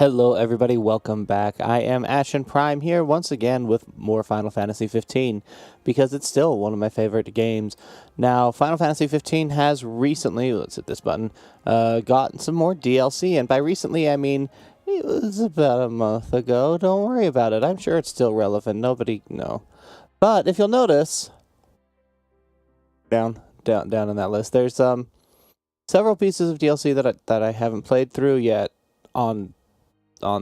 Hello everybody, welcome back. I am Ashen Prime here once again with more Final Fantasy 15 because it's still one of my favorite games. Now, Final Fantasy 15 has recently, let's hit this button, gotten some more DLC, and by recently I mean it was about a month ago. Don't worry about it. I'm sure it's still relevant. Nobody know. But if you'll notice, down in that list, there's several pieces of DLC that I haven't played through yet on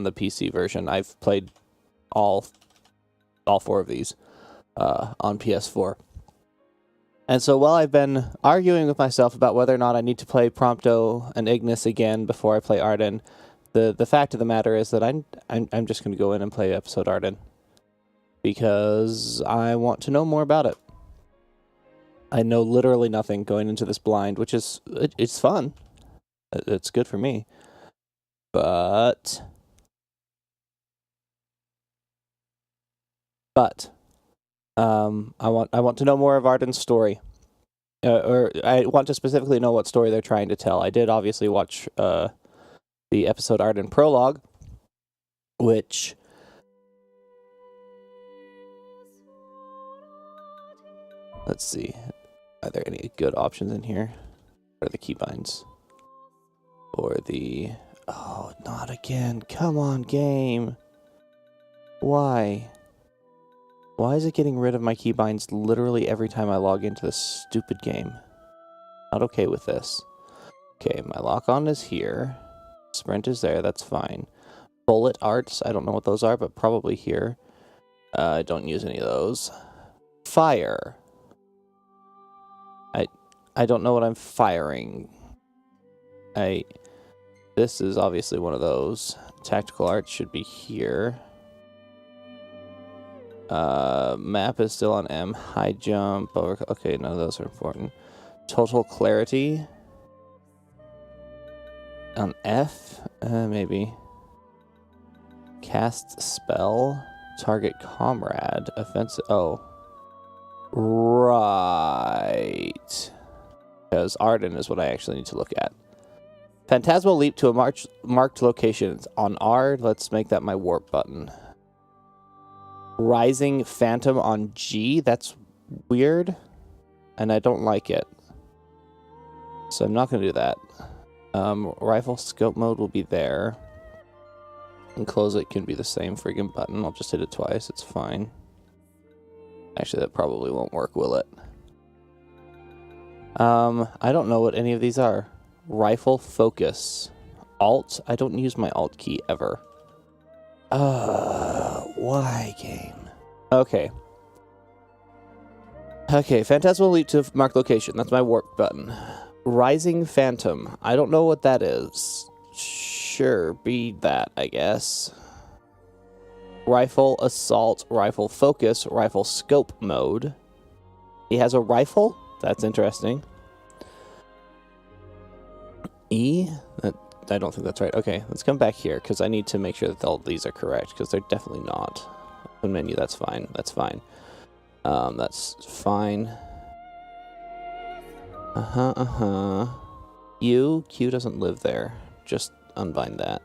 the PC version. I've played all four of these on PS4. And so while I've been arguing with myself about whether or not I need to play Prompto and Ignis again before I play Ardyn, the fact of the matter is that I'm just going to go in and play episode Ardyn because I want to know more about it. I know literally nothing going into this blind, which is it's fun. It's good for me. But I want to know more of Ardyn's story, or I want to specifically know what story they're trying to tell. I did obviously watch the episode Ardyn prologue, which let's see, are there any good options in here? What are the keybinds? Or the not again! Come on, game. Why? Why is it getting rid of my keybinds literally every time I log into this stupid game? Not okay with this. Okay, my lock-on is here. Sprint is there, that's fine. Bullet arts, I don't know what those are, but probably here. I don't use any of those. Fire. I don't know what I'm firing. This is obviously one of those. Tactical arts should be here. Map is still on M. High jump. Okay, none of those are important. Total clarity on F. Maybe. Cast spell. Target comrade. Offensive. Oh. Right. Because Ardyn is what I actually need to look at. Phantasmal leap to a marked location. On R, let's make that my warp button. Rising Phantom on G, that's weird, and I don't like it. So I'm not going to do that. Rifle scope mode will be there. And close it can be the same friggin' button. I'll just hit it twice, it's fine. Actually, that probably won't work, will it? I don't know what any of these are. Rifle focus. Alt, I don't use my alt key ever. Why game? Okay. Okay, Phantasmal leap to mark location. That's my warp button. Rising Phantom. I don't know what that is. Sure, be that, I guess. Rifle assault, rifle focus, rifle scope mode. He has a rifle? That's interesting. E? I don't think that's right. Okay, let's come back here, because I need to make sure that all these are correct, because they're definitely not. Open menu, that's fine. That's fine. That's fine. Q doesn't live there. Just unbind that.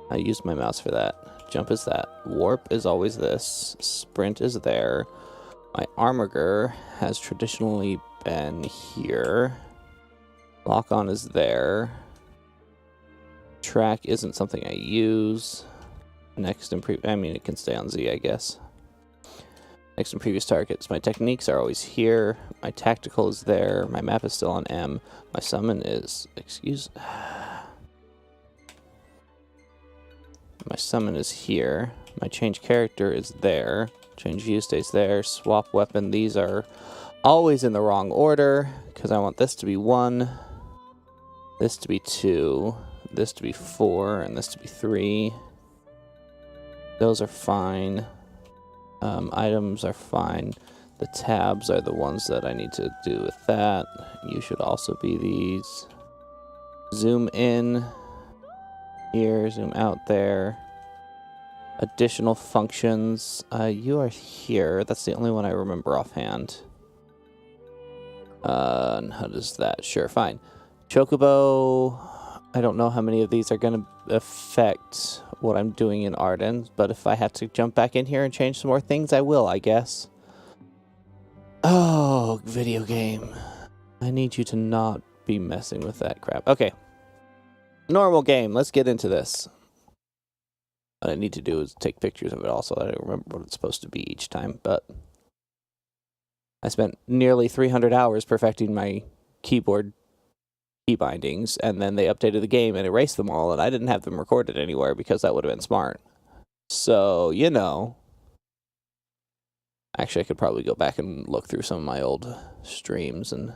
I used my mouse for that. Jump is that. Warp is always this. Sprint is there. My armor has traditionally been here. Lock on is there. Track isn't something I use. Next and I mean, it can stay on Z, I guess. Next and previous targets. My techniques are always here. My tactical is there. My map is still on M. My summon is... My summon is here. My change character is there. Change view stays there. Swap weapon. These are always in the wrong order, because I want this to be 1, this to be 2, this to be 4, and this to be 3. Those are fine. Items are fine. The tabs are the ones that I need to do with that. You should also be these. Zoom in here, zoom out there. Additional functions. You are here. That's the only one I remember offhand. And how does that? Sure, fine. Chocobo. I don't know how many of these are going to affect what I'm doing in Ardyn, but if I have to jump back in here and change some more things, I will, I guess. Oh, video game. I need you to not be messing with that crap. Okay. Normal game. Let's get into this. What I need to do is take pictures of it also. I don't remember what it's supposed to be each time, but I spent nearly 300 hours perfecting my keyboard key bindings, and then they updated the game and erased them all, and I didn't have them recorded anywhere because that would have been smart. So, you know. Actually, I could probably go back and look through some of my old streams and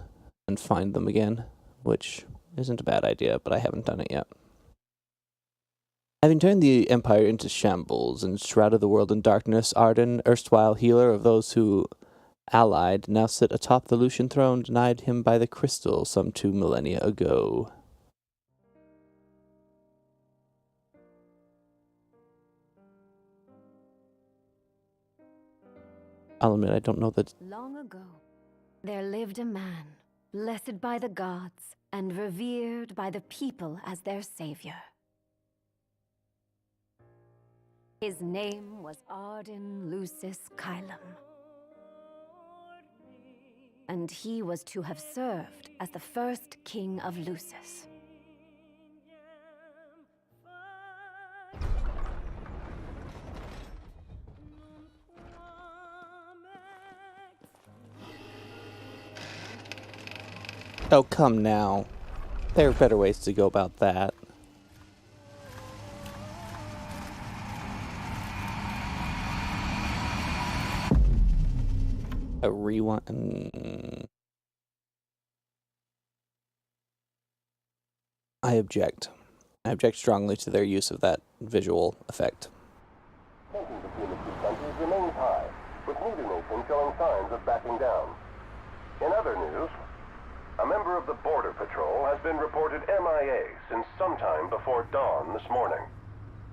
find them again, which isn't a bad idea, but I haven't done it yet. Having turned the Empire into shambles and shrouded the world in darkness, Ardyn, erstwhile healer of those who allied, now sit atop the Lucian throne denied him by the crystal some 2 millennia ago. I'll admit, I don't know that. Long ago, there lived a man, blessed by the gods and revered by the people as their savior. His name was Ardyn Lucis Kylum. And he was to have served as the first king of Lucis. Oh, come now. There are better ways to go about that. A rewind. I object. I object strongly to their use of that visual effect. Tensions between the two countries remains high, with neither nation showing signs of backing down. In other news, a member of the Border Patrol has been reported MIA since sometime before dawn this morning.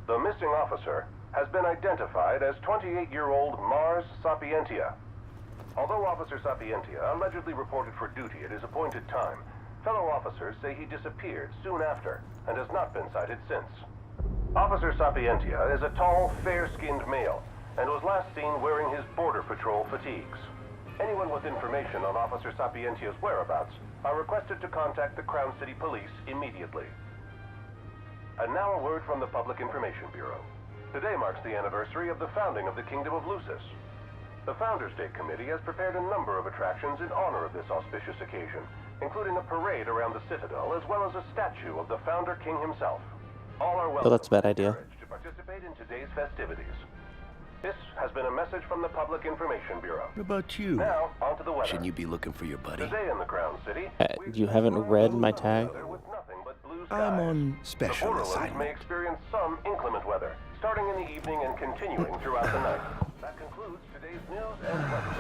The missing officer has been identified as 28-year-old Mars Sapientia. Although Officer Sapientia allegedly reported for duty at his appointed time, fellow officers say he disappeared soon after and has not been sighted since. Officer Sapientia is a tall, fair-skinned male and was last seen wearing his Border Patrol fatigues. Anyone with information on Officer Sapientia's whereabouts are requested to contact the Crown City Police immediately. And now a word from the Public Information Bureau. Today marks the anniversary of the founding of the Kingdom of Lucis. The Founders Day Committee has prepared a number of attractions in honor of this auspicious occasion, including a parade around the Citadel as well as a statue of the Founder King himself. All are welcome. Oh, that's a bad idea. To participate in today's festivities. This has been a message from the Public Information Bureau. What about you? Now, on to the weather. Shouldn't you be looking for your buddy? Today in the Crown City, You haven't read my tag? with nothing but blue I'm skies. on The special Borderlands may assignment. experience some inclement weather, starting in the evening and continuing throughout the night. That concludes today's news and weather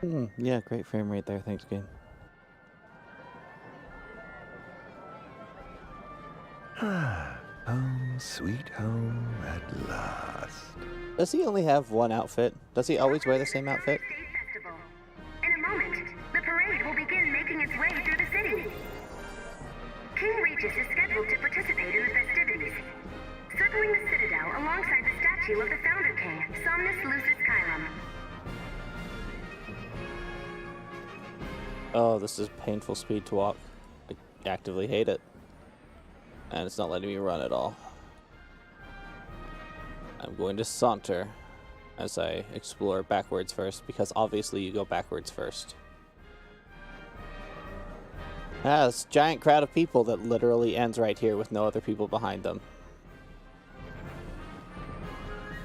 report. Yeah, great frame rate there. Thanks, game. Home, sweet home at last. Does he only have one outfit? Does he always wear the same outfit? Festival. In a moment, the parade will begin making its way through the city. King Regis is scheduled to participate in the festivities, circling the Citadel alongside the statue of the Founder King, Somnus Lucis Kylum. Oh, this is painful speed to walk. I actively hate it. And it's not letting me run at all. I'm going to saunter as I explore backwards first, because obviously you go backwards first. Ah, this giant crowd of people that literally ends right here with no other people behind them.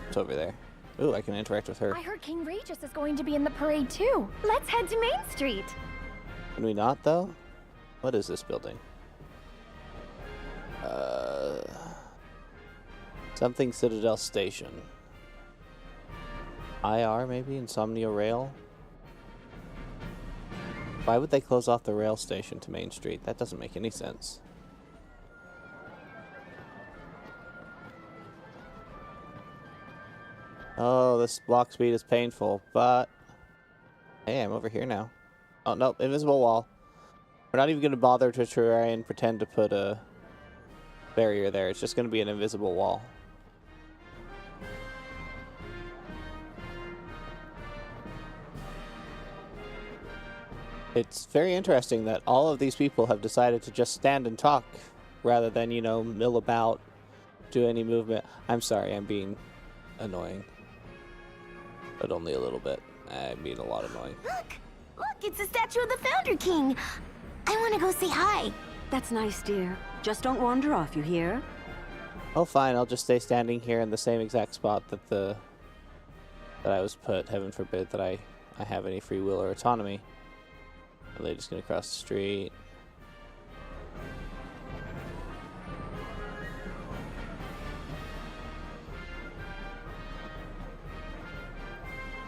It's over there. Ooh, I can interact with her. I heard King Regis is going to be in the parade too. Let's head to Main Street. Can we not, though? What is this building? Something Citadel Station. IR, maybe? Insomnia Rail? Why would they close off the rail station to Main Street? That doesn't make any sense. Oh, this block speed is painful, but... Hey, I'm over here now. Oh, no, invisible wall. We're not even going to bother to try and pretend to put a barrier there. It's just going to be an invisible wall. It's very interesting that all of these people have decided to just stand and talk rather than, you know, mill about, do any movement. I'm sorry, I'm being annoying. But only a little bit. I mean a lot annoying. Look, it's a statue of the Founder King. I want to go say hi. That's nice, dear. Just don't wander off, you hear? Oh, fine. I'll just stay standing here in the same exact spot that I was put. Heaven forbid that I have any free will or autonomy. Are they just gonna cross the street?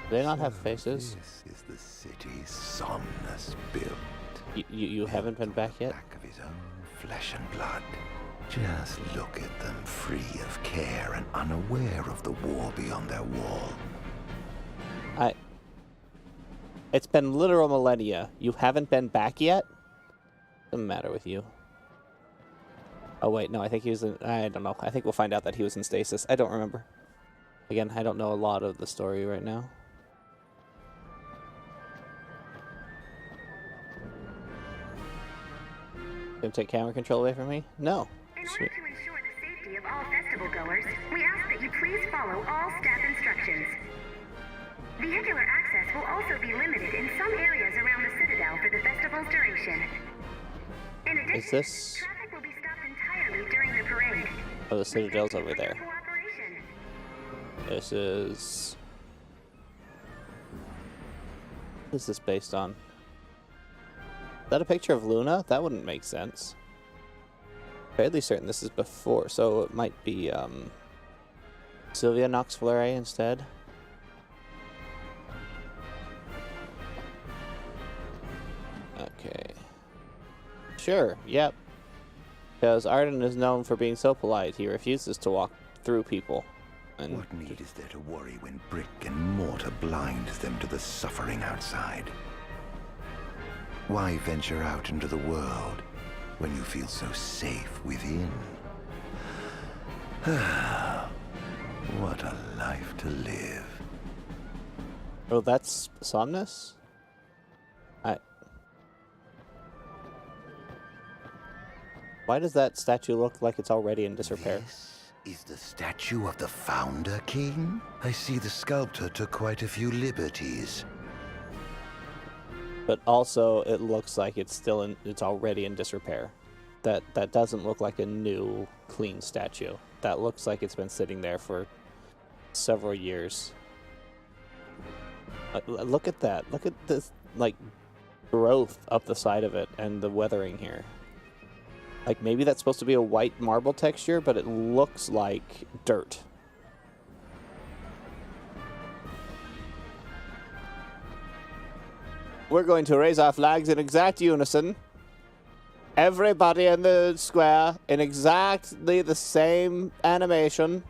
Do they not have faces? This is the city Somnus built. You haven't been back yet? Back of his own flesh and blood. Just look at them, free of care and unaware of the war beyond their wall. It's been literal millennia. You haven't been back yet? What's the matter with you? Oh wait, no, I think he was in... I don't know. I think we'll find out that he was in stasis. I don't remember. Again, I don't know a lot of the story right now. Gonna take camera control away from me? No. In Sweet. order to ensure the safety of all festival goers, we ask that you please follow all staff instructions. Vehicular access will also be limited in some areas around the Citadel for the festival's duration. In addition, Is this... traffic will be stopped entirely during the parade. Oh, the Citadel's over For your there. cooperation. This is... What is this based on? Is that a picture of Luna? That wouldn't make sense. Fairly certain this is before, so it might be, Sylvia Nox Fleury instead. Okay. Sure, yep. Because Ardyn is known for being so polite, he refuses to walk through people. And What need is there to worry when brick and mortar blinds them to the suffering outside? Why venture out into the world when you feel so safe within? What a life to live. oh, that's Somnus? Why does that statue look like it's already in disrepair? This is the statue of the Founder King? I see the sculptor took quite a few liberties. But also, it looks like it's already in disrepair. That doesn't look like a new, clean statue. That looks like it's been sitting there for several years. Look at that. Look at this, like, growth up the side of it and the weathering here. Like, maybe that's supposed to be a white marble texture, but it looks like dirt. We're going to raise our flags in exact unison. Everybody in the square in exactly the same animation.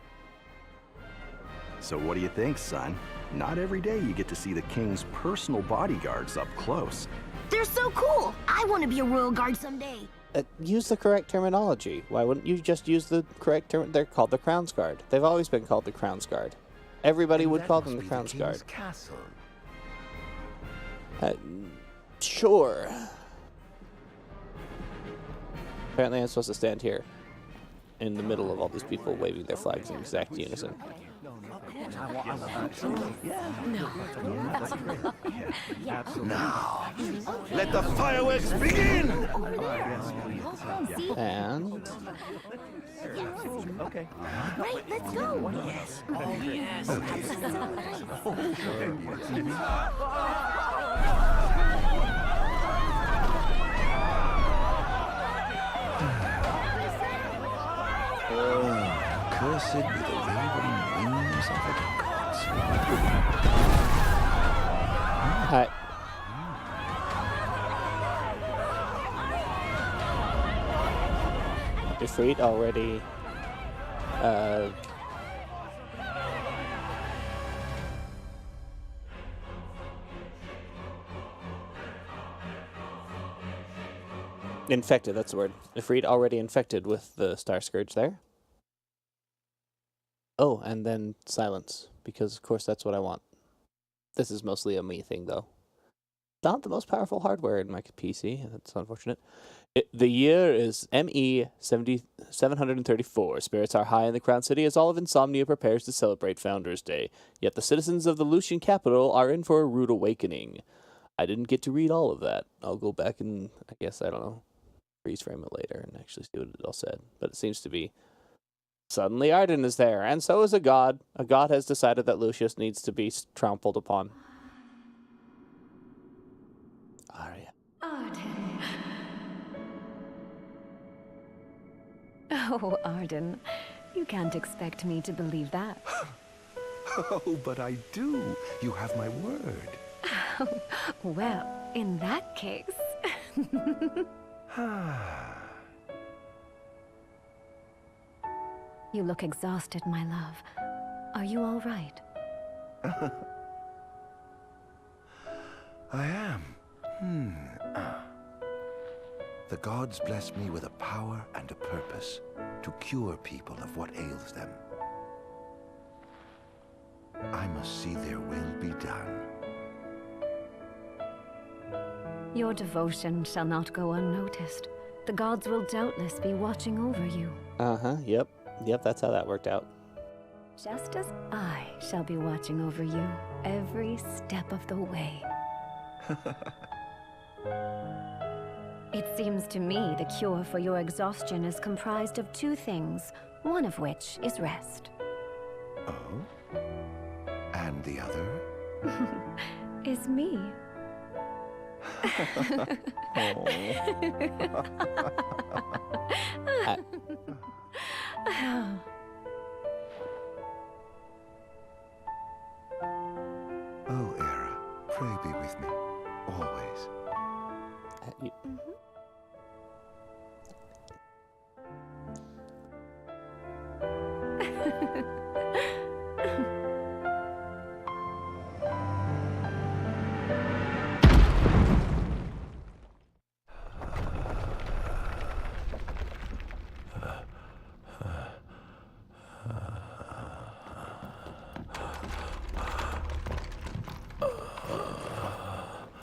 So what do you think, son? Not every day you get to see the king's personal bodyguards up close. They're so cool. I want to be a royal guard someday. Use the correct terminology. Why wouldn't you just use the correct term? They're called the Crown's Guard. They've always been called the Crown's Guard. Everybody would call them the Crown's Guard. Castle. Sure. Apparently I'm supposed to stand here in the middle of all these people waving their flags in exact unison. Now, let the fireworks begin! And... Right, let's go. Cursed be the wavering wings of the gods. Hi. Defeat already. Infected, that's the word. Ifrit already infected with the Star Scourge there. Oh, and then silence, because of course that's what I want. This is mostly a me thing, though. Not the most powerful hardware in my PC. That's unfortunate. The year is ME 734. Spirits are high in the Crown City as all of Insomnia prepares to celebrate Founders Day. Yet the citizens of the Lucian capital are in for a rude awakening. I didn't get to read all of that. I'll go back and, I guess, I don't know, freeze frame it later and actually see what it all said. But it seems to be, suddenly Ardyn is there, and so is a god. A god has decided that Lucius needs to be trampled upon. Arya. Ardyn. Oh, Ardyn. You can't expect me to believe that. Oh, but I do. You have my word. Well, in that case... You look exhausted, my love. Are you all right? I am. The gods bless me with a power and a purpose to cure people of what ails them. I must see their will be done. Your devotion shall not go unnoticed. The gods will doubtless be watching over you. Uh-huh, yep. Yep, that's how that worked out. Just as I shall be watching over you every step of the way. It seems to me the cure for your exhaustion is comprised of two things, one of which is rest. Oh? And the other? Is me. Oh, Era, pray be with me, always.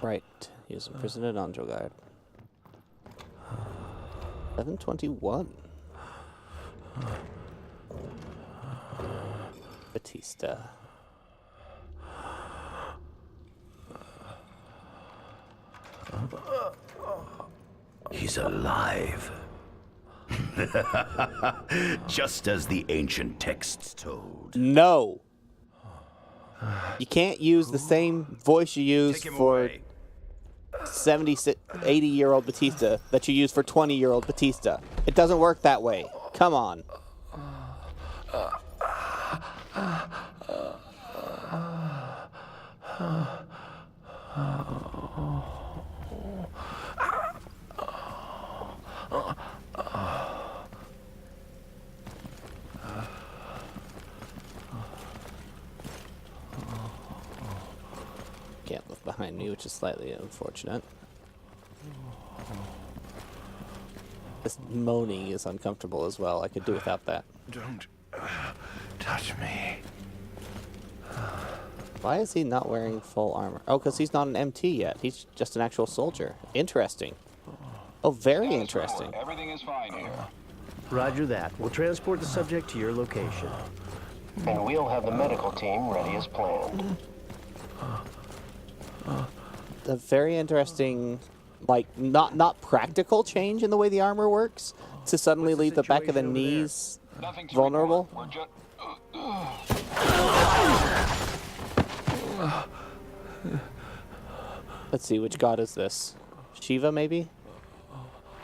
Right. He is imprisoned at Anjogard. 721. Batista. He's alive. Just as the ancient texts told. No! You can't use the same voice you use for 80-year-old Batista that you use for 20-year-old Batista. It doesn't work that way. Come on. Can't look behind me, which is slightly unfortunate. This moaning is uncomfortable as well. I could do without that. Don't touch me. Why is he not wearing full armor? Oh, because he's not an MT yet. He's just an actual soldier. Interesting. Oh, very interesting. Everything is fine here. Roger that. We'll transport the subject to your location. And we'll have the medical team ready as planned. A very interesting, like, not practical change in the way the armor works to suddenly leave the back of the knees vulnerable. Let's see, which god is this? Shiva, maybe?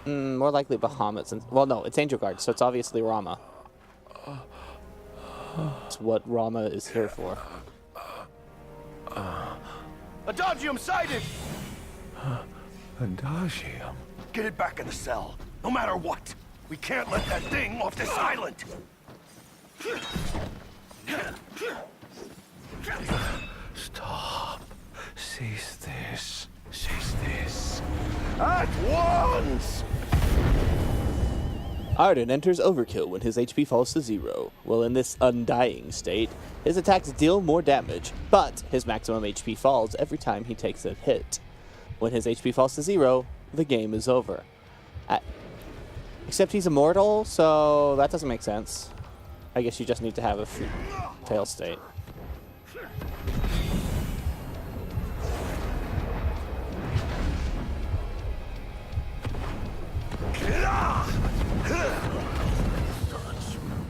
More likely Bahamut. Since, well, no, it's Angel Guard, so it's obviously Rama. It's what Rama is here for. Adagium sighted! Adagium? Get it back in the cell, no matter what. We can't let that thing off this island. Stop. Cease this. Cease this. At once! Ardyn enters overkill when his HP falls to 0. While in this undying state, his attacks deal more damage, but his maximum HP falls every time he takes a hit. When his HP falls to 0, the game is over. Except he's immortal, so that doesn't make sense. I guess you just need to have a fail state.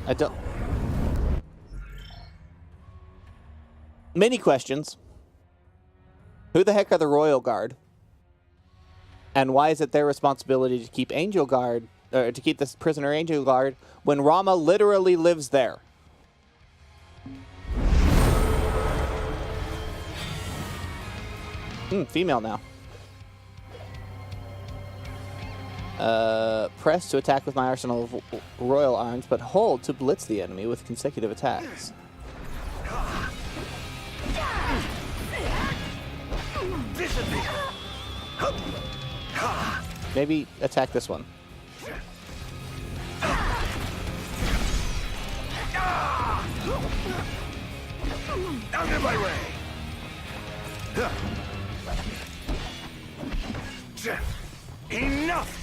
I don't... Many questions. Who the heck are the Royal Guard? And why is it their responsibility to keep Angel Guard, or to keep this prisoner Angel Guard, when Rama literally lives there? Female now. Press to attack with my arsenal of royal arms, but hold to blitz the enemy with consecutive attacks. Maybe attack this one. Out of my way! Enough!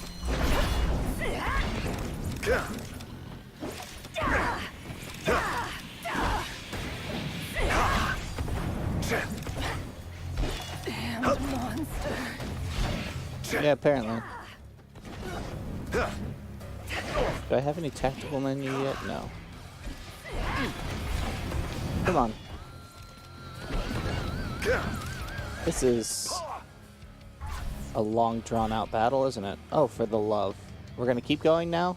Damn monster. Yeah, apparently. Do I have any tactical menu yet? No. Come on. This is a long drawn-out battle, isn't it? Oh, for the love. We're gonna keep going now?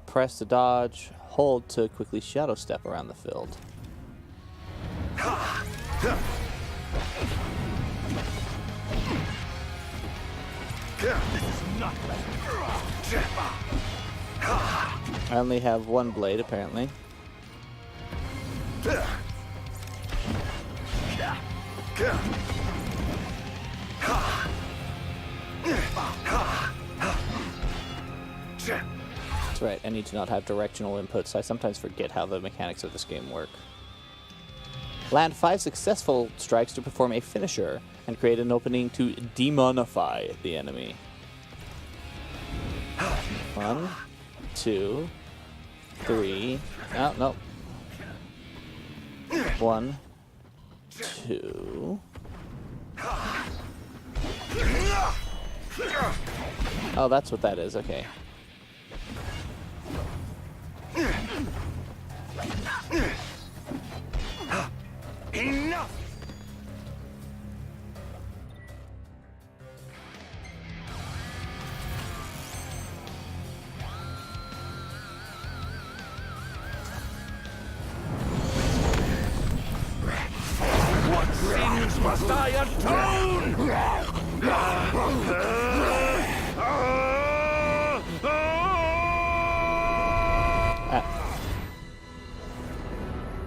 Press to dodge, hold to quickly shadow step around the field. I only have one blade, apparently. That's right, I need to not have directional inputs. I sometimes forget how the mechanics of this game work. Land 5 successful strikes to perform a finisher and create an opening to demonify the enemy. 1, 2, 3. Oh, no. 1, 2. Oh, that's what that is. Okay. Enough! What sins must I atone?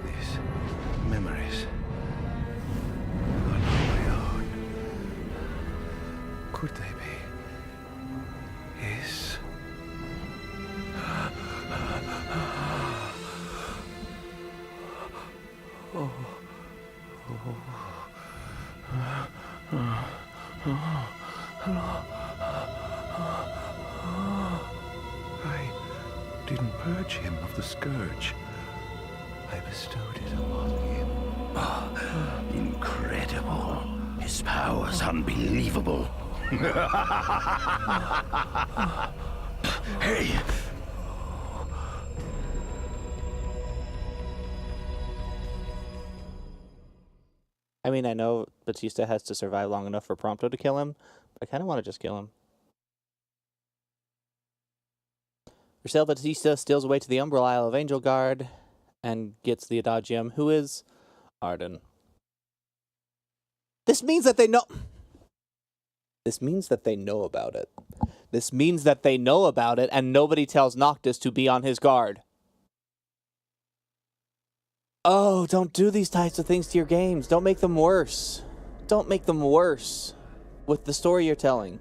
These memories are not my own. Could they be? His? I didn't purge him of the scourge. I bestowed it upon him. Incredible. His power's unbelievable. Hey! I mean, I know Batista has to survive long enough for Prompto to kill him, but I kind of want to just kill him. Marcel Batista steals away to the Umbral Isle of Angel Guard and gets the Adagium, who is Ardyn. This means that they know... This means that they know about it. This means that they know about it, and nobody tells Noctis to be on his guard. Oh, don't do these types of things to your games. Don't make them worse. Don't make them worse with the story you're telling.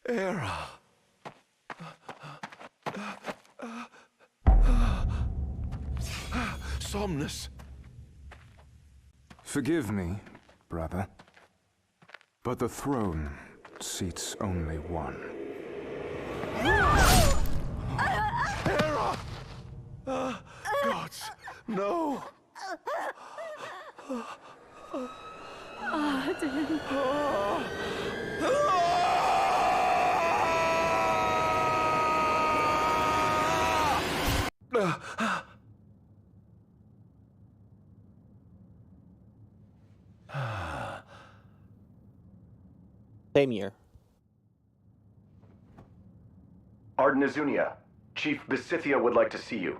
Era. Somnus. Forgive me, brother, but the throne seats only one. Era! Gods, no! Same year. Ardyn Azunia, Chief Besithia would like to see you.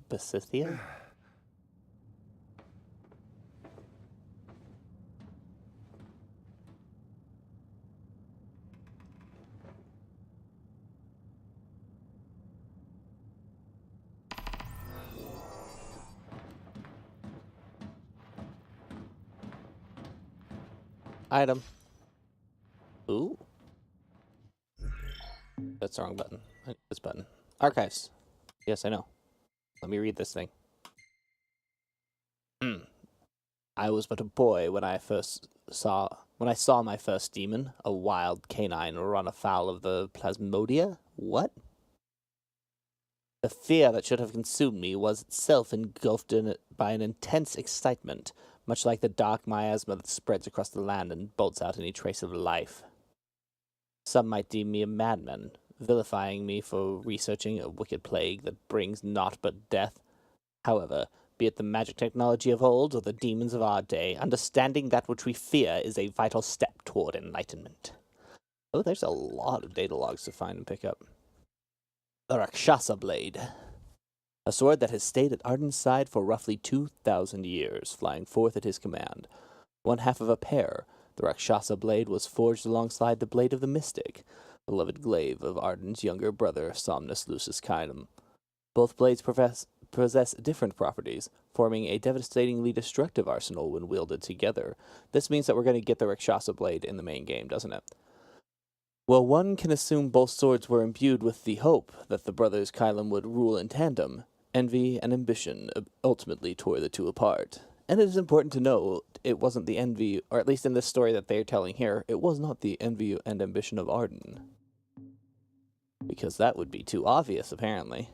Besithia? Item. Ooh. That's the wrong button. I need this button. Archives. Yes, I know. Let me read this thing. I was but a boy when I saw my first demon, a wild canine run afoul of the Plasmodia. What? The fear that should have consumed me was itself engulfed in it by an intense excitement, much like the dark miasma that spreads across the land and bolts out any trace of life. Some might deem me a madman, vilifying me for researching a wicked plague that brings naught but death. However, be it the magic technology of old or the demons of our day, understanding that which we fear is a vital step toward enlightenment. Oh, there's a lot of data logs to find and pick up. The Rakshasa Blade. A sword that has stayed at Ardyn's side for roughly 2,000 years, flying forth at his command. One half of a pair, the Rakshasa Blade was forged alongside the Blade of the Mystic, beloved glaive of Ardyn's younger brother, Somnus Lucis Caelum. Both blades possess different properties, forming a devastatingly destructive arsenal when wielded together. This means that we're going to get the Rakshasa Blade in the main game, doesn't it? Well, one can assume both swords were imbued with the hope that the brothers Caelum would rule in tandem. Envy and ambition ultimately tore the two apart. And it is important to know it wasn't the envy, or at least in this story that they're telling here, it was not the envy and ambition of Ardyn. Because that would be too obvious, apparently.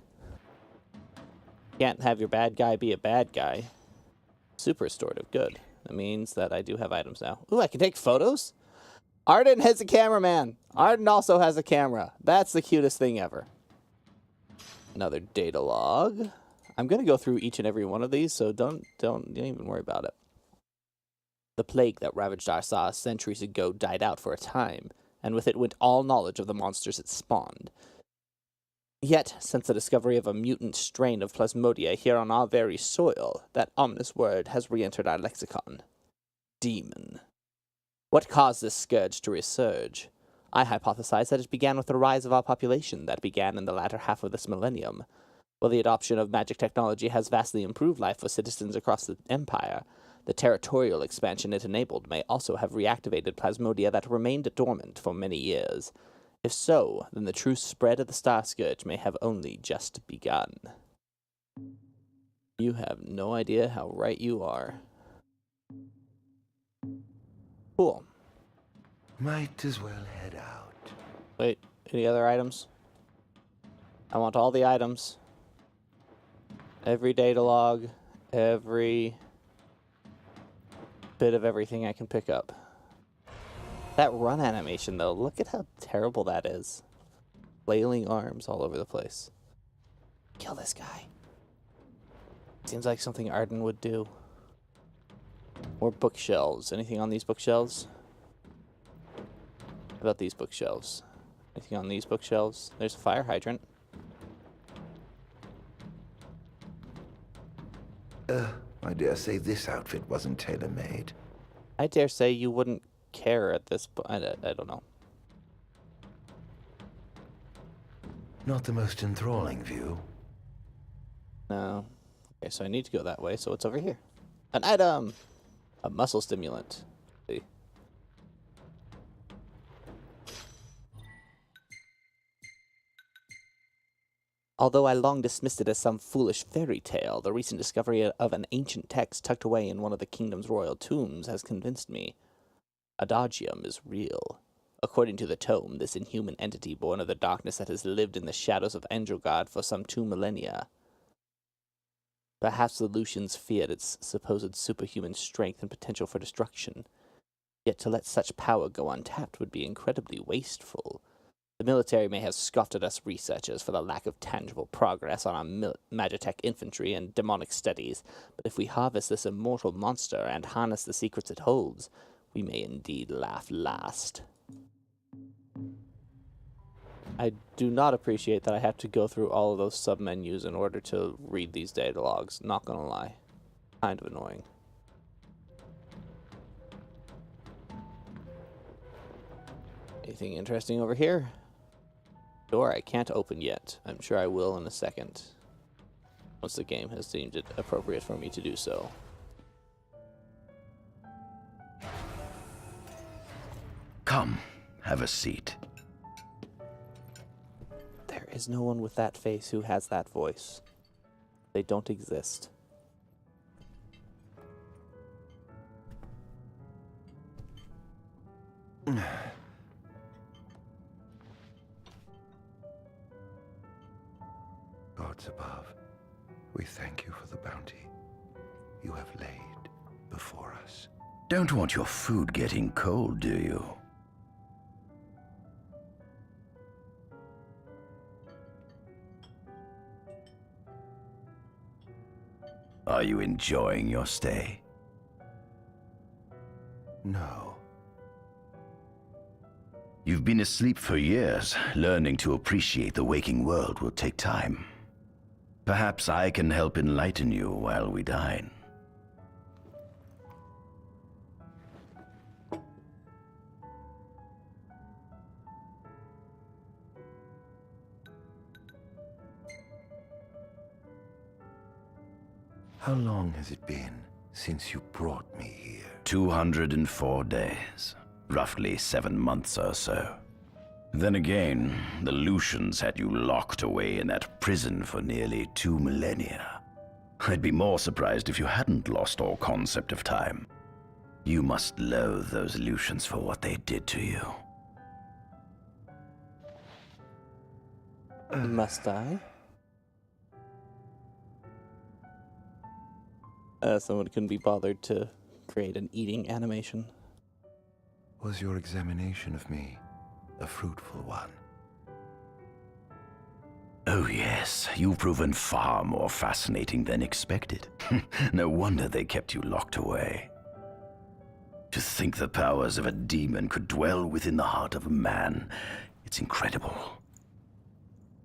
Can't have your bad guy be a bad guy. Super restorative, good. That means that I do have items now. Ooh, I can take photos? Ardyn has a cameraman. Ardyn also has a camera. That's the cutest thing ever. Another data log. I'm going to go through each and every one of these, so don't even worry about it. The plague that ravaged Arsaas centuries ago died out for a time, and with it went all knowledge of the monsters it spawned. Yet, since the discovery of a mutant strain of Plasmodia here on our very soil, that ominous word has re-entered our lexicon. Demon. What caused this scourge to resurge? I hypothesize that it began with the rise of our population that began in the latter half of this millennium. While the adoption of magic technology has vastly improved life for citizens across the Empire, the territorial expansion it enabled may also have reactivated Plasmodia that remained dormant for many years. If so, then the true spread of the Star Scourge may have only just begun. You have no idea how right you are. Cool. Might as well head out. Wait, any other items? I want all the items. Every data log, every bit of everything I can pick up. That run animation, though, look at how terrible that is. Flailing arms all over the place. Kill this guy. Seems like something Ardyn would do. More bookshelves. Anything on these bookshelves? How about these bookshelves? Anything on these bookshelves? There's a fire hydrant. I dare say this outfit wasn't tailor-made. I dare say you wouldn't care at this point. I don't know. Not the most enthralling view. No. Okay, so I need to go that way, so it's over here. An item! A muscle stimulant. See. Although I long dismissed it as some foolish fairy tale, the recent discovery of an ancient text tucked away in one of the kingdom's royal tombs has convinced me. Adagium is real. According to the tome, this inhuman entity born of the darkness that has lived in the shadows of Androgod for some 2 millennia. Perhaps the Lucians feared its supposed superhuman strength and potential for destruction. Yet to let such power go untapped would be incredibly wasteful. The military may have scoffed at us researchers for the lack of tangible progress on our Magitech infantry and demonic studies, but if we harvest this immortal monster and harness the secrets it holds, we may indeed laugh last. I do not appreciate that I have to go through all of those submenus in order to read these data logs, not gonna lie. Kind of annoying. Anything interesting over here? Door I can't open yet. I'm sure I will in a second. Once the game has deemed it appropriate for me to do so. Come, have a seat. There is no one with that face who has that voice. They don't exist. Gods above, we thank you for the bounty you have laid before us. Don't want your food getting cold, do you? Are you enjoying your stay? No. You've been asleep for years. Learning to appreciate the waking world will take time. Perhaps I can help enlighten you while we dine. How long has it been since you brought me here? 204 days. Roughly 7 months or so. Then again, the Lucians had you locked away in that prison for nearly 2 millennia. I'd be more surprised if you hadn't lost all concept of time. You must loathe those Lucians for what they did to you. Must I? Someone couldn't be bothered to create an eating animation. Was your examination of me a fruitful one? Oh yes, you've proven far more fascinating than expected. No wonder they kept you locked away. To think the powers of a demon could dwell within the heart of a man, it's incredible.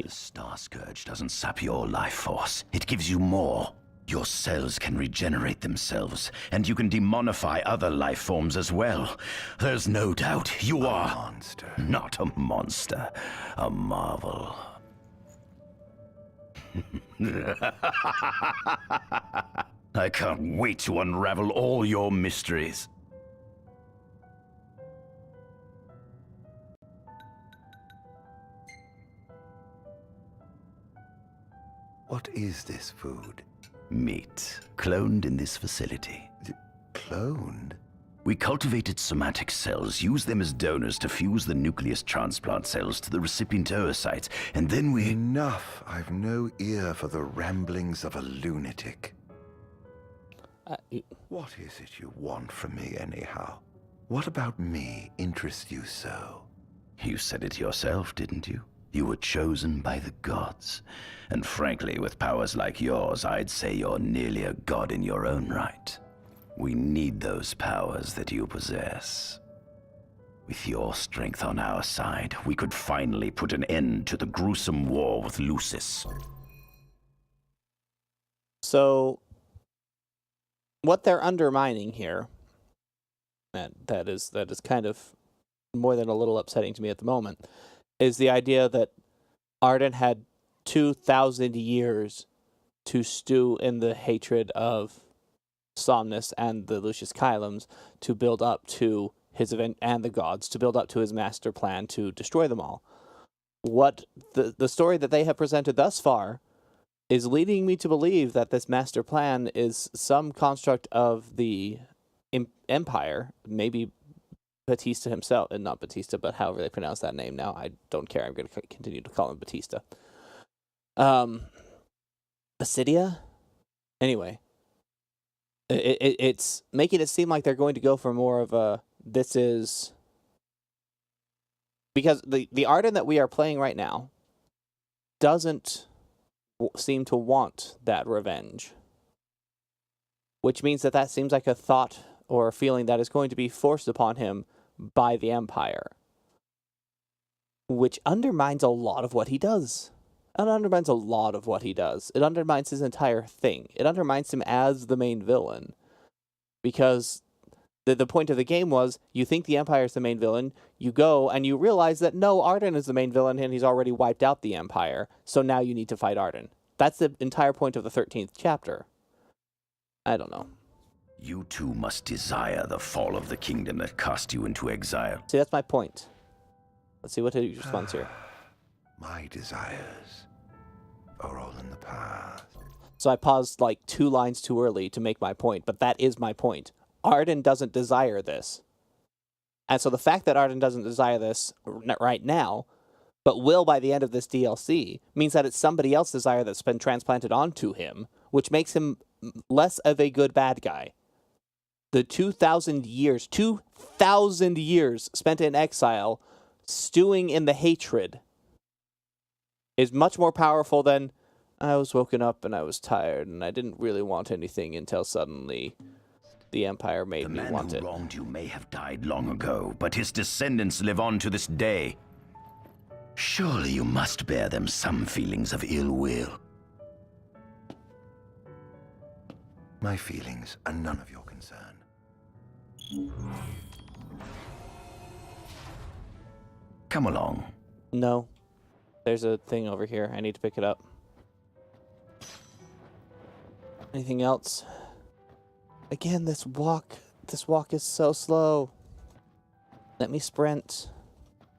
The Star Scourge doesn't sap your life force, it gives you more. Your cells can regenerate themselves, and you can demonify other life forms as well. There's no doubt you are... A monster. Not a monster, a marvel. I can't wait to unravel all your mysteries. What is this food? Meat, cloned in this facility. Cloned? We cultivated somatic cells, use them as donors to fuse the nucleus transplant cells to the recipient oocytes, and then we... Enough! I've no ear for the ramblings of a lunatic. What is it you want from me, anyhow? What about me interests you so? You said it yourself, didn't you? You were chosen by the gods. And frankly, with powers like yours, I'd say you're nearly a god in your own right. We need those powers that you possess. With your strength on our side, we could finally put an end to the gruesome war with Lucis. So, what they're undermining here, that is kind of more than a little upsetting to me at the moment, is the idea that Ardyn had 2,000 years to stew in the hatred of Somnus and the Lucius Caelums to build up to his event, and the gods to build up to his master plan to destroy them all. What the story that they have presented thus far is leading me to believe that this master plan is some construct of the Empire, maybe Batista himself, and not Batista, but however they pronounce that name now. I don't care. I'm going to continue to call him Batista. Basidia? Anyway, it's making it seem like they're going to go for more of a, this is... Because the Ardyn that we are playing right now doesn't seem to want that revenge. Which means that seems like a thought or a feeling that is going to be forced upon him by the Empire. Which undermines a lot of what he does. It undermines a lot of what he does. It undermines his entire thing. It undermines him as the main villain. Because the point of the game was, you think the Empire is the main villain, you go and you realize that no, Ardyn is the main villain and he's already wiped out the Empire, so now you need to fight Ardyn. That's the entire point of the 13th chapter. I don't know. You too must desire the fall of the kingdom that cast you into exile. See, that's my point. Let's see what he responds here. My desires are all in the past. So I paused like 2 lines too early to make my point, but that is my point. Ardyn doesn't desire this. And so the fact that Ardyn doesn't desire this right now, but will by the end of this DLC, means that it's somebody else's desire that's been transplanted onto him, which makes him less of a good bad guy. The 2,000 years spent in exile, stewing in the hatred, is much more powerful than, I was woken up and I was tired and I didn't really want anything until suddenly the Empire made me want it. The man who wronged you may have died long ago, but his descendants live on to this day. Surely you must bear them some feelings of ill will. My feelings are none of your concern. Come along. No. There's a thing over here. I need to pick it up. Anything else? Again, this walk is so slow. Let me sprint.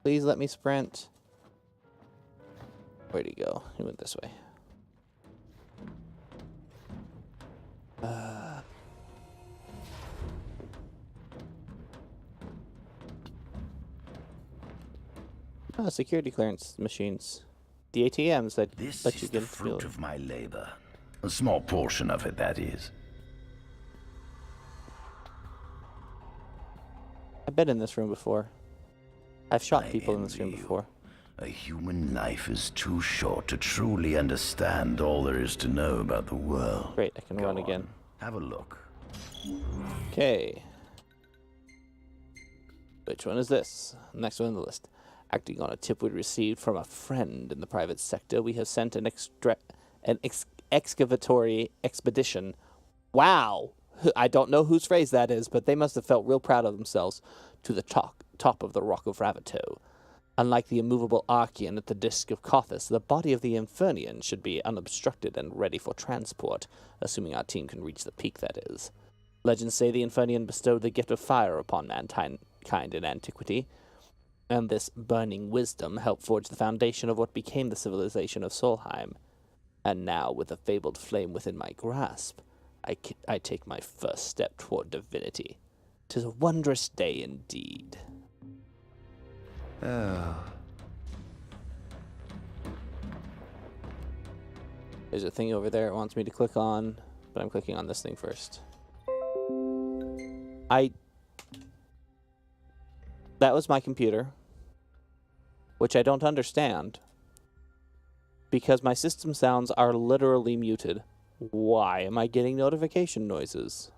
Please let me sprint. Where'd he go? He went this way. Oh, security clearance machines. The ATMs that This let you is get the fruit of my labor. A small portion of it, that is. I've been in this room before. I've shot people in this room before. A human life is too short to truly understand all there is to know about the world. Great, I can run again. Have a look. Okay. Which one is this? Next one on the list. Acting on a tip we received from a friend in the private sector, we have sent an excavatory expedition. Wow! I don't know whose phrase that is, but they must have felt real proud of themselves, to the top of the Rock of Ravito. Unlike the immovable Archean at the Disk of Kothis, the body of the Infernian should be unobstructed and ready for transport, assuming our team can reach the peak, that is. Legends say the Infernian bestowed the gift of fire upon mankind in antiquity, and this burning wisdom helped forge the foundation of what became the civilization of Solheim. And now, with the fabled flame within my grasp, I take my first step toward divinity. 'Tis a wondrous day indeed. Oh. There's a thing over there it wants me to click on, but I'm clicking on this thing first. That was my computer, which I don't understand, because my system sounds are literally muted. Why am I getting notification noises?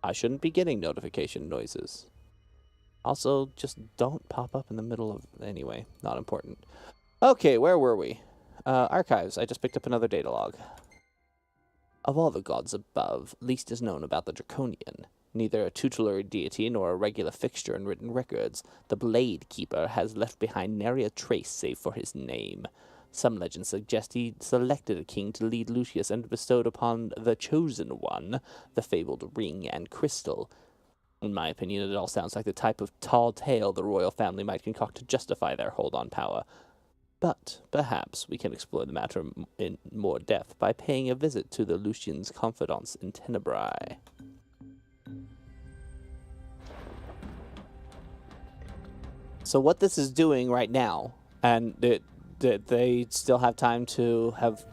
I shouldn't be getting notification noises. Also, just don't pop up in the middle of... Anyway, not important. Okay, where were we? Archives. I just picked up another data log. Of all the gods above, least is known about the Draconian. Neither a tutelary deity nor a regular fixture in written records, the Blade Keeper has left behind nary a trace save for his name. Some legends suggest he selected a king to lead Lucius and bestowed upon the Chosen One the fabled ring and crystal. In my opinion, it all sounds like the type of tall tale the royal family might concoct to justify their hold on power. But perhaps we can explore the matter in more depth by paying a visit to the Lucian's confidants in Tenebrae. So what this is doing right now, and they still have time to have...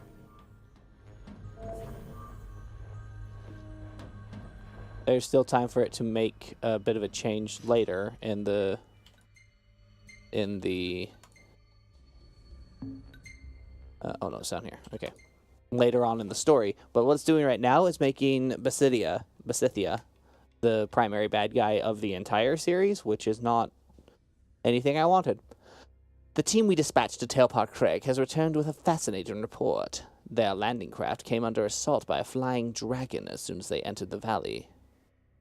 There's still time for it to make a bit of a change later in the... oh no, it's down here. Okay. Later on in the story. But what it's doing right now is making Basithia the primary bad guy of the entire series, which is not anything I wanted. The team we dispatched to Tailpot Craig has returned with a fascinating report. Their landing craft came under assault by a flying dragon as soon as they entered the valley.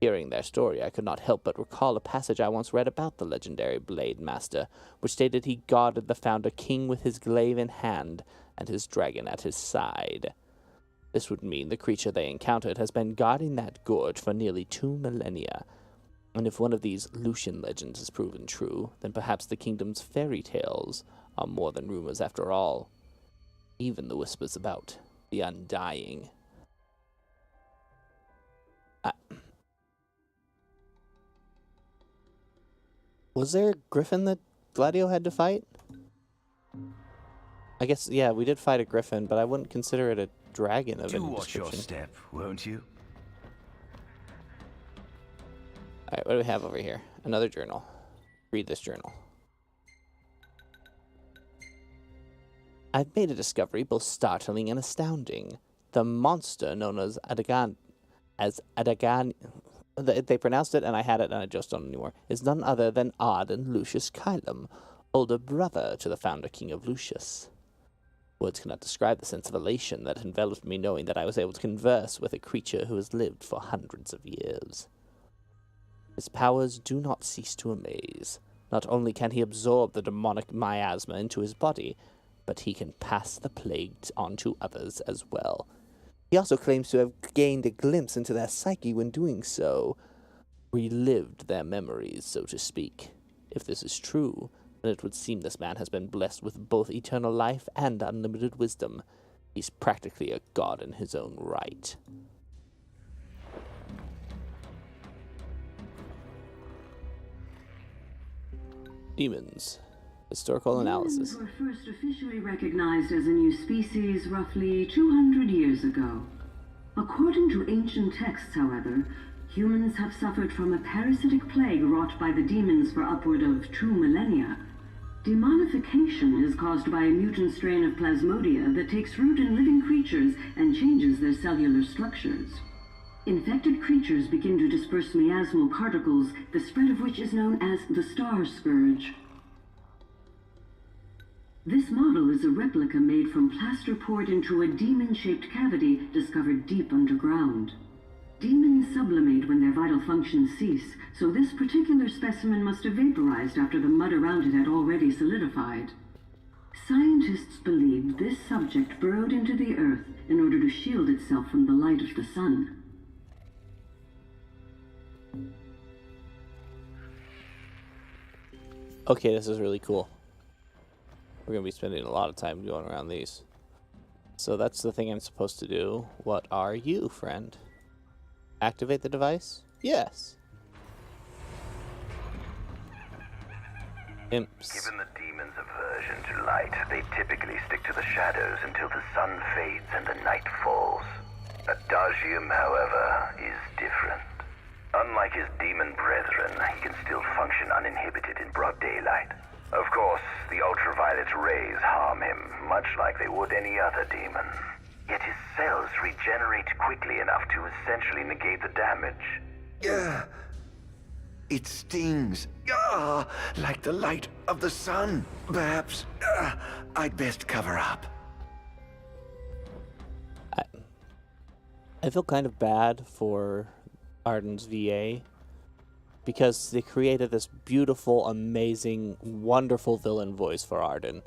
Hearing their story, I could not help but recall a passage I once read about the legendary Blade Master, which stated he guarded the Founder King with his glaive in hand and his dragon at his side. This would mean the creature they encountered has been guarding that gorge for nearly 2 millennia. And if one of these Lucian legends is proven true, then perhaps the kingdom's fairy tales are more than rumors after all. Even the whispers about the Undying. Was there a griffin that Gladio had to fight? I guess, yeah, we did fight a griffin, but I wouldn't consider it a dragon of any description. watch your step, won't you? Alright, what do we have over here? Another journal. Read this journal. I've made a discovery both startling and astounding. The monster known as Adagan... They pronounced it, and I had it, and I just don't anymore. Is none other than Ardyn Lucius Kylum, older brother to the founder king of Lucius. Words cannot describe the sense of elation that enveloped me knowing that I was able to converse with a creature who has lived for hundreds of years. His powers do not cease to amaze. Not only can he absorb the demonic miasma into his body, but he can pass the plague on to others as well. He also claims to have gained a glimpse into their psyche when doing so, relived their memories, so to speak. If this is true, then it would seem this man has been blessed with both eternal life and unlimited wisdom. He's practically a god in his own right. Demons. Historical analysis. Demons were first officially recognized as a new species roughly 200 years ago. According to ancient texts, however, humans have suffered from a parasitic plague wrought by the demons for upward of 2 millennia. Demonification is caused by a mutant strain of plasmodia that takes root in living creatures and changes their cellular structures. Infected creatures begin to disperse miasmal particles, the spread of which is known as the Star Scourge. This model is a replica made from plaster poured into a demon-shaped cavity discovered deep underground. Demons sublimate when their vital functions cease, so this particular specimen must have vaporized after the mud around it had already solidified. Scientists believed this subject burrowed into the earth in order to shield itself from the light of the sun. Okay, this is really cool. We're going to be spending a lot of time going around these. So that's the thing I'm supposed to do. What are you, friend? Activate the device? Yes. Imps. Given the demon's aversion to light, they typically stick to the shadows until the sun fades and the night falls. Adagium, however, is different. Unlike his demon brethren, he can still function uninhibited in broad daylight. Of course, the ultraviolet rays harm him, much like they would any other demon. Yet his cells regenerate quickly enough to essentially negate the damage. It stings. Like the light of the sun. Perhaps I'd best cover up. I feel kind of bad for Ardyn's VA because they created this beautiful, amazing, wonderful villain voice for Ardyn.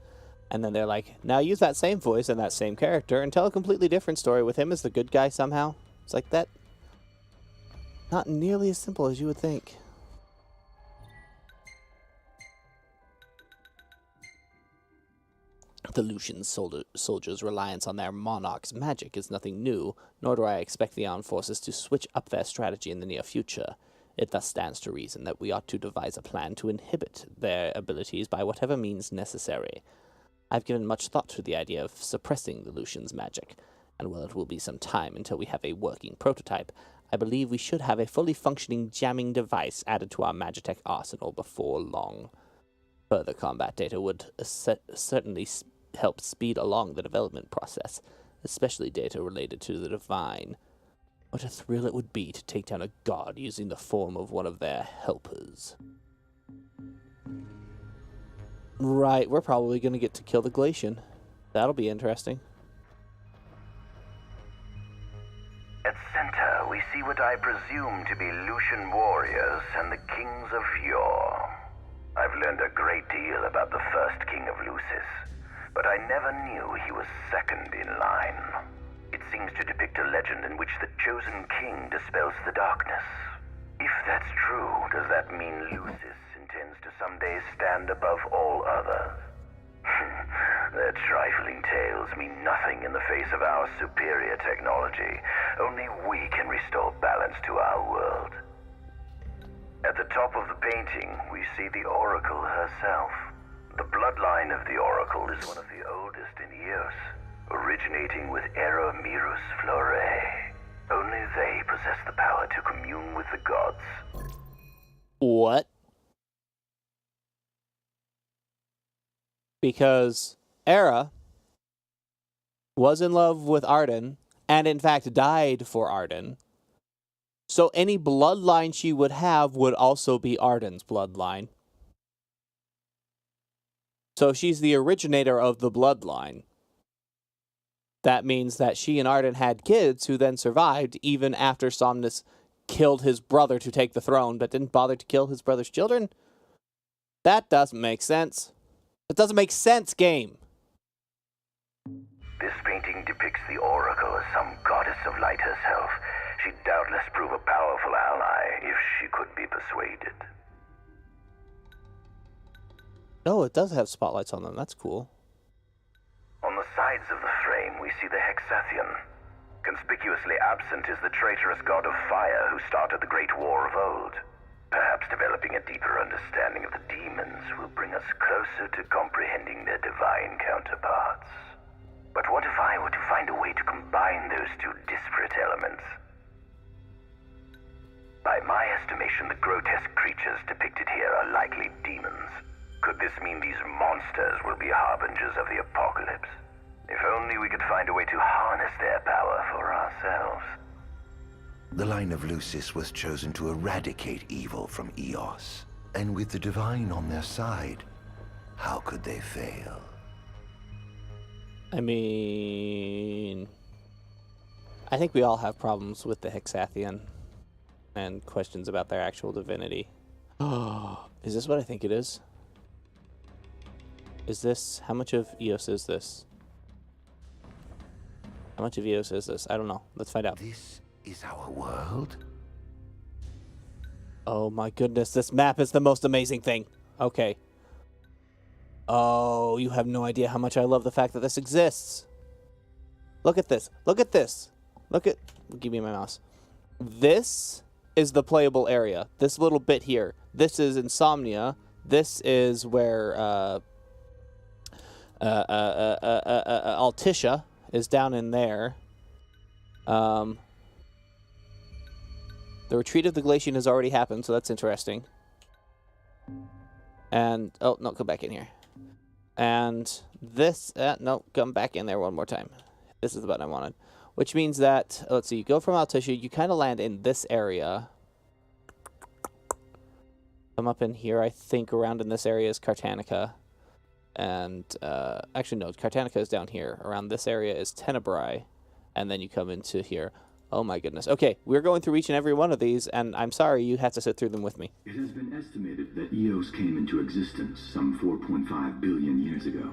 And then they're like, now use that same voice and that same character and tell a completely different story with him as the good guy somehow. It's like that. Not nearly as simple as you would think. The Lucian soldiers' reliance on their monarch's magic is nothing new, nor do I expect the armed forces to switch up their strategy in the near future. It thus stands to reason that we ought to devise a plan to inhibit their abilities by whatever means necessary. I've given much thought to the idea of suppressing the Lucian's magic, and while it will be some time until we have a working prototype, I believe we should have a fully functioning jamming device added to our Magitech arsenal before long. Further combat data would certainly help speed along the development process, especially data related to the Divine. What a thrill it would be to take down a god using the form of one of their helpers. Right, we're probably going to get to kill the Glacian. That'll be interesting. At center, we see what I presume to be Lucian warriors and the kings of yore. I've learned a great deal about the first king of Lucis, but I never knew he was second in line. It seems to depict a legend in which the chosen king dispels the darkness. If that's true, does that mean Lucis intends to someday stand above all others? Their trifling tales mean nothing in the face of our superior technology. Only we can restore balance to our world. At the top of the painting, we see the Oracle herself. The bloodline of the Oracle is one of the oldest in Eos, originating with Eromirus Flore. Only they possess the power to commune with the gods. What? Because Era was in love with Ardyn, and in fact died for Ardyn. So any bloodline she would have would also be Ardyn's bloodline. So she's the originator of the bloodline. That means that she and Ardyn had kids who then survived even after Somnus killed his brother to take the throne, but didn't bother to kill his brother's children? That doesn't make sense. It doesn't make sense, game. This painting depicts the Oracle as some goddess of light herself. She'd doubtless prove a powerful ally if she could be persuaded. Oh, it does have spotlights on them. That's cool. On the sides of the frame, we see the Hexathian. Conspicuously absent is the traitorous god of fire who started the Great War of old. Perhaps developing a deeper understanding of the demons will bring us closer to comprehending their divine counterparts. But what if I were to find a way to combine those two disparate elements? By my estimation, the grotesque creatures depicted here are likely demons. Could this mean these monsters will be harbingers of the apocalypse? If only we could find a way to harness their power for ourselves. The line of Lucis was chosen to eradicate evil from Eos. And with the Divine on their side, how could they fail? I mean, I think we all have problems with the Hexathian and questions about their actual divinity. Oh, is this what I think it is? Is this, how much of Eos is this? How much of Eos is this? I don't know. Let's find out. This is our world? Oh my goodness, this map is the most amazing thing. Okay. Oh, you have no idea how much I love the fact that this exists. Look at this. Look at this. Look at... Give me my mouse. This is the playable area. This little bit here. This is Insomnia. This is where Altissia is down in there. The retreat of the Glacian has already happened, so that's interesting. And, oh, no, come back in here. And this, no, come back in there one more time. This is the button I wanted. Which means that, let's see, you go from Altissia, you kind of land in this area. Come up in here, I think around in this area is Cartanica. And, actually, no, Cartanica is down here. Around this area is Tenebrae. And then you come into here. Oh my goodness. Okay, we're going through each and every one of these, and I'm sorry you have to sit through them with me. It has been estimated that Eos came into existence some 4.5 billion years ago.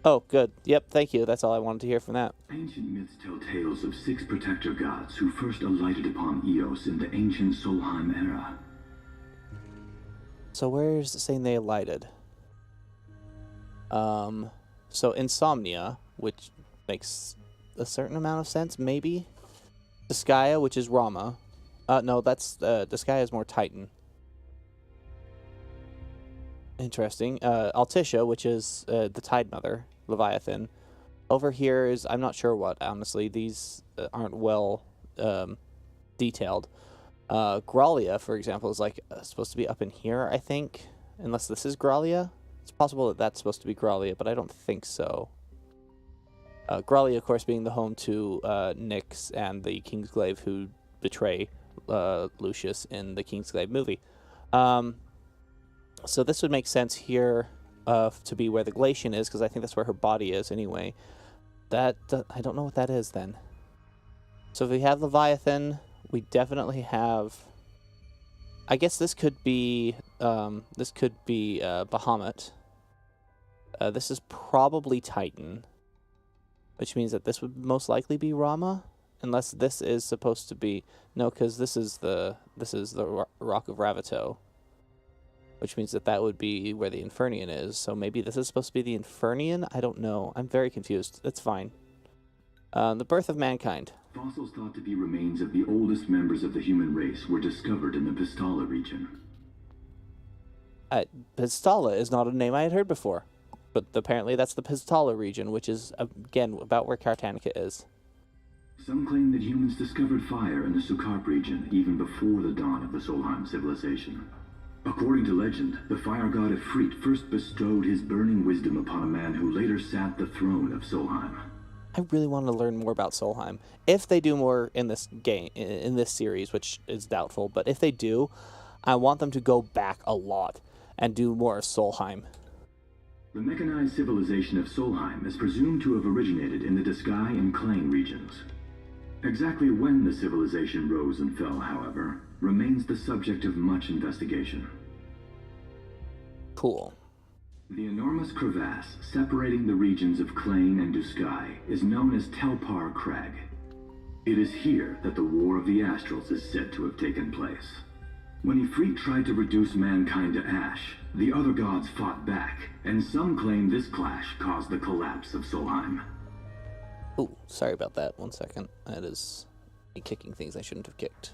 Oh, good. Yep, thank you. That's all I wanted to hear from that. Ancient myths tell tales of 6 protector gods who first alighted upon Eos in the ancient Solheim era. So where's it saying they alighted? So Insomnia, which makes a certain amount of sense, maybe. Disgaea, which is Rama. No, that's Disgaea is more Titan. Interesting. Altissia, which is the Tide Mother, Leviathan. Over here is, I'm not sure what, honestly. These aren't well detailed. Gralia, for example, is like supposed to be up in here, I think. Unless this is Gralia. It's possible that that's supposed to be Gralia, but I don't think so. Gralia, of course, being the home to Nyx and the Kingsglaive who betray Lucius in the Kingsglaive movie. So this would make sense here to be where the Glacian is, because I think that's where her body is anyway. That I don't know what that is then. So if we have Leviathan, we definitely have... I guess this could be Bahamut. This is probably Titan, which means that this would most likely be Rama, unless this is supposed to be... No, because this is the Rock of Ravito, which means that that would be where the Infernian is. So maybe this is supposed to be the Infernian? I don't know. I'm very confused. That's fine. The birth of mankind. Fossils thought to be remains of the oldest members of the human race were discovered in the Pistala region. Pistala is not a name I had heard before. But apparently that's the Pistala region, which is, again, about where Cartanica is. Some claim that humans discovered fire in the Sukarp region even before the dawn of the Solheim civilization. According to legend, the fire god Ifrit first bestowed his burning wisdom upon a man who later sat the throne of Solheim. I really want to learn more about Solheim. If they do more in this game, in this series, which is doubtful, but if they do, I want them to go back a lot and do more of Solheim. The mechanized civilization of Solheim is presumed to have originated in the Disgaea and Klang regions. Exactly when the civilization rose and fell, however, remains the subject of much investigation. Cool. The enormous crevasse separating the regions of Klang and Disgaea is known as Telpar Crag. It is here that the War of the Astrals is said to have taken place. When Ifrit tried to reduce mankind to ash, the other gods fought back, and some claim this clash caused the collapse of Solheim. Oh, sorry about that. 1 second. That is me kicking things I shouldn't have kicked.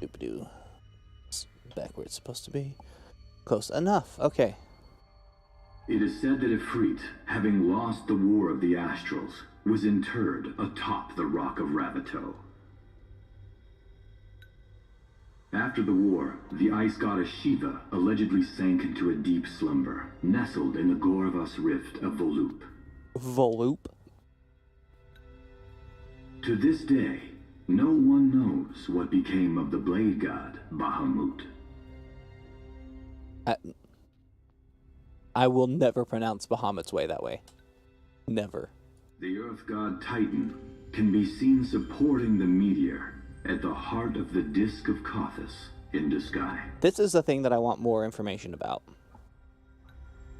Doop-a-doo. It's back where it's supposed to be. Close enough. Okay. It is said that Ifrit, having lost the War of the Astrals, was interred atop the Rock of Ravito. After the war, the ice goddess Shiva allegedly sank into a deep slumber, nestled in the Goravas rift of Volúp. Volúp? To this day, no one knows what became of the blade god, Bahamut. I will never pronounce Bahamut's way that way. Never. The earth god Titan can be seen supporting the meteor at the heart of the Disk of Kothis in Disgaea. This is the thing that I want more information about.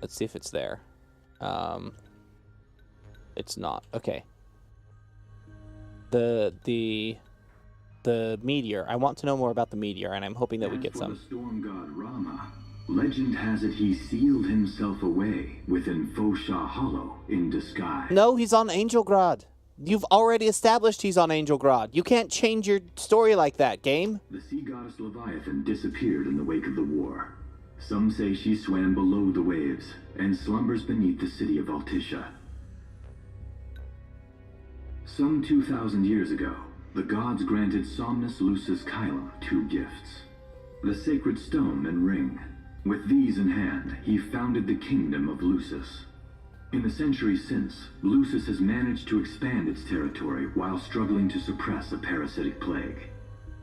Let's see if it's there. It's not. Okay. The meteor. I want to know more about the meteor, and I'm hoping that we get some. The storm god Rama, legend has it he sealed himself away within Fosha Hollow in Disgaea. No, he's on Angelgrad. You've already established he's on Angelgrad. You can't change your story like that, game. The sea goddess Leviathan disappeared in the wake of the war. Some say she swam below the waves and slumbers beneath the city of Altissia. Some 2,000 years ago, the gods granted Somnus Lucis Caelum 2 gifts. The sacred stone and ring. With these in hand, he founded the kingdom of Lucis. In the centuries since, Lucis has managed to expand its territory while struggling to suppress a parasitic plague.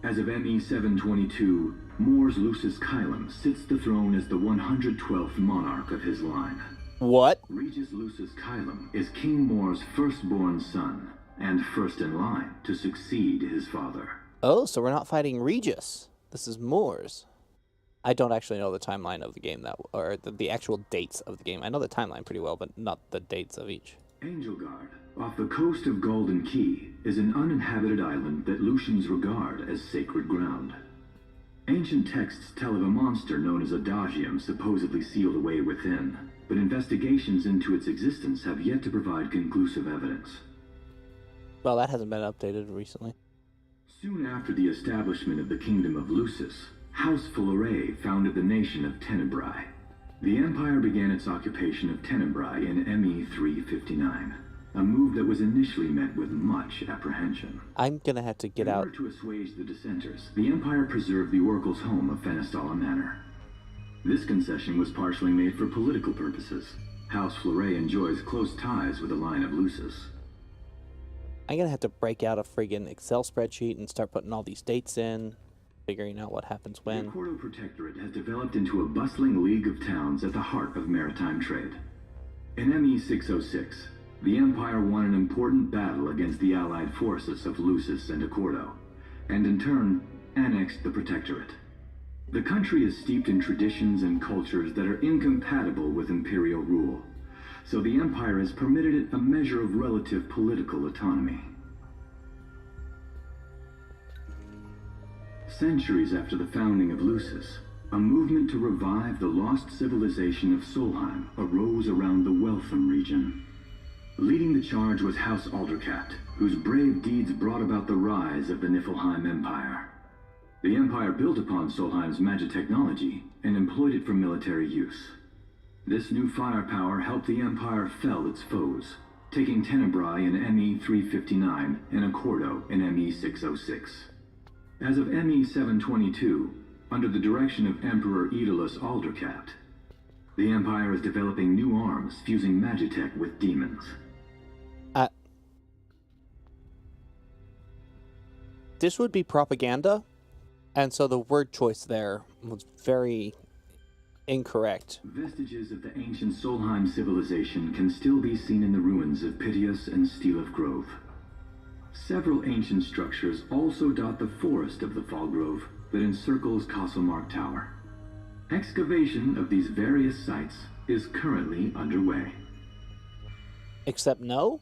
As of ME 722, Mor's Lucis Caelum sits the throne as the 112th monarch of his line. What? Regis Lucis Caelum is King Mor's firstborn son, and first in line to succeed his father. Oh, so we're not fighting Regis. This is Mor's. I don't actually know the timeline of the game or the actual dates of the game. I know the timeline pretty well, but not the dates of each. Angelgard, off the coast of Golden Key, is an uninhabited island that Lucians regard as sacred ground. Ancient texts tell of a monster known as Adagium supposedly sealed away within, but investigations into its existence have yet to provide conclusive evidence. Well, that hasn't been updated recently. Soon after the establishment of the Kingdom of Lucis, House Fulleré founded the nation of Tenebrae. The Empire began its occupation of Tenebrae in ME 359, a move that was initially met with much apprehension. I'm gonna have to get out. In order to assuage the dissenters, the Empire preserved the Oracle's home of Fenestala Manor. This concession was partially made for political purposes. House Fulleré enjoys close ties with the line of Lucis. I'm gonna have to break out a friggin' Excel spreadsheet and start putting all these dates in, figuring out what happens when. The Accordo Protectorate has developed into a bustling league of towns at the heart of maritime trade. In ME 606, the Empire won an important battle against the allied forces of Lucis and Accordo, and in turn, annexed the Protectorate. The country is steeped in traditions and cultures that are incompatible with imperial rule, so the Empire has permitted it a measure of relative political autonomy. Centuries after the founding of Lucis, a movement to revive the lost civilization of Solheim arose around the Weltham region. Leading the charge was House Aldercat, whose brave deeds brought about the rise of the Niflheim Empire. The Empire built upon Solheim's magic technology and employed it for military use. This new firepower helped the Empire fell its foes, taking Tenebrae in ME 359 and Accordo in ME 606. As of ME 722, under the direction of Emperor Aedalus Aldercat, the Empire is developing new arms fusing magitech with demons. This would be propaganda, and so the word choice there was very incorrect. Vestiges of the ancient Solheim civilization can still be seen in the ruins of Piteous and Steeleth Grove. Several ancient structures also dot the forest of the Fall Grove that encircles Castlemark Tower. Excavation of these various sites is currently underway. Except no,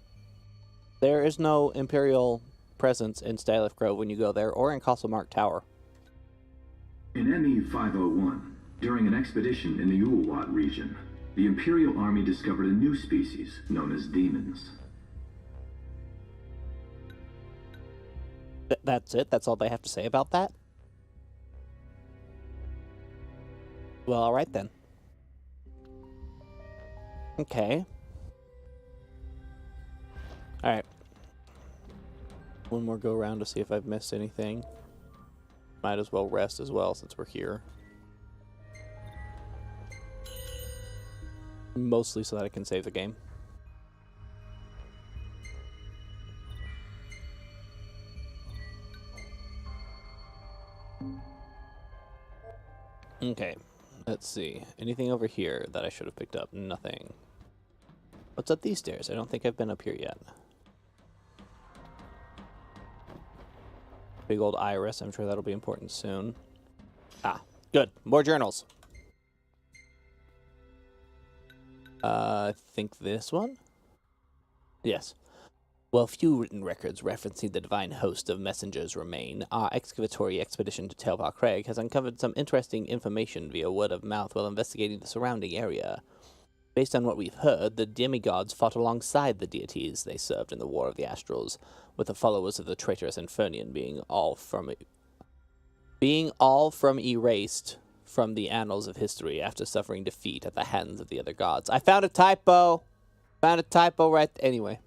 there is no Imperial presence in Steeleth Grove when you go there, or in Castlemark Tower. In ME 501, during an expedition in the Ulwat region, the Imperial Army discovered a new species known as demons. That's it? That's all they have to say about that? Well, alright then. Okay. Alright. One more go around to see if I've missed anything. Might as well rest as well since we're here. Mostly so that I can save the game. Okay, let's see. Anything over here that I should have picked up? Nothing. What's up these stairs? I don't think I've been up here yet. Big old iris. I'm sure that'll be important soon. Ah, good. More journals. I think this one? Yes. While few written records referencing the divine host of messengers remain, our excavatory expedition to Telvar Craig has uncovered some interesting information via word of mouth while investigating the surrounding area. Based on what we've heard, the demigods fought alongside the deities they served in the War of the Astrals, with the followers of the traitorous Infernian being all from erased from the annals of history after suffering defeat at the hands of the other gods. I found a typo! Found a typo right... Anyway.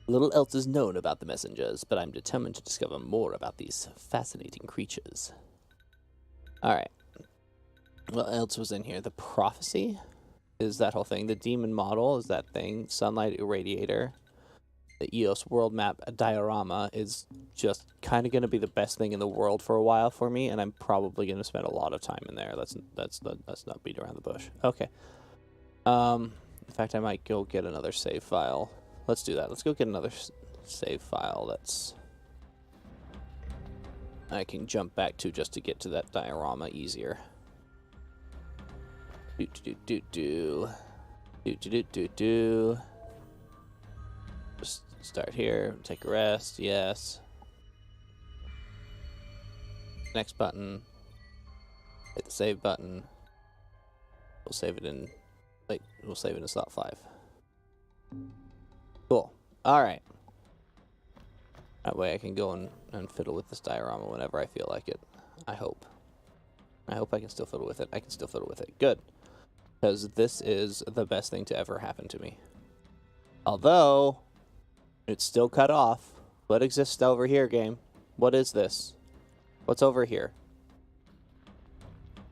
Little else is known about the messengers, but I'm determined to discover more about these fascinating creatures. Alright. What else was in here? The prophecy is that whole thing. The demon model is that thing. Sunlight irradiator. The EOS world map diorama is just kind of going to be the best thing in the world for a while for me, and I'm probably going to spend a lot of time in there. Let's not beat around the bush. Okay. In fact, I might go get another save file. Let's do that. Let's go get another save file. That's I can jump back to just to get to that diorama easier. Just start here, take a rest, yes. Next button. Hit the save button. We'll save it in, wait, we'll save it in slot 5. Cool. Alright. That way I can go and fiddle with this diorama whenever I feel like it. I hope. I hope I can still fiddle with it. I can still fiddle with it. Good. Because this is the best thing to ever happen to me. Although, it's still cut off. What exists over here, game? What is this? What's over here?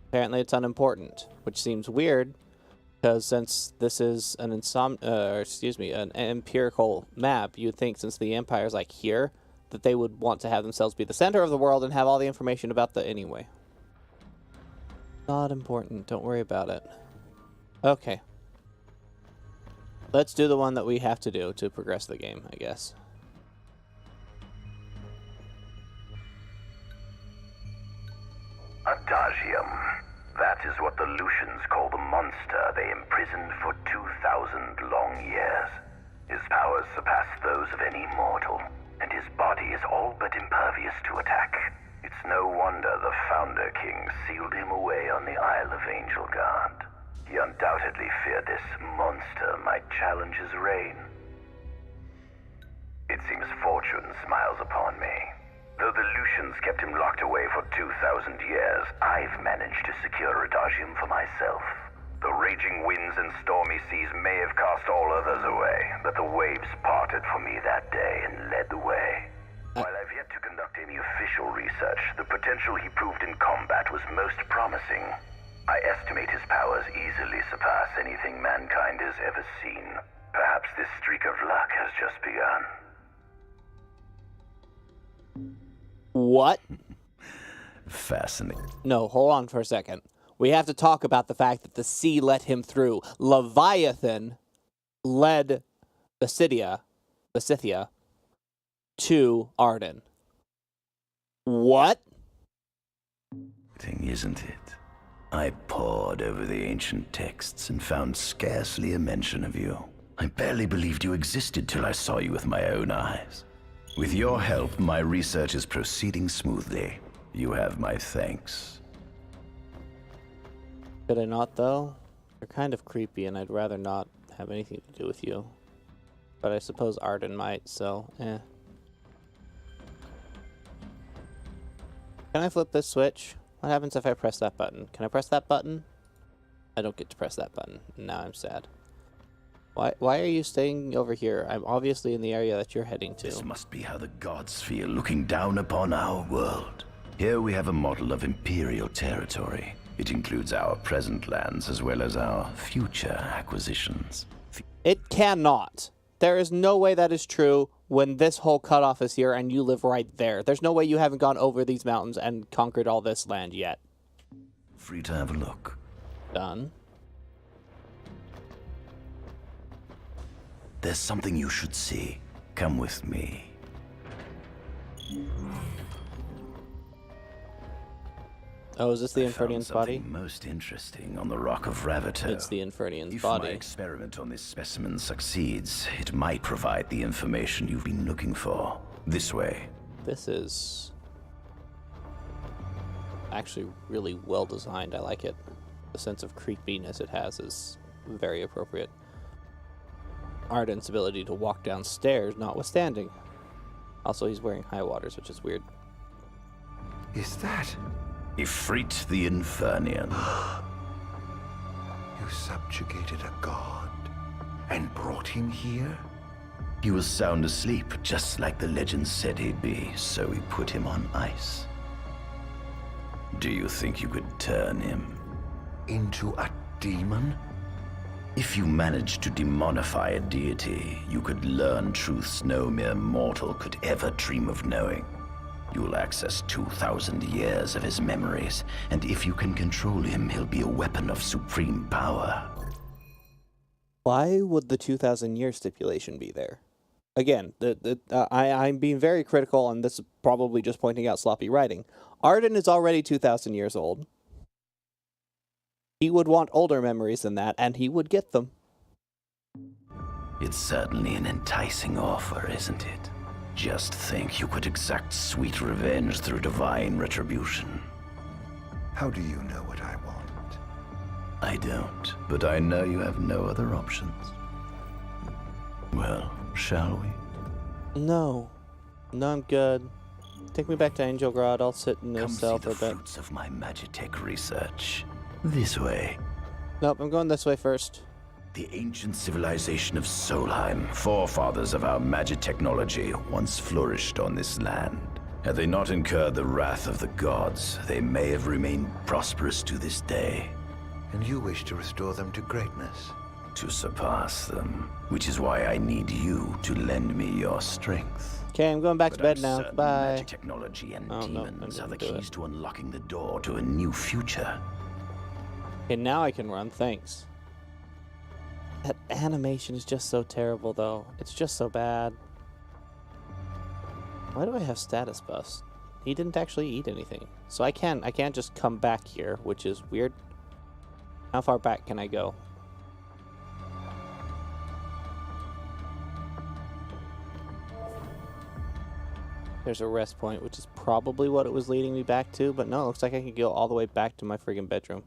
Apparently it's unimportant, which seems weird, because since this is an an empirical map, you'd think since the Empire's like here, that they would want to have themselves be the center of the world and have all the information about the anyway. Not important, don't worry about it. Okay. Let's do the one that we have to do to progress the game, I guess. Adagium. That is what the Lucians call the monster they imprisoned for 2,000 long years. His powers surpass those of any mortal, and his body is all but impervious to attack. It's no wonder the Founder King sealed him away on the Isle of Angel Guard. He undoubtedly feared this monster might challenge his reign. It seems fortune smiles upon me. Though the Lucians kept him locked away for 2,000 years, I've managed to secure Adagium for myself. The raging winds and stormy seas may have cast all others away, but the waves parted for me that day and led the way. While I've yet to conduct any official research, the potential he proved in combat was most promising. I estimate his powers easily surpass anything mankind has ever seen. Perhaps this streak of luck has just begun. What? Fascinating. No, hold on for a second. We have to talk about the fact that the sea let him through. Leviathan led Basithia to Ardyn. What? Isn't it? I pored over the ancient texts and found scarcely a mention of you. I barely believed you existed till I saw you with my own eyes. With your help, my research is proceeding smoothly. You have my thanks. Could I not, though? You're kind of creepy, and I'd rather not have anything to do with you. But I suppose Ardyn might, so, eh. Can I flip this switch? What happens if I press that button? Can I press that button? I don't get to press that button. Now I'm sad. Why are you staying over here? I'm obviously in the area that you're heading to. This must be how the gods feel looking down upon our world. Here we have a model of imperial territory. It includes our present lands as well as our future acquisitions. It cannot. There is no way that is true when this whole cutoff is here and you live right there. There's no way you haven't gone over these mountains and conquered all this land yet. Free to have a look. Done. There's something you should see. Come with me. Oh, is this the Infernian's body? Most interesting on the Rock of Ravito. It's the Infernian's If body. my experiment on this specimen succeeds, it might provide the information you've been looking for. This way. This is actually really well designed. I like it. The sense of creepiness it has is very appropriate. Ardyn's ability to walk downstairs notwithstanding. Also, he's wearing high waters, which is weird. Is that? Ifrit the Infernian. You subjugated a god and brought him here? He was sound asleep, just like the legend said he'd be, so we put him on ice. Do you think you could turn him into a demon? If you managed to demonify a deity, you could learn truths no mere mortal could ever dream of knowing. You'll access 2,000 years of his memories, and if you can control him, he'll be a weapon of supreme power. Why would the 2,000 year stipulation be there? again, I'm being very critical, and this is probably just pointing out sloppy writing. Ardyn is already 2,000 years old. He would want older memories than that, and he would get them. It's certainly an enticing offer, isn't it? Just think you could exact sweet revenge through divine retribution. How do you know what I want? I don't, but I know you have no other options. Well, shall we? No. No, I'm good. Take me back to Angelgrad. I'll sit in this cell for a bit. Come see the fruits of my Magitech research. This way. Nope, I'm going this way first. The ancient civilization of Solheim, forefathers of our magic technology, once flourished on this land. Had they not incurred the wrath of the gods, they may have remained prosperous to this day. And you wish to restore them to greatness? To surpass them, which is why I need you to lend me your strength. Okay, I'm going back to bed now. Bye. Magic technology and demons are the keys to unlocking the door to a new future. Okay, now I can run. Thanks. That animation is just so terrible, though. It's just so bad. Why do I have status buffs? He didn't actually eat anything, so I can't just come back here, which is weird. How far back can I go? There's a rest point, which is probably what it was leading me back to, but no, it looks like I can go all the way back to my friggin' bedroom.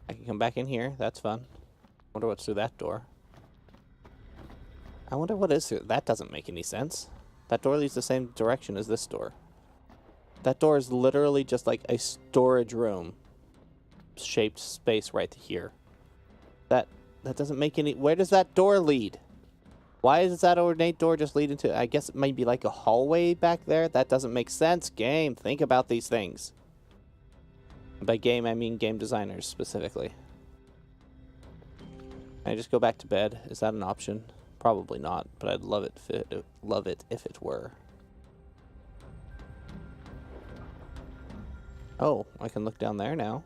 I can come back in here. That's fun. Wonder what's through that door. I wonder what is through. That doesn't make any sense. That door leads the same direction as this door. That door is literally just like a storage room shaped space right here. That doesn't make any... Where does that door lead? Why does that ornate door just lead into... I guess it might be like a hallway back there? That doesn't make sense. Game, think about these things. By game, I mean game designers, specifically. Can I just go back to bed? Is that an option? Probably not, but I'd love it if it were. Oh, I can look down there now.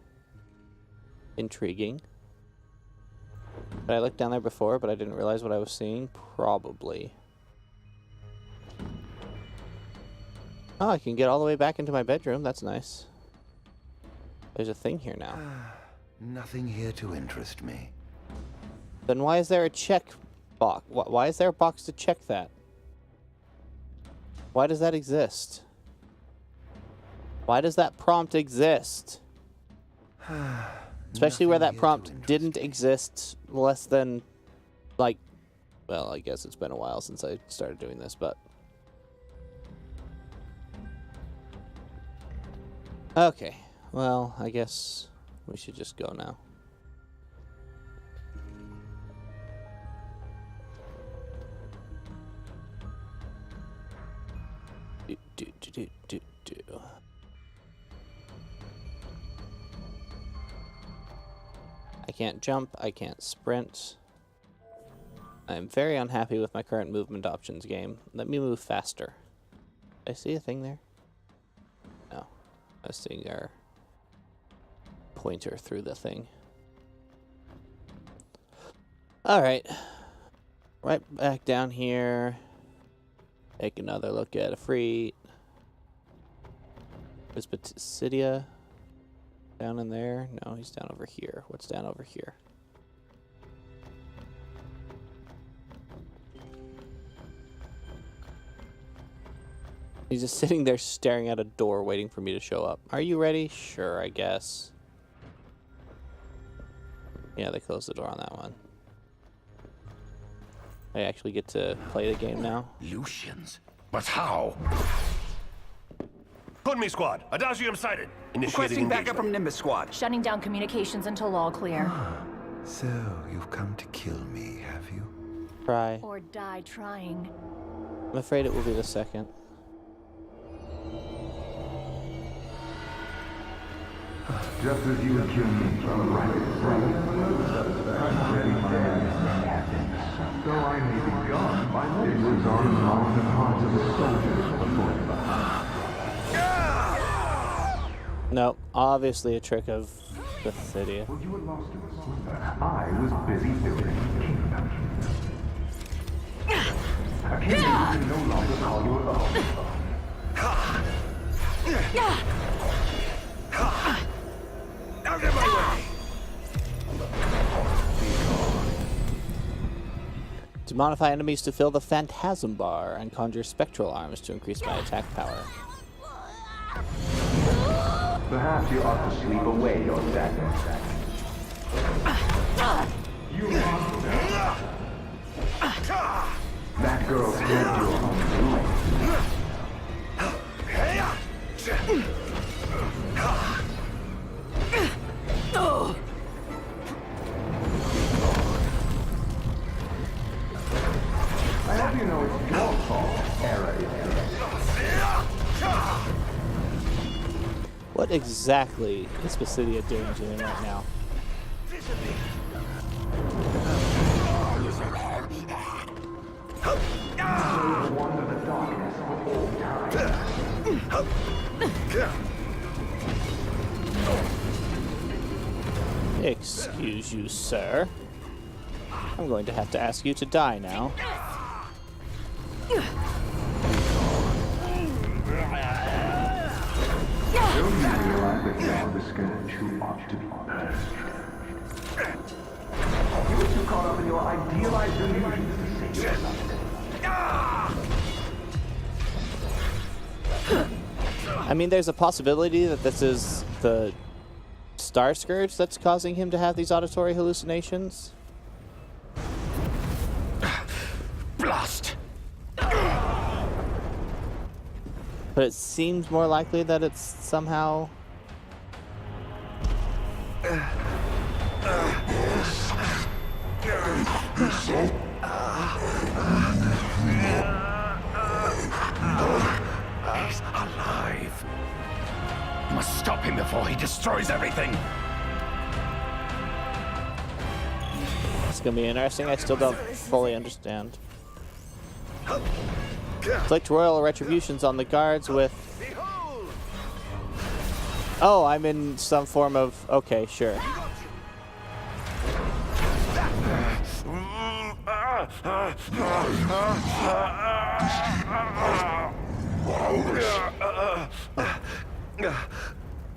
Intriguing. Did I look down there before, but I didn't realize what I was seeing? Probably. Oh, I can get all the way back into my bedroom. That's nice. There's a thing here now. Nothing here to interest me. Then why is there a check box? Why is there a box to check that? Why does that exist? Why does that prompt exist? Especially where that prompt didn't exist less than, like, well, I guess it's been a while since I started doing this, but... Okay. Well, I guess we should just go now. I can't jump, I can't sprint. I'm very unhappy with my current movement options game. Let me move faster. Did I see a thing there? No. I was seeing our pointer through the thing. Alright. Right back down here. Take another look at a Afreet. Is Basidia down in there? No, he's down over here. What's down over here? He's just sitting there staring at a door waiting for me to show up. Are you ready? Sure, I guess. Yeah, they closed the door on that one. I actually get to play the game now. Lucians? But how? Put Squad, Adagium sighted. Requesting backup from Nimbus Squad. Shutting down communications until all clear. So, you've come to kill me, have you? Try. Or die trying. I'm afraid it will be the second. Just as you accused me from the right so I may be gone by it was on the hearts of the soldiers before you. No, obviously a trick of Basidia. Well, you were lost to us. I was busy building kingdom. King can no longer call you alone. Out of my way! To modify enemies to fill the Phantasm bar and conjure spectral arms to increase my attack power. Perhaps you ought to sleep away your sadness. You monster! That girl scared your undoing. I hope you know it's your fault, error is What exactly is Basidia doing to him right now? Excuse you, sir. I'm going to have to ask you to die now. Don't you realize that you are the scourge who ought to be punished? You were too caught up in your idealized delusions to save yourself. I mean, there's a possibility that this is the Star Scourge that's causing him to have these auditory hallucinations. Blast! But it seems more likely that it's somehow... He's alive. Must stop him before he destroys everything. It's gonna be interesting. I still don't fully understand. Inflict royal retributions on the guards with... Oh, I'm in some form of... Okay, sure.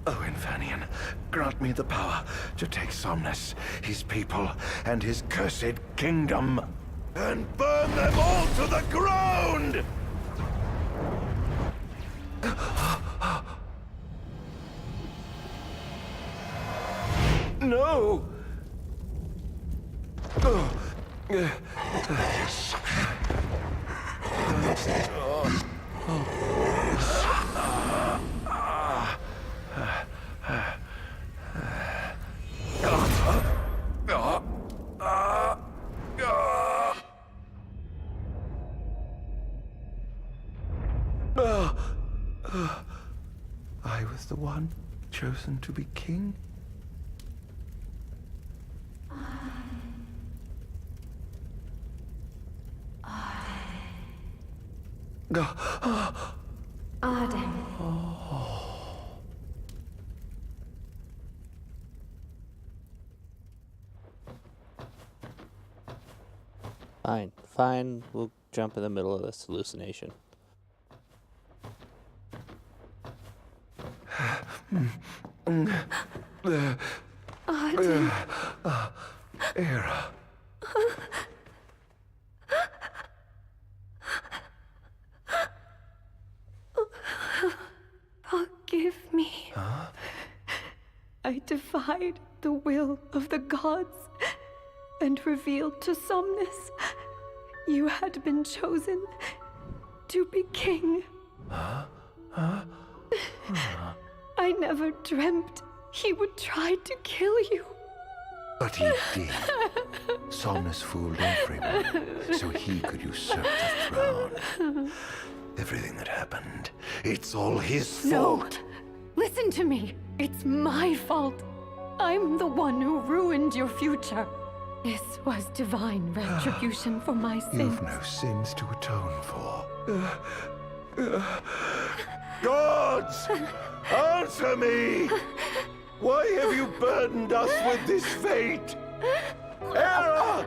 Oh, Infanian, grant me the power to take Somnus, his people, and his cursed kingdom, and burn them all to the ground! No! I was the one chosen to be king? Ardyn. Fine, fine. We'll jump in the middle of this hallucination. Ardyn. Era. Forgive me. Huh? I defied the will of the gods and revealed to Somnus you had been chosen to be king. Huh? Huh? I never dreamt he would try to kill you. But he did. Somnus fooled everyone, so he could usurp the throne. Everything that happened, it's all his fault. No! Listen to me. It's my fault. I'm the one who ruined your future. This was divine retribution for my sins. You've no sins to atone for. Gods! Answer me! Why have you burdened us with this fate? Era!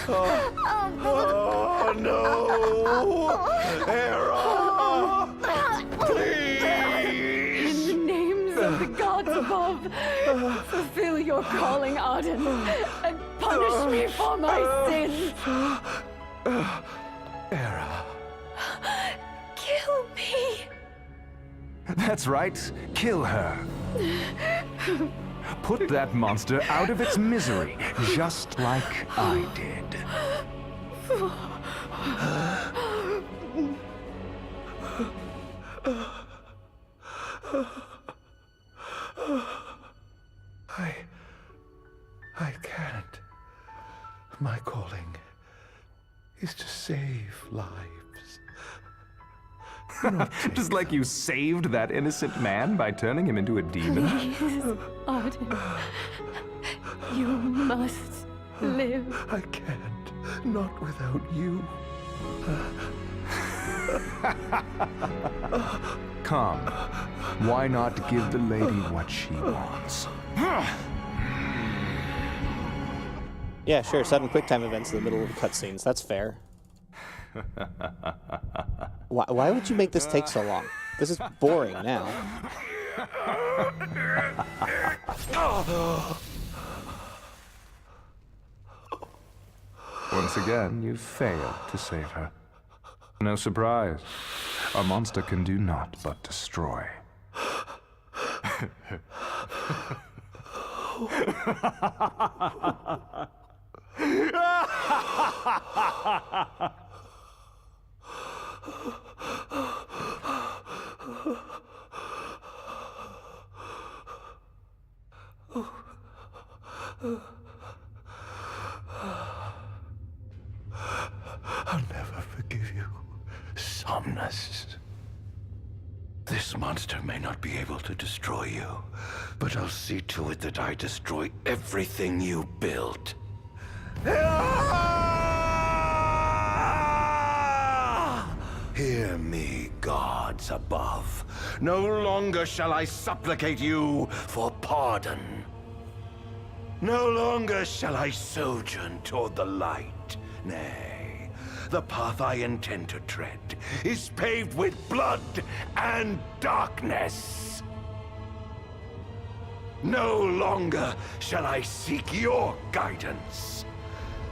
Oh, no! Era! Please! In the names of the gods above, fulfill your calling, Ardyn, and punish me for my sins. Era. Kill me. That's right. Kill her. Put that monster out of its misery, just like I did. I can't. My calling is to save lives. Just like you saved that innocent man by turning him into a demon. Please, Ardyn. You must live. I can't. Not without you. Come. Why not give the lady what she wants? Yeah, sure. Sudden QuickTime events in the middle of the cutscenes. That's fair. Why would you make this take so long? This is boring now. Once again, you failed to save her. No surprise. A monster can do naught but destroy. I'll never forgive you, Somnus. This monster may not be able to destroy you, but I'll see to it that I destroy everything you built. Hear me, gods above. No longer shall I supplicate you for pardon. No longer shall I sojourn toward the light. Nay, the path I intend to tread is paved with blood and darkness. No longer shall I seek your guidance.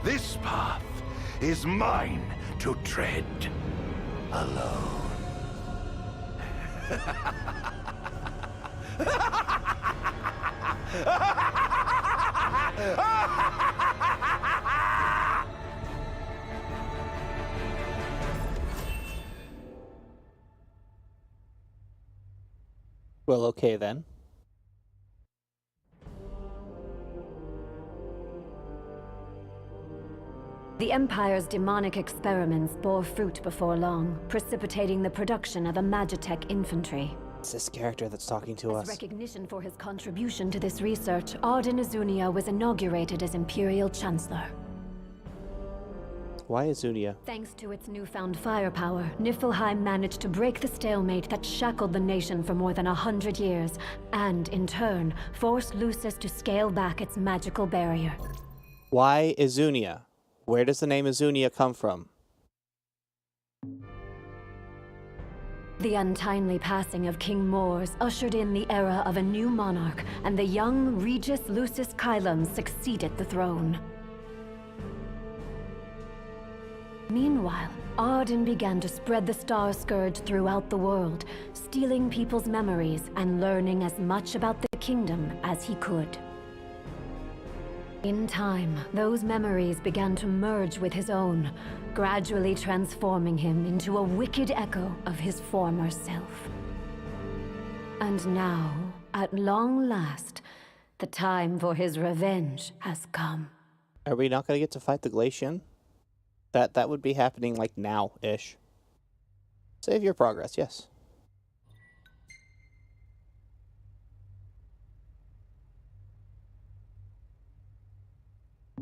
This path is mine to tread alone. Well, okay then. The Empire's demonic experiments bore fruit before long, precipitating the production of a Magitech infantry. It's this character that's talking to As us. recognition for his contribution to this research, Ardyn Azunia was inaugurated as Imperial Chancellor. Why Azunia? Thanks to its newfound firepower, Niflheim managed to break the stalemate that shackled the nation for more than 100 years, and, in turn, forced Lucis to scale back its magical barrier. Why Azunia? Where does the name Azunia come from? The untimely passing of King Mors ushered in the era of a new monarch, and the young Regis Lucis Kylum succeeded the throne. Meanwhile, Ardyn began to spread the Star Scourge throughout the world, stealing people's memories and learning as much about the kingdom as he could. In time, those memories began to merge with his own, gradually transforming him into a wicked echo of his former self. And now, at long last, the time for his revenge has come. Are we not going to get to fight the Glacian? That would be happening like now-ish. Save your progress, yes.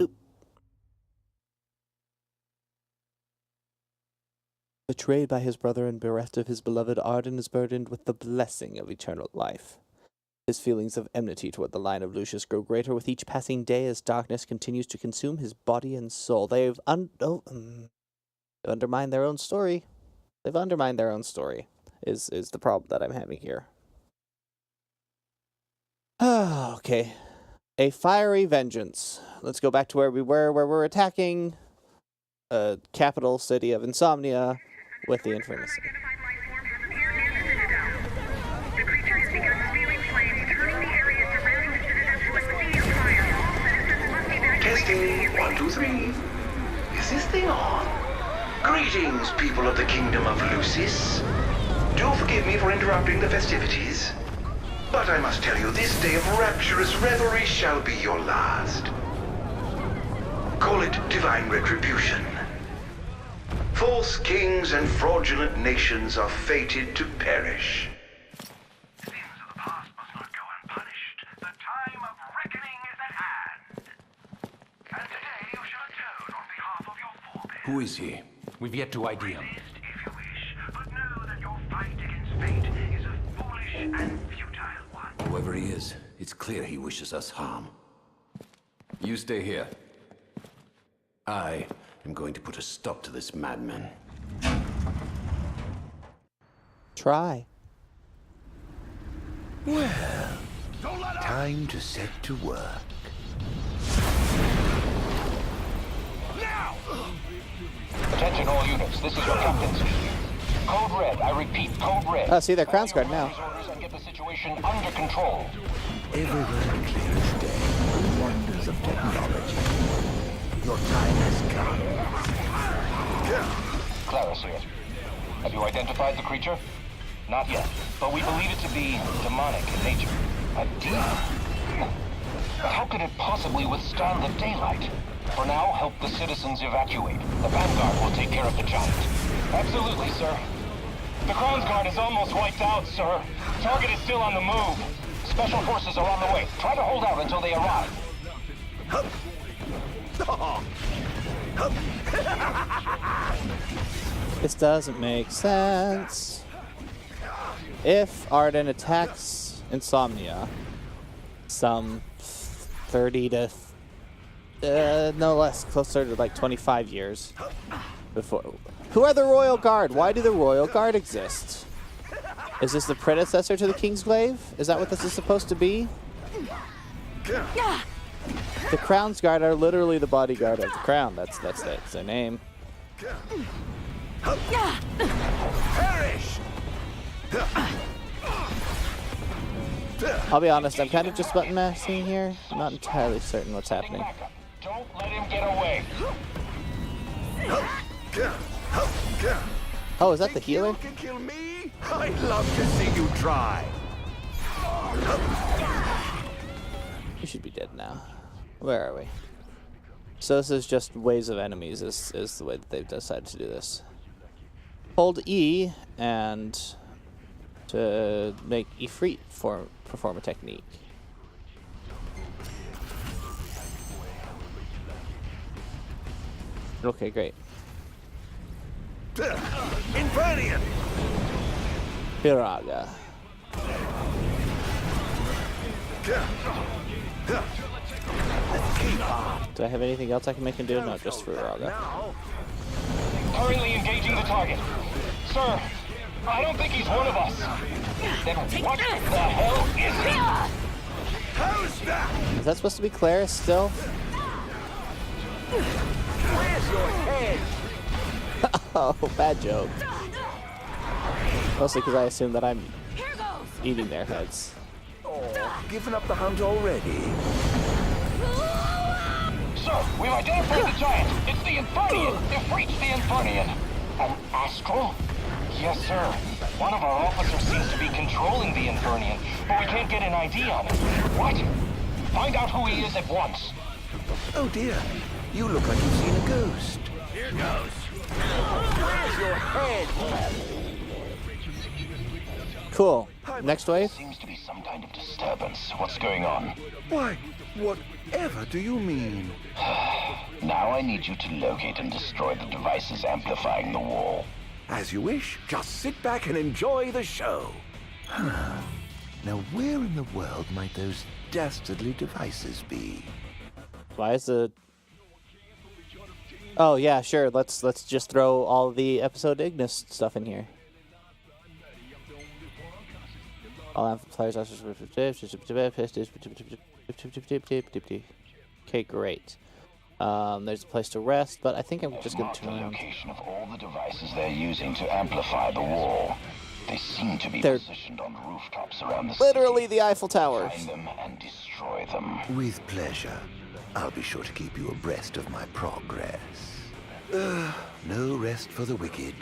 Oop. Betrayed by his brother and bereft of his beloved, Ardyn is burdened with the blessing of eternal life. His feelings of enmity toward the line of Lucius grow greater with each passing day as darkness continues to consume his body and soul. They've undermined their own story. They've undermined their own story, is the problem that I'm having here. Okay. A fiery vengeance. Let's go back to where we're attacking a capital city of Insomnia with the Infernus. The creature has begun spewing flames, turning the area surrounding the citadel to a sea of fire. All citizens must evacuate. Testing, 1, 2, 3. Is this thing on? Greetings, people of the kingdom of Lucis. Do forgive me for interrupting the festivities, but I must tell you, this day of rapturous revelry shall be your last. Call it divine retribution. False kings and fraudulent nations are fated to perish. Sins of the past must not go unpunished. The time of reckoning is at hand. And today you shall atone on behalf of your forebears. Who is he? We've yet to ID him. Resist if you wish, but know that your fight against fate is a foolish and futile one. Whoever he is, it's clear he wishes us harm. You stay here. I am going to put a stop to this madman. Try. Well, time to set to work. Now! Attention all units, this is your captain speaking. Code Red, I repeat, Code Red. See, they're Crown's Guard now. And get the situation under control. Everywhere clear as day. The wonders of technology. Your time has come. Claris here. Have you identified the creature? Not yet, but we believe it to be demonic in nature. A demon? But how could it possibly withstand the daylight? For now, help the citizens evacuate. The Vanguard will take care of the giant. Absolutely, sir. The Crown's Guard is almost wiped out, sir. Target is still on the move. Special forces are on the way. Try to hold out until they arrive. This doesn't make sense. If Ardyn attacks Insomnia, some 30 to no less, closer to like 25 years before. Who are the Royal Guard? Why do the Royal Guard exist? Is this the predecessor to the Kingsglaive? Is that what this is supposed to be? The Crown's Guard are literally the bodyguard of the Crown. That's their name. Perish! I'll be honest, I'm kind of just button mashing here. I'm not entirely certain what's happening. Don't let him get away. Oh, is that the healer? You can kill me? I'd love to see you try. You should be dead now. Where are we? So this is just waves of enemies is the way that they've decided to do this. Hold E and to make Ifrit perform a technique. Okay, great. Infernian! Piraga. Do I have anything else I can make him do? No, just for Piraga. Currently engaging the target. Sir, I don't think he's one of us. Then what the hell is he? How's that? Is that supposed to be Claris still? Where's your head? Oh, bad joke. Mostly because I assume that I'm eating their heads. Oh, giving up the hunt already? Sir, we've identified the giant. It's the Infernian. Ifrit's the Infernian. An astral? Yes, sir. One of our officers seems to be controlling the Infernian, but we can't get an ID on him. What? Find out who he is at once. Oh dear, you look like you've seen a ghost. Here goes. Where's your head? Cool. Next wave? Seems to be some kind of disturbance. What's going on? Why, whatever do you mean? Now I need you to locate and destroy the devices amplifying the wall. As you wish. Just sit back and enjoy the show. Now where in the world might those dastardly devices be? Why is the... Oh yeah, sure. Let's just throw all the episode Ignis stuff in here. All amplifiers. Okay, great. There's a place to rest, but I think I'm just going to turn around. Location of all the devices they're using to amplify the wall. They seem to be positioned on rooftops around the literally city. the Eiffel Tower. Find them and destroy them. With pleasure. I'll be sure to keep you abreast of my progress. No rest for the wicked.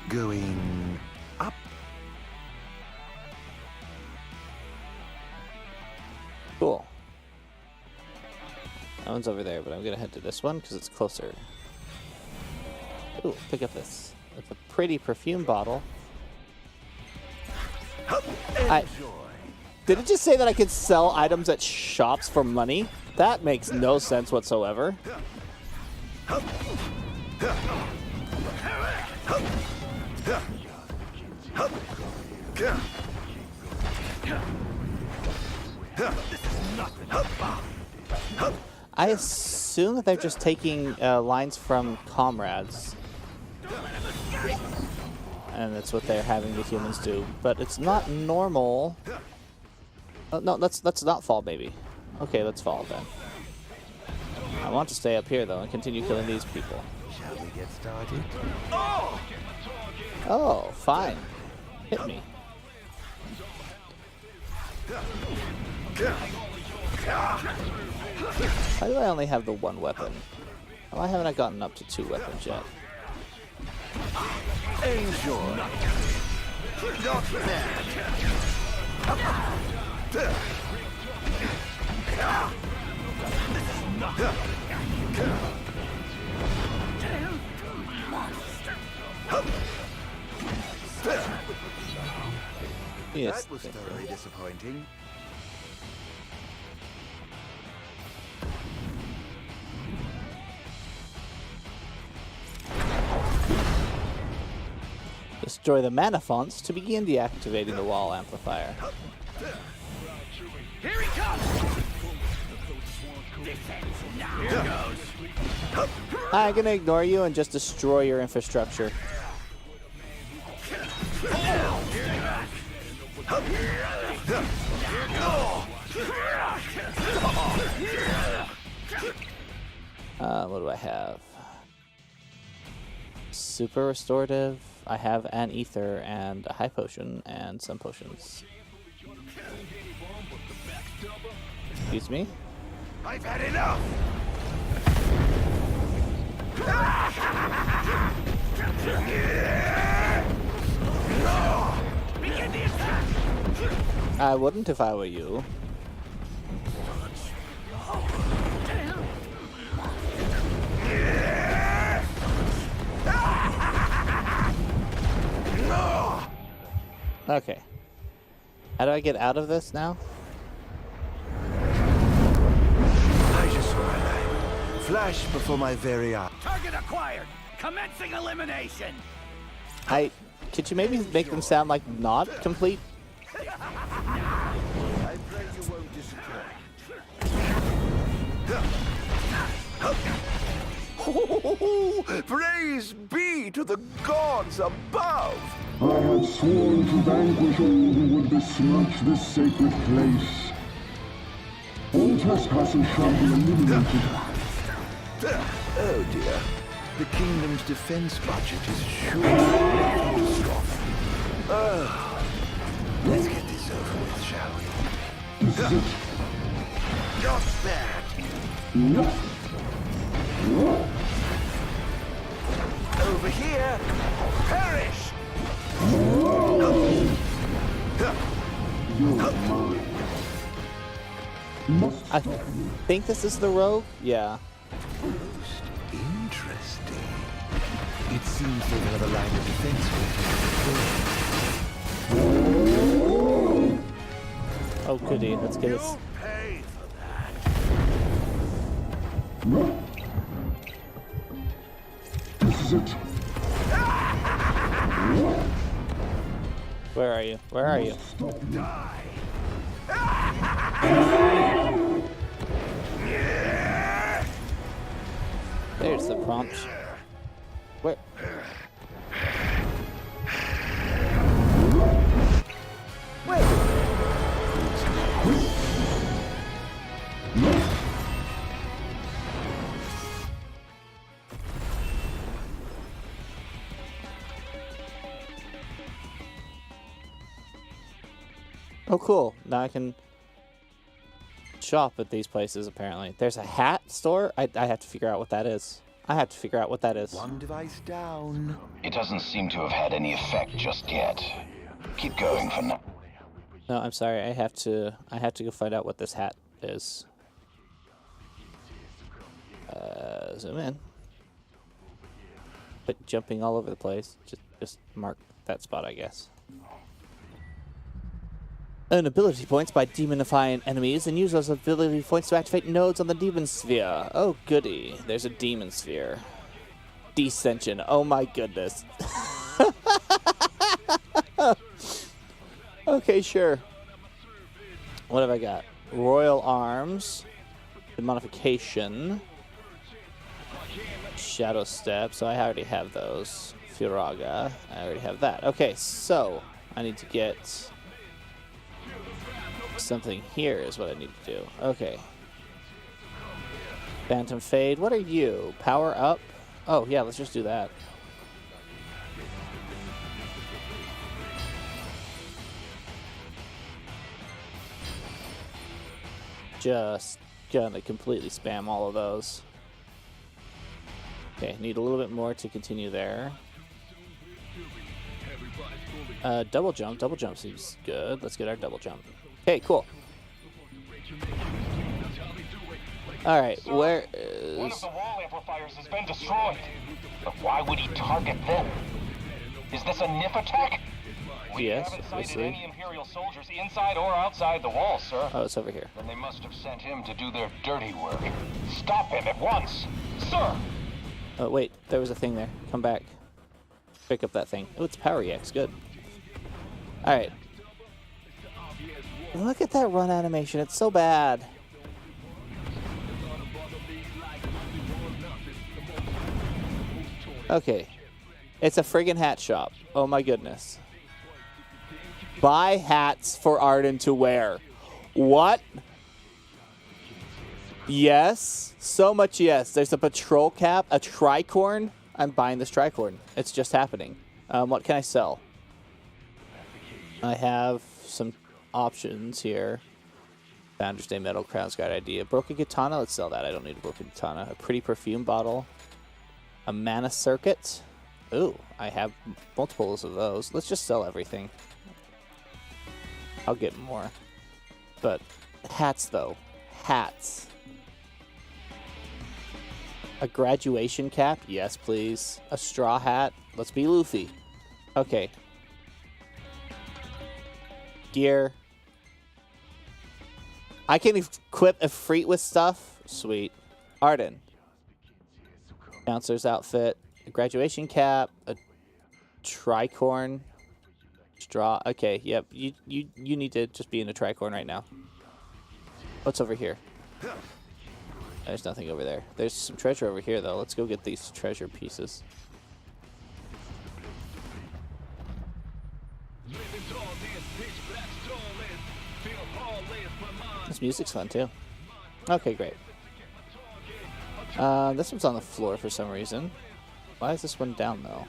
Going up. Cool. That one's over there, but I'm gonna head to this one because it's closer. Ooh, pick up this. It's a pretty perfume bottle. Did it just say that I could sell items at shops for money? That makes no sense whatsoever. I assume that they're just taking lines from Comrades. And that's what they're having the humans do. But it's not normal. No, let's not fall, baby. Okay, let's fall then. I want to stay up here though and continue killing these people. Shall we get started? Oh, fine. Hit me. Why do I only have the one weapon? Why haven't I gotten up to 2 weapons yet? Enjoy. Not bad. Yes. That was thoroughly disappointing. Destroy the mana fonts to begin deactivating the wall amplifier. Here he comes! Here goes. I'm gonna ignore you and just destroy your infrastructure. What do I have? Super restorative. I have an ether and a high potion and some potions. Excuse me? I've had enough! Begin the attack! I wouldn't if I were you. Okay. How do I get out of this now? I just saw my life flash before my very eyes. Target acquired! Commencing elimination! Could you maybe make them sound like not complete? I pray you won't disappoint. Praise be to the gods above! I had sworn to vanquish all who would besmirch this sacred place. All trespassers shall be eliminated. Oh dear. The kingdom's defense budget is surely off. Let's get this over with, shall we? This is it. Not bad. No. Over here! Perish! I think this is the rogue? Yeah. Most interesting. It seems they have a line of defense waiting. Oh goody, let's get this. Pay for that. This is it. Where are you? Where are you? There's the prompt. Where? Oh, cool. Now I can shop at these places, apparently. There's a hat store? I have to figure out what that is. I have to figure out what that is. One device down. It doesn't seem to have had any effect just yet. Keep going for now. No, I'm sorry. I have to go find out what this hat is. Zoom in. But jumping all over the place. Just mark that spot, I guess. Earn ability points by demonifying enemies and use those ability points to activate nodes on the demon sphere. Oh goody, there's a demon sphere. Descension, oh my goodness. Okay, sure. What have I got? Royal Arms, the modification, Shadow Step, so I already have those. Firaga, I already have that. Okay, so I need to get something here is what I need to do. Okay. Phantom Fade. What are you? Power up? Oh, yeah, let's just do that. Just gonna completely spam all of those. Okay, need a little bit more to continue there. Double jump. Double jump seems good. Let's get our double jump. Okay, cool. Alright, where is... One of the wall amplifiers has been destroyed. But why would he target them? Is this a NIF attack? We haven't sighted any Imperial soldiers inside or outside the wall, sir. Oh, it's over here. Then they must have sent him to do their dirty work. Stop him at once, sir! Oh, wait, there was a thing there. Come back. Pick up that thing. Oh, it's Power EX. Good. Alright. Look at that run animation. It's so bad. Okay. It's a friggin' hat shop. Oh my goodness. Buy hats for Ardyn to wear. What? Yes. So much yes. There's a patrol cap, a tricorn. I'm buying this tricorn. It's just happening. What can I sell? I have some options here. Founders Day Metal, Crown's Guard idea. Broken Katana, let's sell that. I don't need a broken katana. A pretty perfume bottle. A mana circuit. Ooh, I have multiples of those. Let's just sell everything. I'll get more. But hats though. Hats. A graduation cap? Yes, please. A straw hat? Let's be Luffy. Okay. Gear. I can equip Ifrit with stuff. Sweet. Ardyn. Counselor's outfit. A graduation cap. A tricorn. Straw. Okay, yep. You need to just be in a tricorn right now. What's over here? There's nothing over there. There's some treasure over here, though. Let's go get these treasure pieces. This music's fun, too. Okay, great. This one's on the floor for some reason. Why is this one down, though?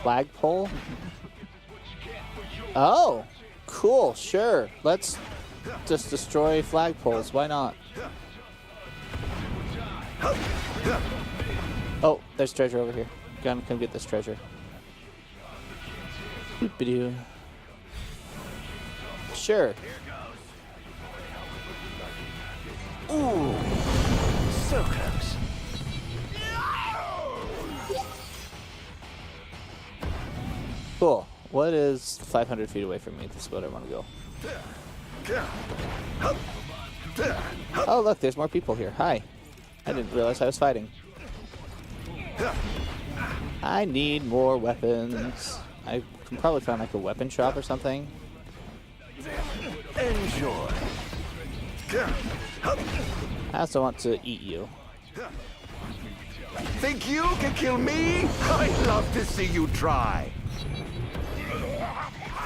Flagpole? Oh! Cool, sure. Let's just destroy flagpoles. Why not? Oh, there's treasure over here. Gotta come get this treasure. Boop-a-doo. Sure. Ooh, so close. Cool. What is 500 feet away from me? This is what I want to go. Oh, look, there's more people here. Hi. I didn't realize I was fighting. I need more weapons. I can probably find like a weapon shop or something. Enjoy. I also want to eat you. Think you can kill me? I'd love to see you try.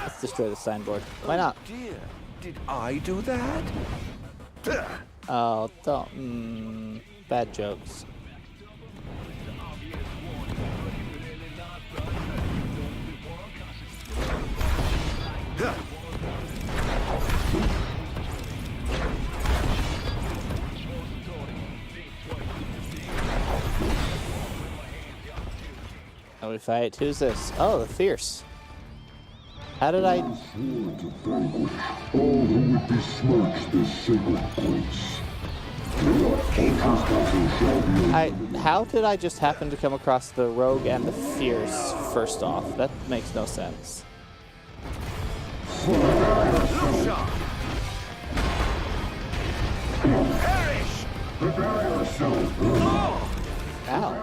Let's destroy the signboard. Why not? Dear, did I do that? Oh, don't. Bad jokes. And we fight. Who's this? Oh, the Fierce. How did I... All who would besmirch this sacred place. How did I just happen to come across the Rogue and the Fierce first off? That makes no sense. Perish! Prepare yourself. Ow.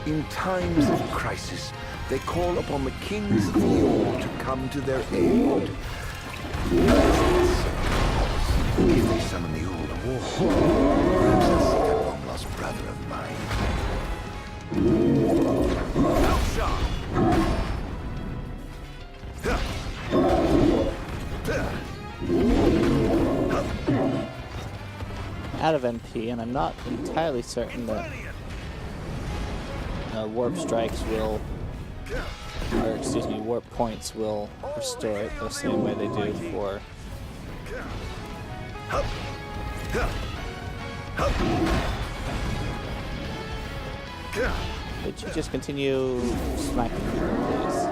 In times of crisis, they call upon the kings of the all to come to their aid. If they summon the all to war, perhaps I'll seek a long-lost brother of mine. Out of NP, and I'm not entirely certain that warp strikes will, or excuse me, warp points will restore it the same way they do for. Would you just continue smacking people, please?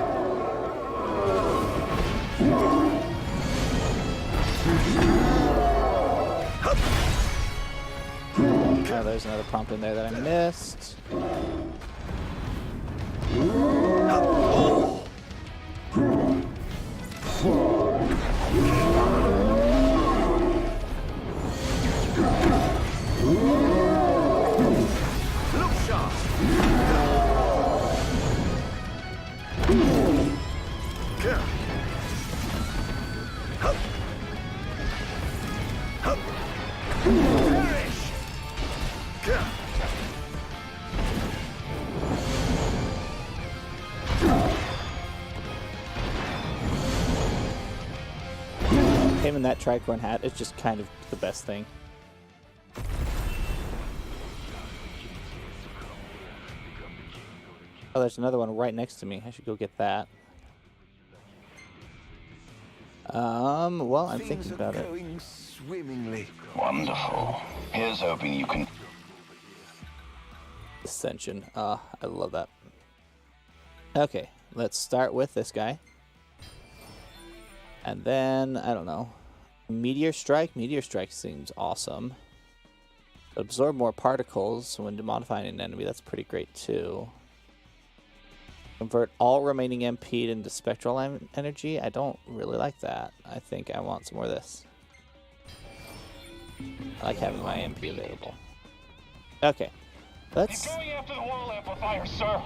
Oh, there's another prompt in there that I missed. Him in that tricorn hat is just kind of the best thing. Oh, there's another one right next to me. I should go get that. Well, I'm thinking about it. Swimmingly. Wonderful. Here's hoping you can... Ascension. I love that. Okay, let's start with this guy. And then, I don't know. Meteor Strike? Meteor Strike seems awesome. Absorb more particles when demodifying an enemy. That's pretty great, too. Convert all remaining MP into spectral energy. I don't really like that. I think I want some more of this. I like having my MP available. Okay. Let's... Keep going after the wall amplifier, sir.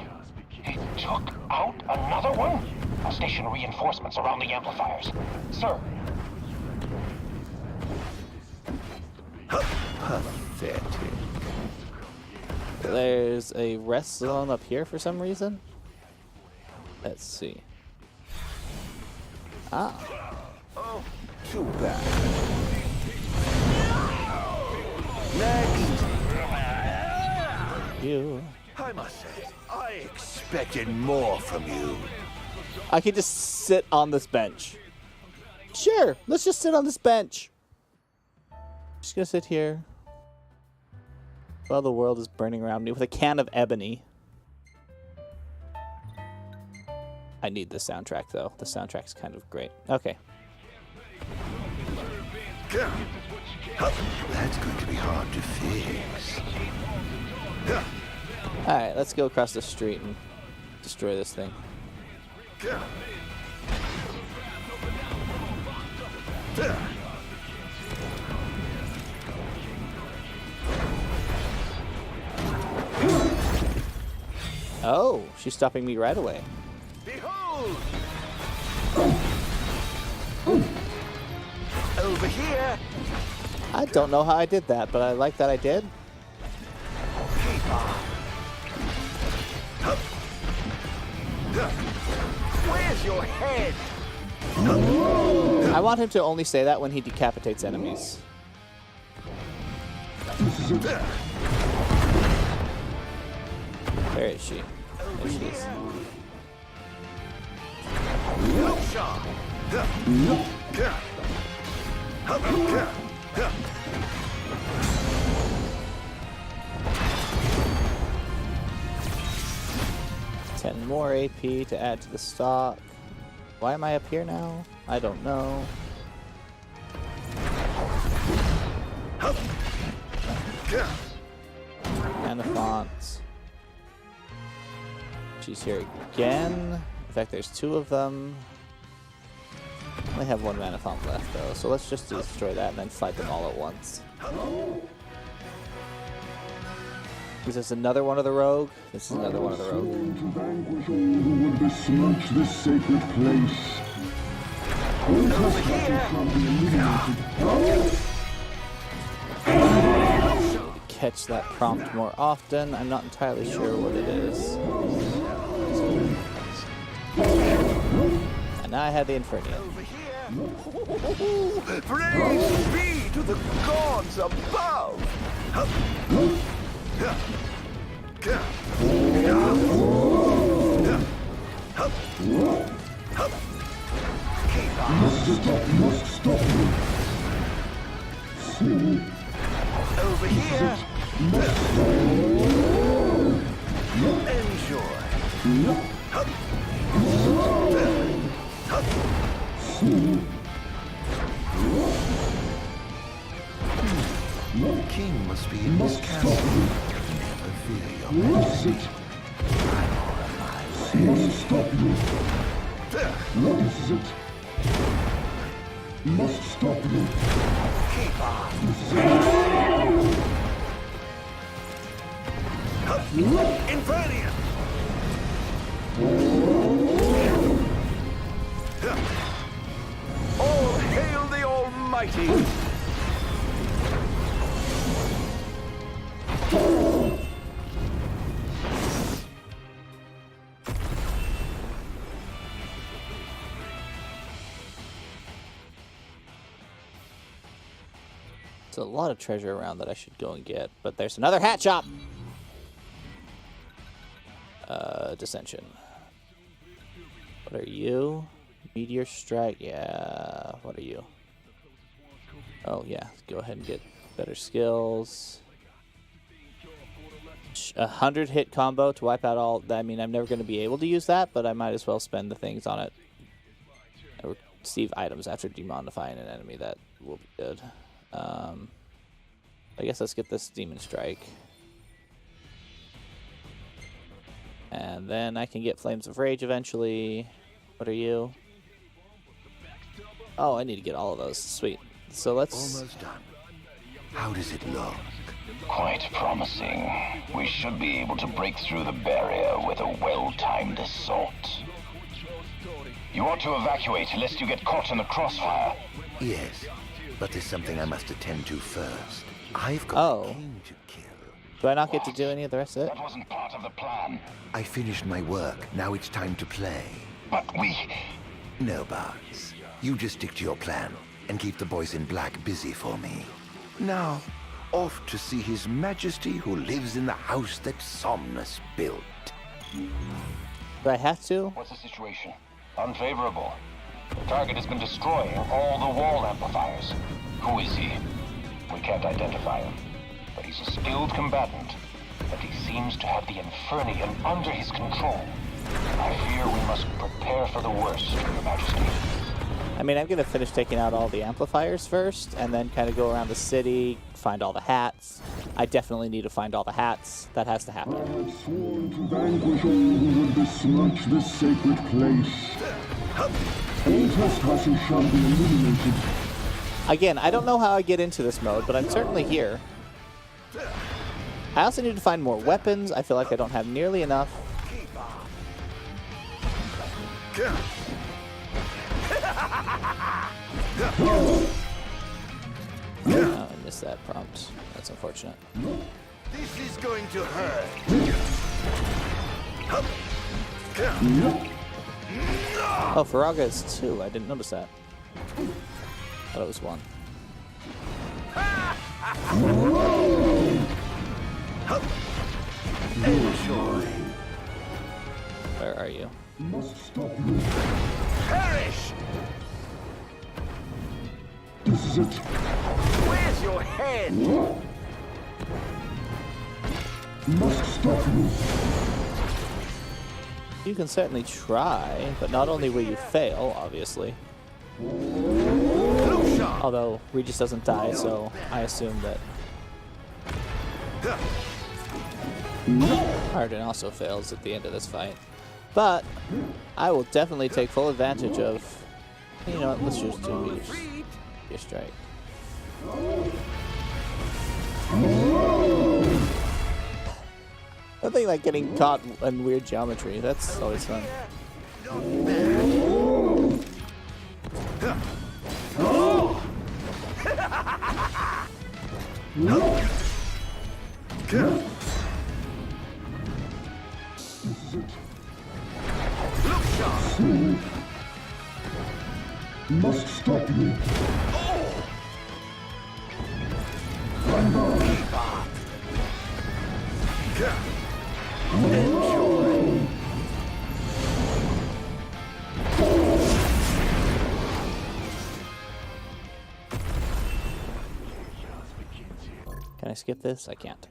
He took out another one? I'll station reinforcements around the amplifiers. Sir. Pathetic. There's a rest zone up here for some reason. Let's see. Ah. Oh, too bad. Next. You. I must say, I expected more from you. I could just sit on this bench. Sure, let's just sit on this bench. Just gonna sit here while the world is burning around me with a can of ebony. I need the soundtrack though. The soundtrack's kind of great. Okay. That's going to be hard to fix. Alright, let's go across the street and destroy this thing. Oh, she's stopping me right away. Behold! Over here! I don't know how I did that, but I like that I did. Where's your head? I want him to only say that when he decapitates enemies. Where is she? There she is. 10 more AP to add to the stock. Why am I up here now? I don't know. And the fonts. She's here again. In fact, there's 2 of them. I only have 1 mana font left though, so let's just destroy that and then fight them all at once. Is this another one of the rogue? This is another one of the rogue. To vanquish all who would besmirch this sacred place. All trespassers shall be eliminated. Catch that prompt more often. I'm not entirely sure what it is. And now I have the Infernium. Praise be to the gods above! Must stop you. Over here! Enjoy! The king must be in this castle. Never fear your majesty. Must stop you. What is it? Must stop you. Keep on. Infernia! All hail the Almighty! There's a lot of treasure around that I should go and get, but there's another hat shop! Dissension. What are you? Meteor Strike? Yeah, what are you? Oh yeah, go ahead and get better skills. 100 hit combo to wipe out all. I mean, I'm never going to be able to use that, but I might as well spend the things on it. I receive items after demonifying an enemy. That will be good. I guess let's get this Demon Strike. And then I can get Flames of Rage eventually. What are you? Oh, I need to get all of those. Sweet. So let's... Almost done. How does it look? Quite promising. We should be able to break through the barrier with a well-timed assault. You ought to evacuate lest you get caught in the crossfire. Yes, but there's something I must attend to first. I've got a king to kill. Do I not get to do any of the rest of it? That wasn't part of the plan. I finished my work. Now it's time to play. But we... No, Barnes. You just stick to your plan and keep the boys in black busy for me. Now, off to see His Majesty who lives in the house that Somnus built. Do I have to? What's the situation? Unfavorable. The target has been destroying all the wall amplifiers. Who is he? We can't identify him. But he's a skilled combatant. But he seems to have the Infernium under his control. I fear we must prepare for the worst, Your Majesty. I mean, I'm going to finish taking out all the amplifiers first, and then kind of go around the city, find all the hats. I definitely need to find all the hats. That has to happen. I have sworn to vanquish all who would besmirch this sacred place. All trespassers shall be eliminated. Again, I don't know how I get into this mode, but I'm certainly here. I also need to find more weapons. I feel like I don't have nearly enough. Oh, I missed that prompt. That's unfortunate. This is going to hurt. Oh, Faraga is 2. I didn't notice that. Thought it was 1. Enjoy. Where are you? Perish! This is it. Where's your head? Must stop you. You can certainly try, but not only will you fail, obviously. Although Regis doesn't die, so I assume that Ardyn also fails at the end of this fight. But I will definitely take full advantage of. You know what? Let's just do your strike. Nothing like getting caught in weird geometry. That's always fun. Must stop you. Enjoy. Can I skip this? I can't.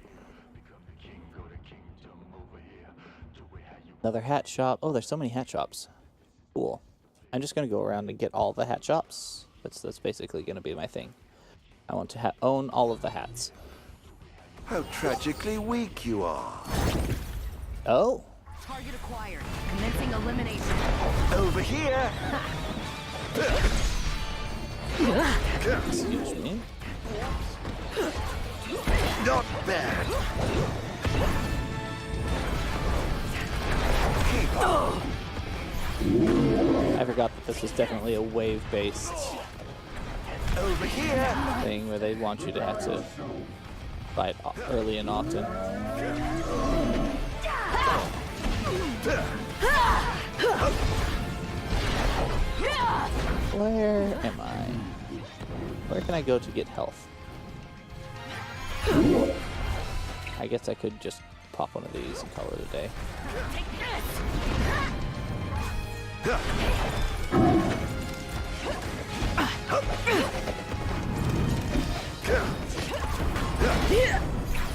Another hat shop. Oh, there's so many hat shops. Cool. I'm just going to go around and get all the hat shops. That's basically going to be my thing. I want to own all of the hats. How tragically weak you are. Oh. Target acquired. Commencing elimination. Over here. Excuse me. Not bad. I forgot that this was definitely a wave-based Over here. thing where they want you to have to fight early and often. Where am I? Where can I go to get health? I guess I could just pop one of these and call it a day.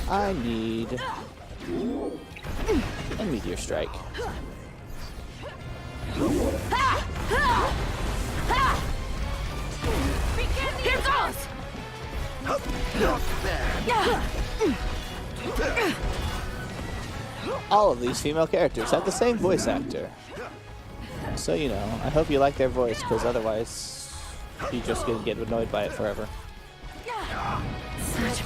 I need a meteor strike. Here goes! Not bad. All of these female characters have the same voice actor. So, you know, I hope you like their voice, because otherwise you're just going to get annoyed by it forever. Such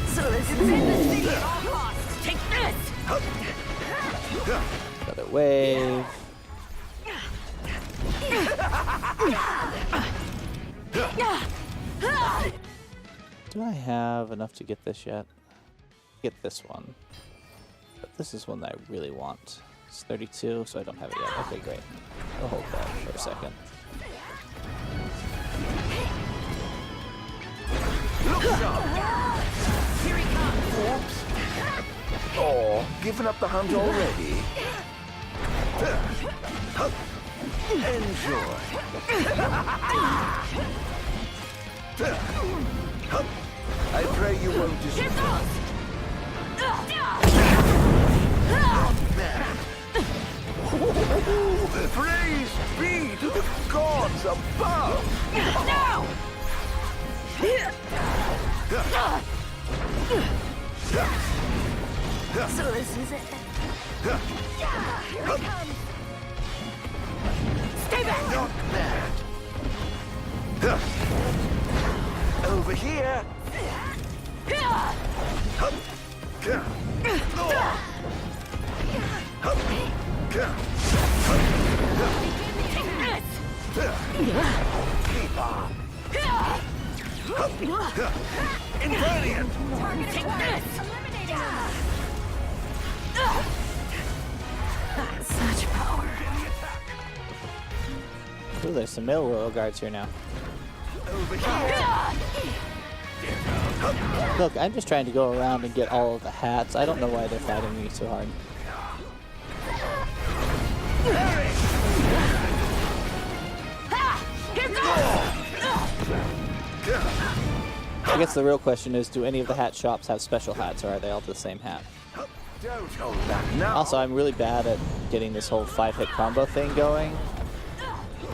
So this is it at all costs. Take this! Another wave. Do I have enough to get this yet? Get this one. But this is one that I really want. It's 32, so I don't have it yet. Okay, great. I'll hold that for a second. Here he comes! Oops. Oh, giving up the hunt already? Enjoy. I pray you won't disappoint. Praise be to the gods above! No! So this is it. Here he comes! Stay back! Not bad. Over here. Keep on. Invariant. Take this! Such power. Ooh, there's some mill royal guards here now. Over here. Look, I'm just trying to go around and get all of the hats. I don't know why they're fighting me so hard. I guess the real question is, do any of the hat shops have special hats, or are they all the same hat? Don't hold back now. Also, I'm really bad at getting this whole 5-hit combo thing going.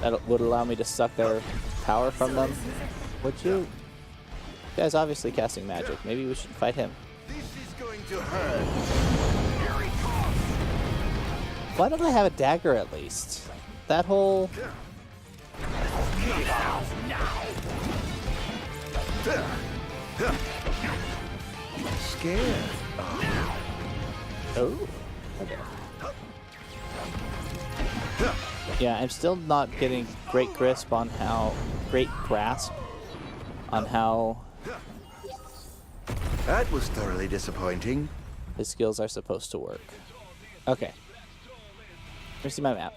That would allow me to suck their power from them. Would you? You guys obviously casting magic. Maybe we should fight him. This is going to hurt. Why don't I have a dagger at least? That whole... Scared. Oh. Okay. Yeah, I'm still not getting great grasp on how That was thoroughly disappointing. his skills are supposed to work. Okay. Let me see my map.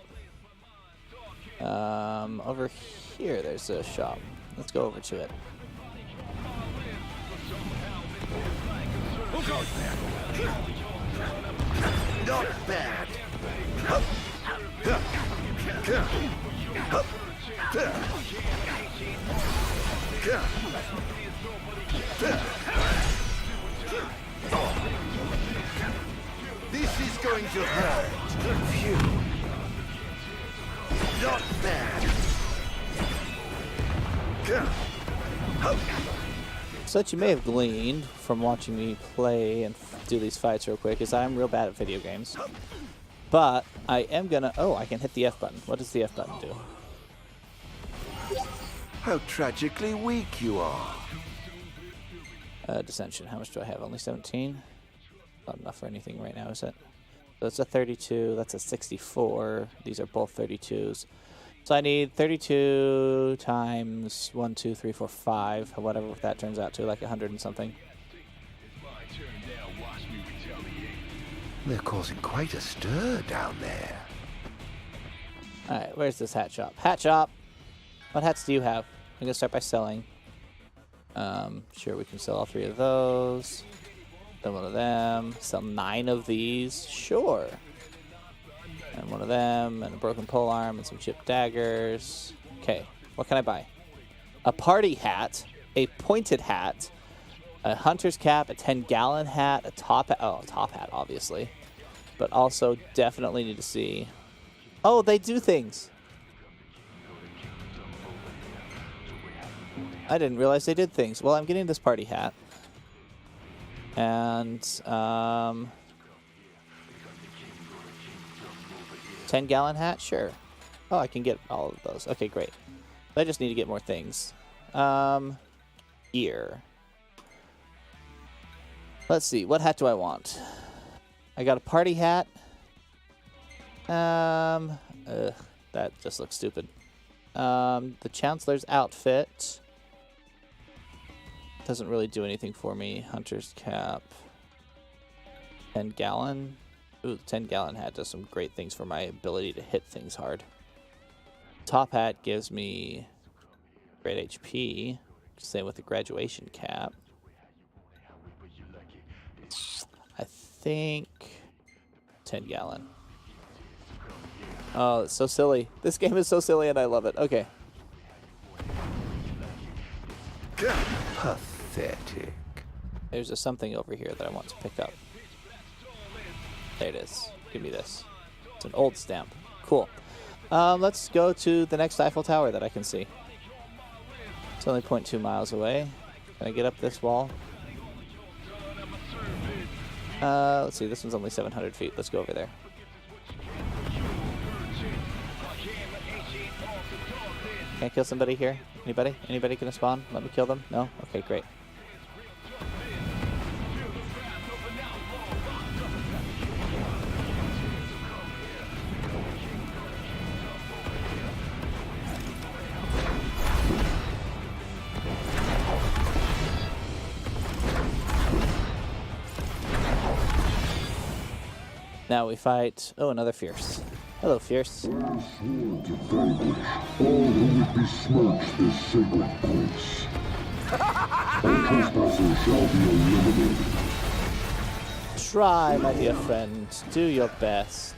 Over here there's a shop. Let's go over to it. Not bad. This is going to hurt. Phew. Not bad. So that you may have gleaned from watching me play and do these fights real quick is I'm real bad at video games. But I am gonna... Oh, I can hit the F button. What does the F button do? How tragically weak you are. Dissension. How much do I have? Only 17? Not enough for anything right now, is it? So it's a 32. That's a 64. These are both 32s. So I need 32 times 1, 2, 3, 4, 5. Whatever that turns out to, like 100 and something. They're causing quite a stir down there. Alright, where's this hat shop? Hat shop! What hats do you have? I'm gonna start by selling. Sure, we can sell all 3 of those. Then one of them. Sell 9 of these. Sure. And one of them, and a broken polearm, and some chipped daggers. Okay, what can I buy? A party hat, a pointed hat, a hunter's cap, a 10-gallon hat, a top hat. Oh, a top hat, obviously. But also definitely need to see... Oh, they do things! I didn't realize they did things. Well, I'm getting this party hat. And, 10-gallon hat? Sure. Oh, I can get all of those. Okay, great. I just need to get more things. Gear. Let's see. What hat do I want? I got a party hat. That just looks stupid. The Chancellor's outfit. Doesn't really do anything for me. Hunter's cap. 10-gallon. Ooh, the 10-gallon hat does some great things for my ability to hit things hard. Top hat gives me great HP. Same with the graduation cap. I think 10-gallon. Oh, it's so silly. This game is so silly and I love it. Okay. Pathetic. There's a something over here that I want to pick up. There it is. Give me this. It's an old stamp. Cool. Let's go to the next Eiffel Tower that I can see. It's only 0.2 miles away. Can I get up this wall? Let's see. This one's only 700 feet. Let's go over there. Can I kill somebody here? Anybody? Anybody gonna spawn? Let me kill them? No? Okay, great. Now we fight... Oh, another Fierce. Hello, Fierce. I swore to vanquish all who would besmirch this sacred place. All trespassers shall be eliminated. Try, my dear friend. Do your best.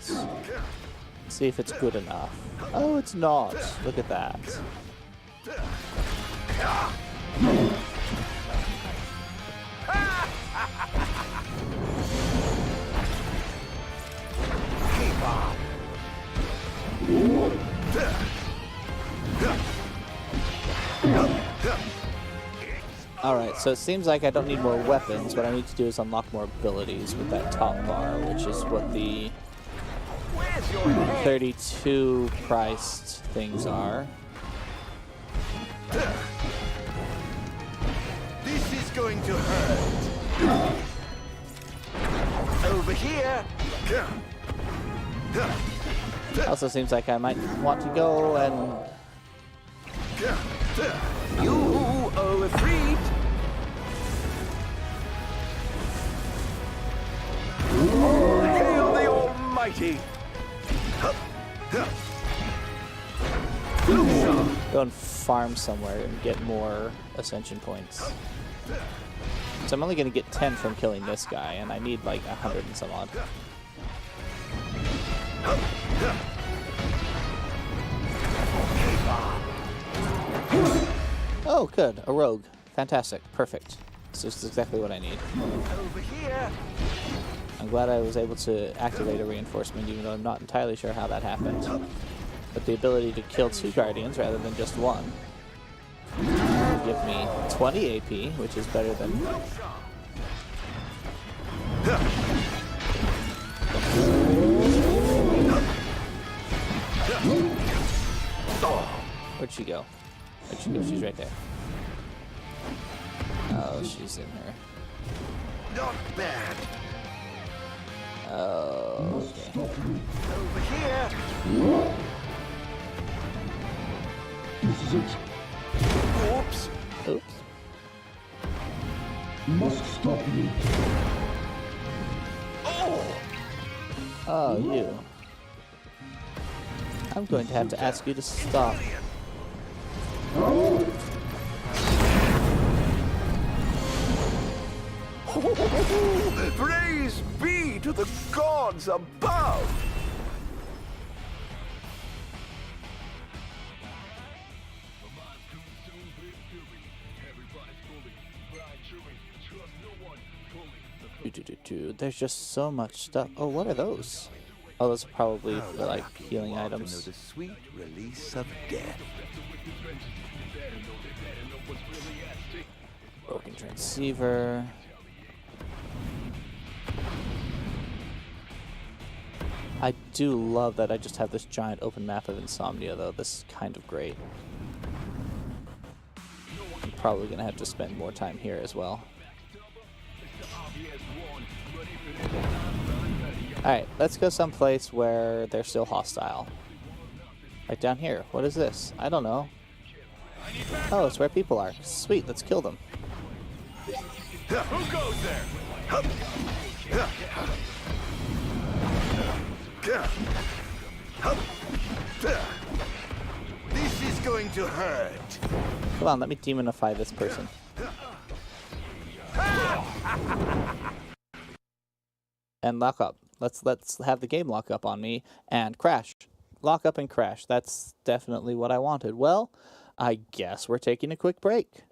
See if it's good enough. Oh, it's not. Look at that. Keep on. Alright, so it seems like I don't need more weapons. What I need to do is unlock more abilities with that top bar, which is what the 32 priced things are. This is going to hurt. Over here. Also seems like I might want to go and... You owe a treat. Hail the Almighty. Go and farm somewhere and get more ascension points. So I'm only going to get 10 from killing this guy, and I need like 100 and some odd. Oh, good. A rogue. Fantastic. Perfect. This is exactly what I need. Over here. I'm glad I was able to activate a reinforcement, even though I'm not entirely sure how that happened. But the ability to kill 2 guardians rather than just 1 will give me 20 AP, which is better than... Where'd she go? Where'd she go? She's right there. Oh, she's in her. Not bad. Oh, okay. Over here. This is it. Oops. Oops. Must stop you. Oh, you. I'm going to have to ask you to stop. Praise be to the gods above! There's just so much stuff. Oh, what are those? Oh, those are probably for, like, healing items. The sweet release of death. Broken transceiver. I do love that I just have this giant open map of Insomnia, though. This is kind of great. I'm probably going to have to spend more time here as well. Alright, let's go someplace where they're still hostile. Right down here. What is this? I don't know. Oh, it's where people are. Sweet, let's kill them. Who goes there? This is going to hurt. Come on, let me demonify this person. And lock up. Let's have the game lock up on me and crash. Lock up and crash. That's definitely what I wanted. Well, I guess we're taking a quick break.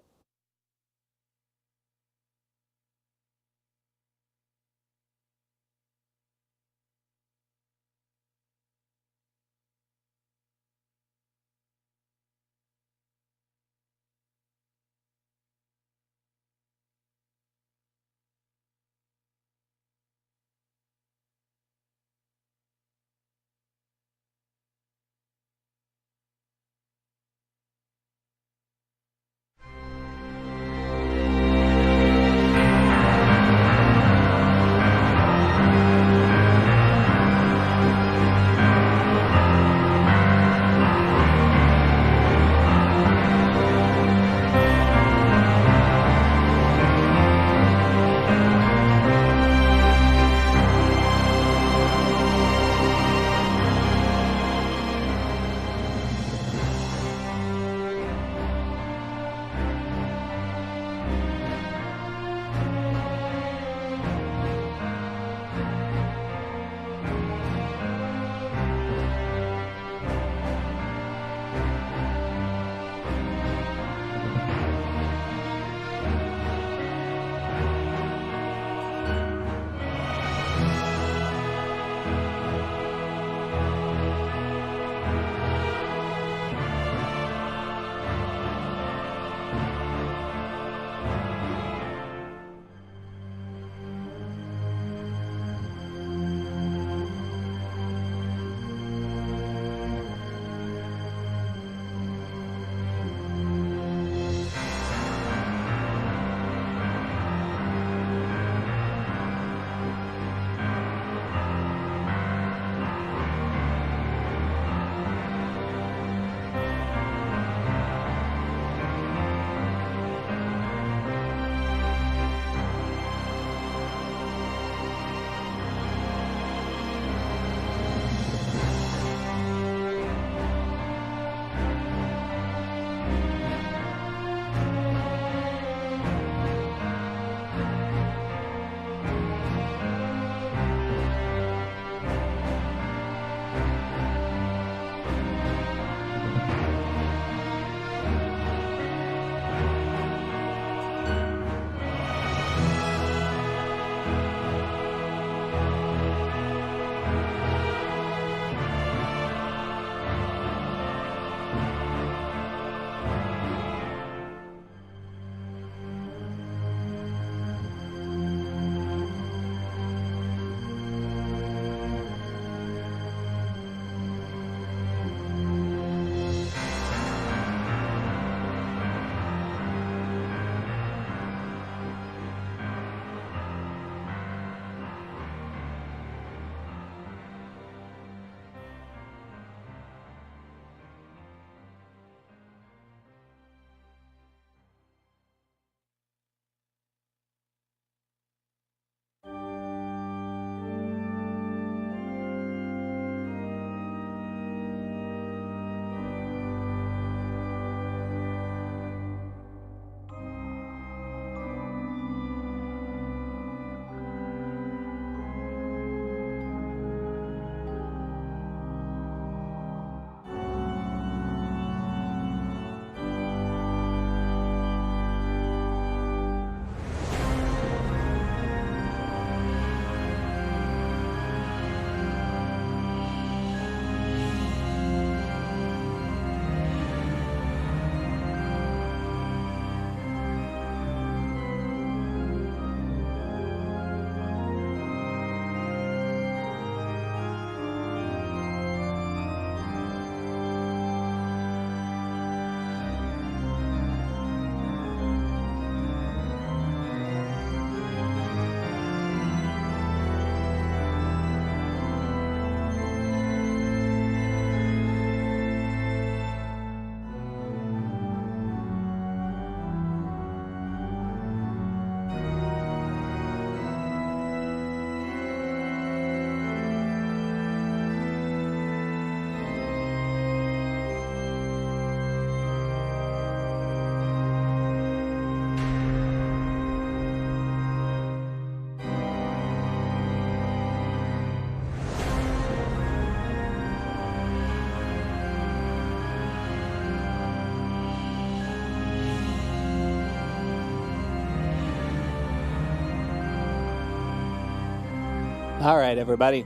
All right, everybody.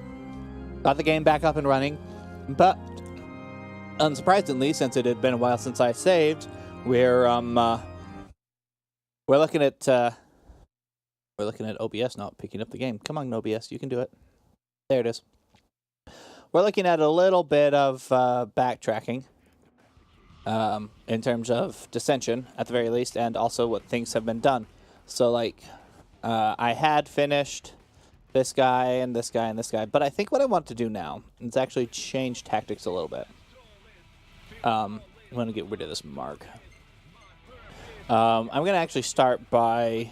Got the game back up and running, but unsurprisingly, since it had been a while since I saved, we're looking at OBS not picking up the game. Come on, OBS, you can do it. There it is. We're looking at a little bit of backtracking in terms of dissension, at the very least, and also what things have been done. So, like, I had finished this guy and this guy and this guy, but I think what I want to do now is actually change tactics a little bit. I'm going to get rid of this mark. I'm going to actually start by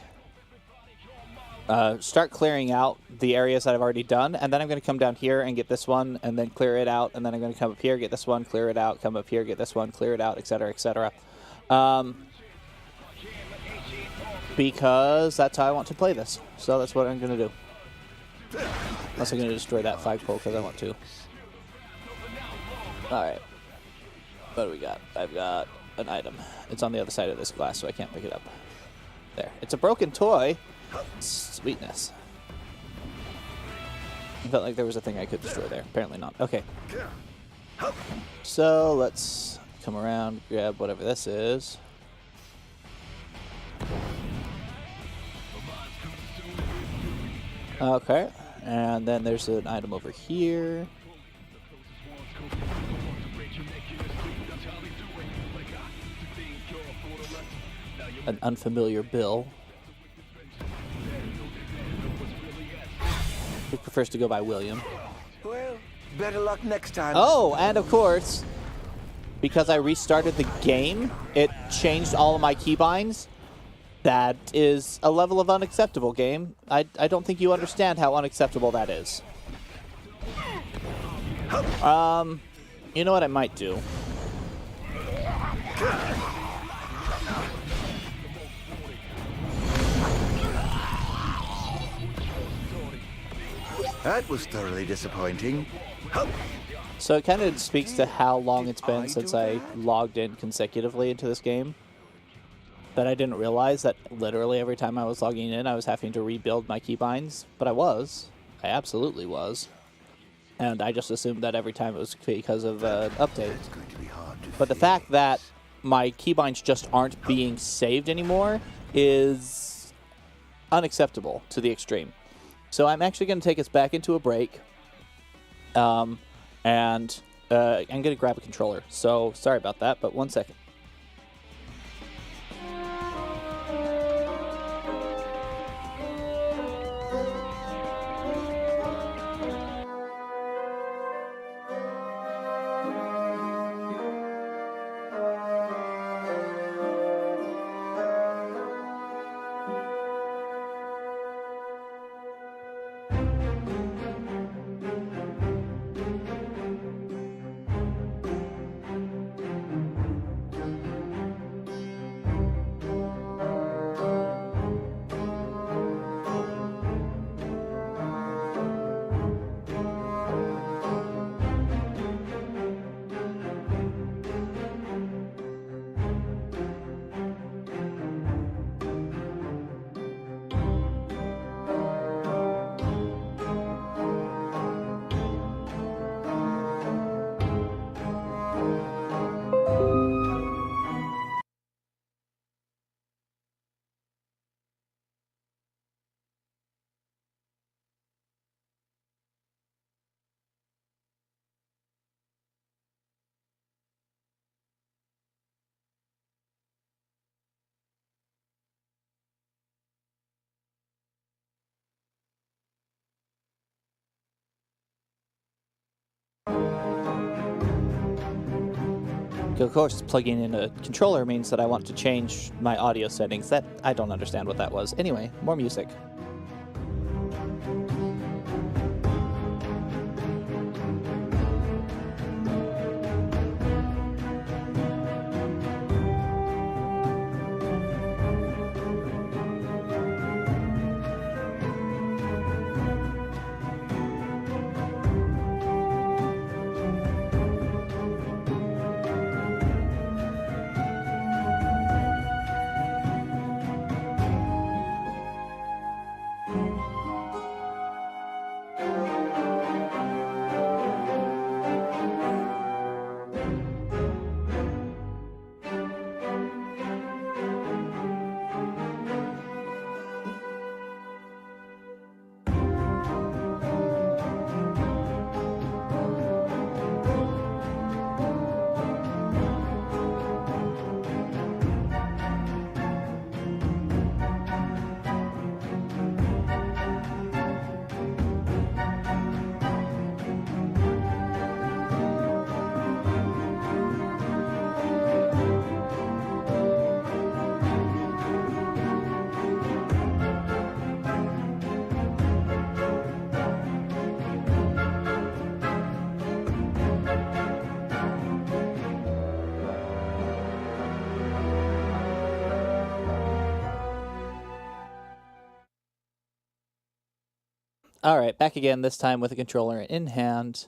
start clearing out the areas that I've already done, and then I'm going to come down here and get this one, and then clear it out, and then I'm going to come up here, get this one, clear it out, come up here, get this one, clear it out, etc., etc. Because that's how I want to play this. So that's what I'm going to do. Unless I'm going to destroy that flagpole because I want to. Alright. What do we got? I've got an item. It's on the other side of this glass, so I can't pick it up. There. It's a broken toy. Sweetness. I felt like there was a thing I could destroy there. Apparently not. Okay. So let's come around, grab whatever this is. Okay. And then there's an item over here. An unfamiliar bill. He prefers to go by William. Well, better luck next time. Oh, and of course, because I restarted the game, it changed all of my keybinds. That is a level of unacceptable, game. I don't think you understand how unacceptable that is. You know what I might do? That was thoroughly disappointing. So it kind of speaks to how long it's been since I logged in consecutively into this game. That I didn't realize that literally every time I was logging in, I was having to rebuild my keybinds. But I was. I absolutely was. And I just assumed that every time it was because of an update. But the fact that my keybinds just aren't being saved anymore is unacceptable to the extreme. So I'm actually going to take us back into a break. And I'm going to grab a controller. So sorry about that, but 1 second. Of course, plugging in a controller means that I want to change my audio settings. That I don't understand what that was. Anyway, more music. Alright, back again, this time with a controller in hand,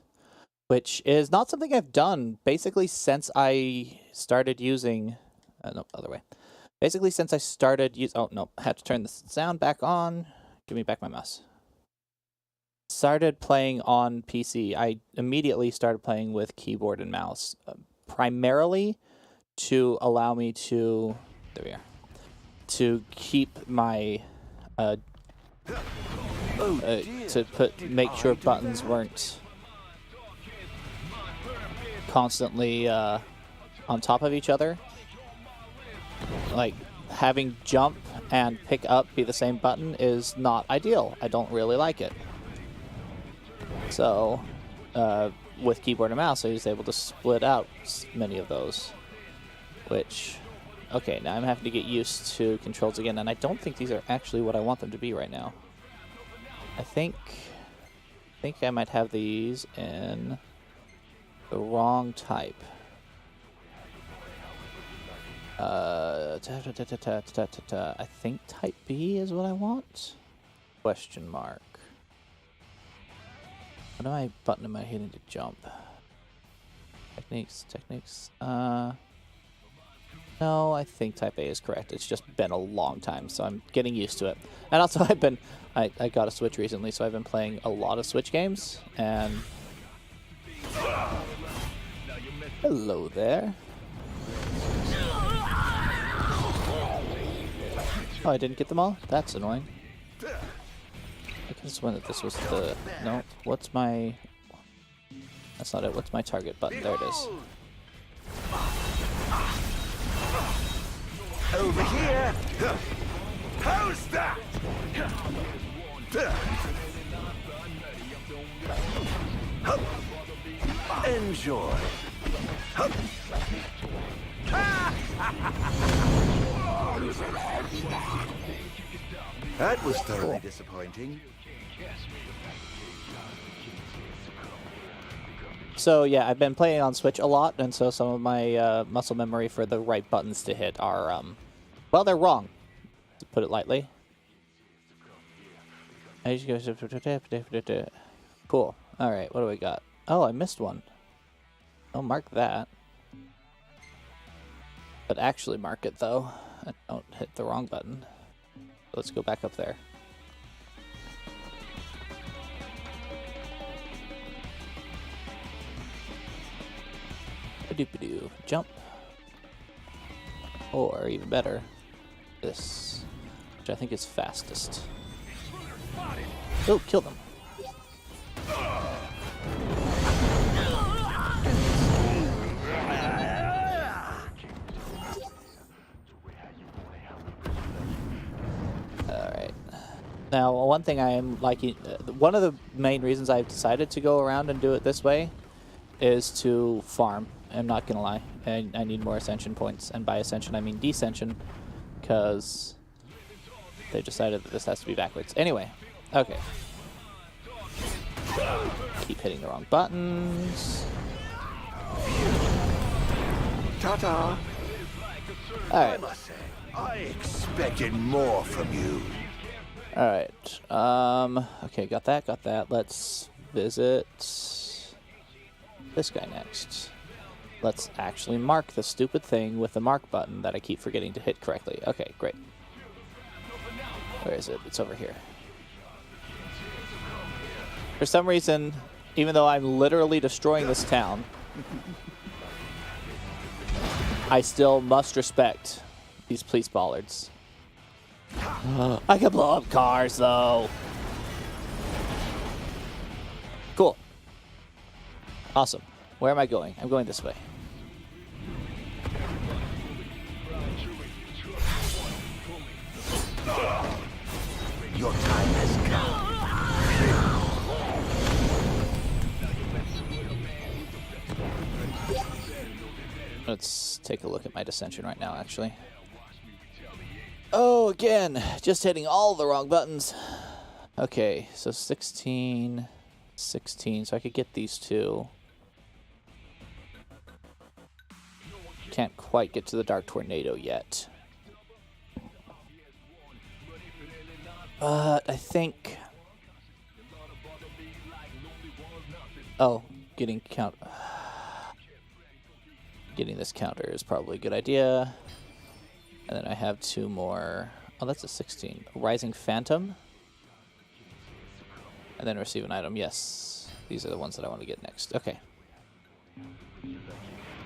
which is not something I've done basically since I started using... no, other way. Basically since I started using... Oh, no, I had to turn the sound back on. Give me back my mouse. Started playing on PC. I immediately started playing with keyboard and mouse, primarily to allow me to... There we are. To keep my... make sure buttons weren't constantly on top of each other. Like, having jump and pick up be the same button is not ideal. I don't really like it. So, with keyboard and mouse, I was able to split out many of those. Which, okay, now I'm having to get used to controls again, and I don't think these are actually what I want them to be right now. I think I might have these in the wrong type. I think type B is what I want? Question mark. What am I button am I hitting to jump? Techniques. No, I think type A is correct. It's just been a long time, so I'm getting used to it. And also I got a Switch recently, so I've been playing a lot of Switch games, and... Hello there. Oh, I didn't get them all? That's annoying. I can swear that this was the... No, what's my... That's not it. What's my target button? There it is. Over here! How's that? Enjoy. That was thoroughly disappointing. So yeah, I've been playing on Switch a lot, and so some of my muscle memory for the right buttons to hit are, well, they're wrong, to put it lightly. Cool. Alright, what do we got? Oh, I missed one. I'll mark that. But actually mark it, though. I don't hit the wrong button. Let's go back up there. Ba-doop-a-doo. Jump. Or, even better, this, which I think is fastest. Oh, kill them. Alright. Now, one thing I am liking, one of the main reasons I've decided to go around and do it this way is to farm. I'm not gonna lie. I need more ascension points, and by ascension I mean descension, because they decided that this has to be backwards. Anyway, okay. Keep hitting the wrong buttons. Ta-ta! Alright. I expected more from you. Alright. Okay, got that. Let's visit this guy next. Let's actually mark the stupid thing with the mark button that I keep forgetting to hit correctly. Okay, great. Where is it? It's over here. For some reason, even though I'm literally destroying this town, I still must respect these police bollards. I can blow up cars, though. Cool. Awesome. Where am I going? I'm going this way. Your time has come. Let's take a look at my dissension right now, actually. Oh, again, just hitting all the wrong buttons. Okay, so 16, so I could get these two. Can't quite get to the Dark Tornado yet. But I think Oh, getting this counter is probably a good idea. And then I have 2 more. Oh, that's a 16. Rising Phantom. And then receive an item. Yes. These are the ones that I want to get next. Okay.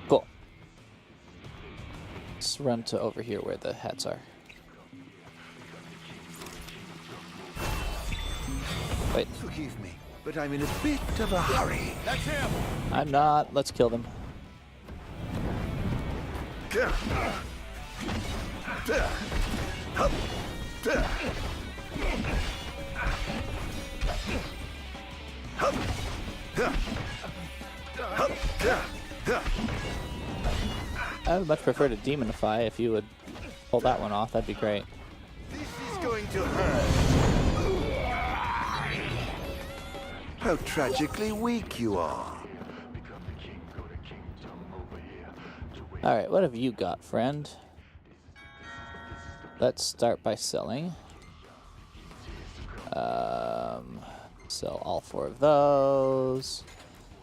Cool. Let's run to over here where the hats are. Wait. Forgive me, but I'm in a bit of a hurry. That's him! I'm not. Let's kill them. I would much prefer to demonify. If you would pull that one off, that'd be great. This is going to hurt. How tragically weak you are. Alright, what have you got, friend? Let's start by selling. Sell all 4 of those.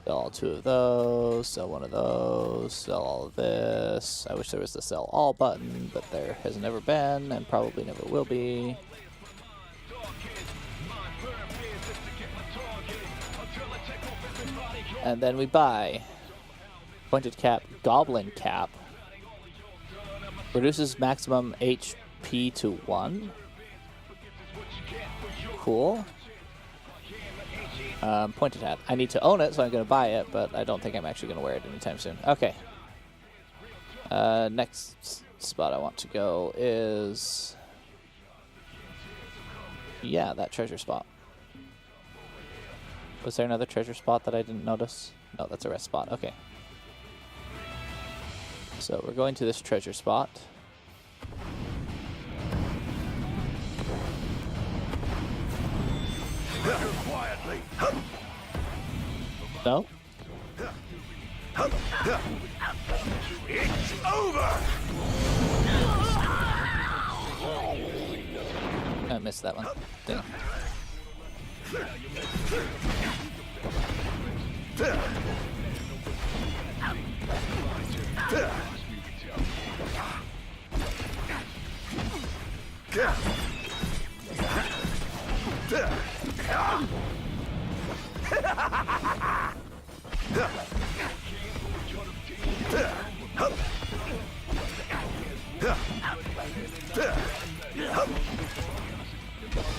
Sell all 2 of those. Sell 1 of those. Sell all of this. I wish there was the sell all button, but there has never been and probably never will be. And then we buy Pointed Cap, Goblin Cap. Reduces maximum HP to 1. Cool. Pointed Hat. I need to own it, so I'm going to buy it, but I don't think I'm actually going to wear it anytime soon. Okay. Next spot I want to go is... yeah, that treasure spot. Was there another treasure spot that I didn't notice? No, that's a rest spot. Okay. So we're going to this treasure spot. Quietly. No? It's over! I missed that one. Dang.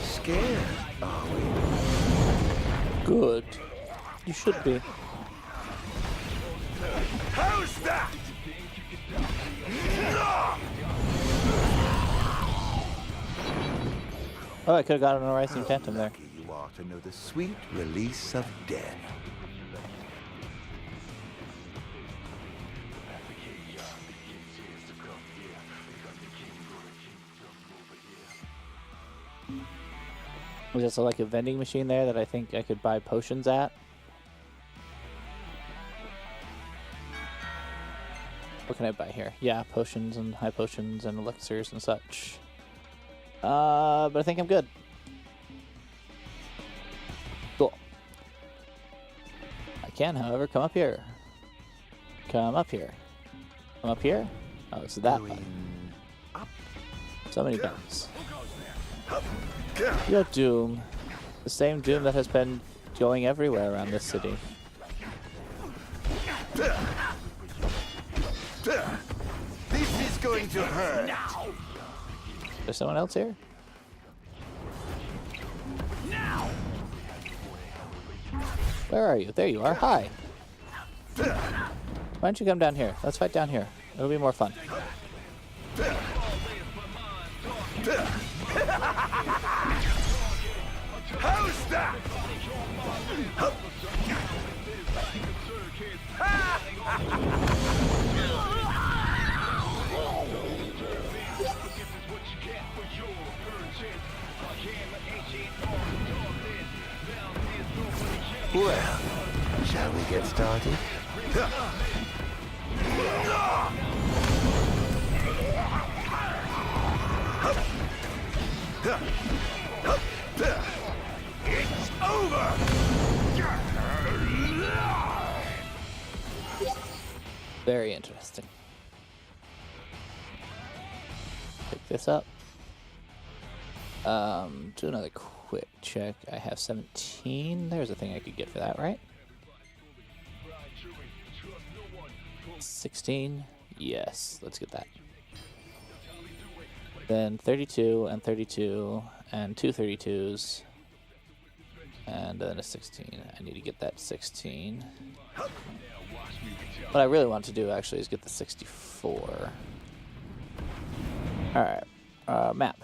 Scared, are we? Good. You should be. How's that? Oh, I could have gotten a Rising Phantom there. You are to know the sweet release of death. There's also like a vending machine there that I think I could buy potions at. What can I buy here? Yeah, potions and high potions and elixirs and such. But I think I'm good. Cool. I can, however, come up here. Come up here. Come up here? Oh, it's that button. So many buttons. Yo, Doom. The same Doom that has been going everywhere around this city. This is going to hurt. There's someone else here? Where are you? There you are. Hi. Why don't you come down here? Let's fight down here. It'll be more fun. How's that? Well, shall we get started? It's over! Very interesting. Pick this up. Do another quick check. I have 17. There's a thing I could get for that, right? 16. Yes, let's get that. Then 32 and 32 and two 32s. And then a 16. I need to get that 16. What I really want to do actually is get the 64. Alright. Map.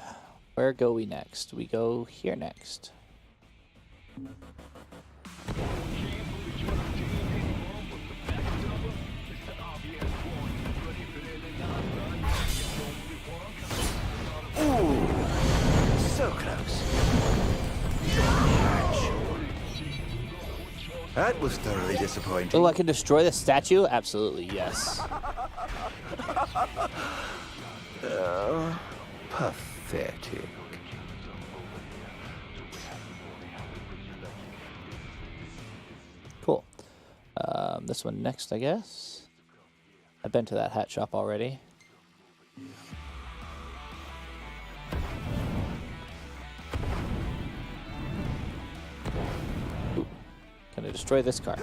Where go we next? We go here next. Ooh, so close. That was thoroughly disappointing. Oh, I can destroy the statue? Absolutely, yes. Pathetic. Cool. This one next, I guess. I've been to that hat shop already. Ooh. Can I destroy this car?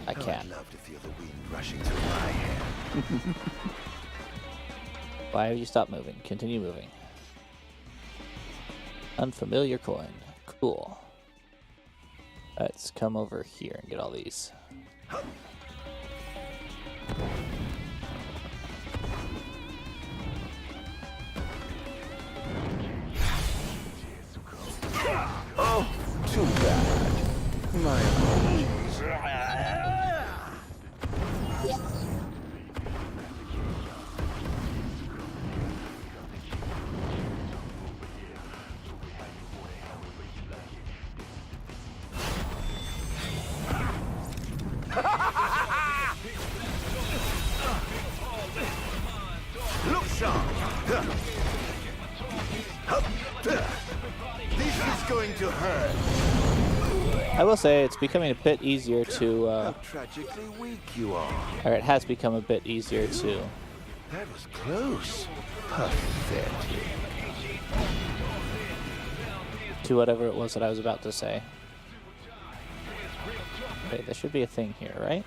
I can. I'd love to feel the wind rushing through my hair. Why have you stopped moving? Continue moving. Unfamiliar coin. Cool. Let's come over here and get all these. Oh, too bad. My apologies. Look sharp. This is going to hurt. I will say it's becoming a bit easier to. How tragically weak you are. Or it has become a bit easier to. That was close. Pathetic. To whatever it was that I was about to say. Wait, there should be a thing here, right?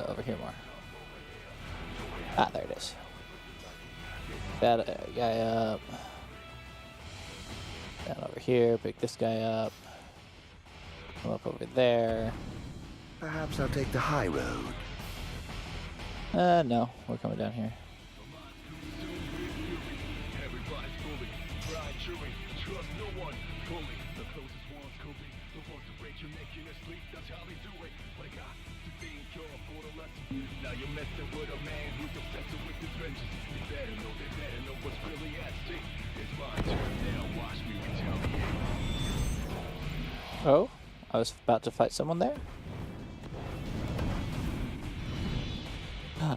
Over here more. Ah, there it is. That guy up. Down over here, pick this guy up. Come up over there. Perhaps I'll take the high road. No, we're coming down here. Oh, I was about to fight someone there?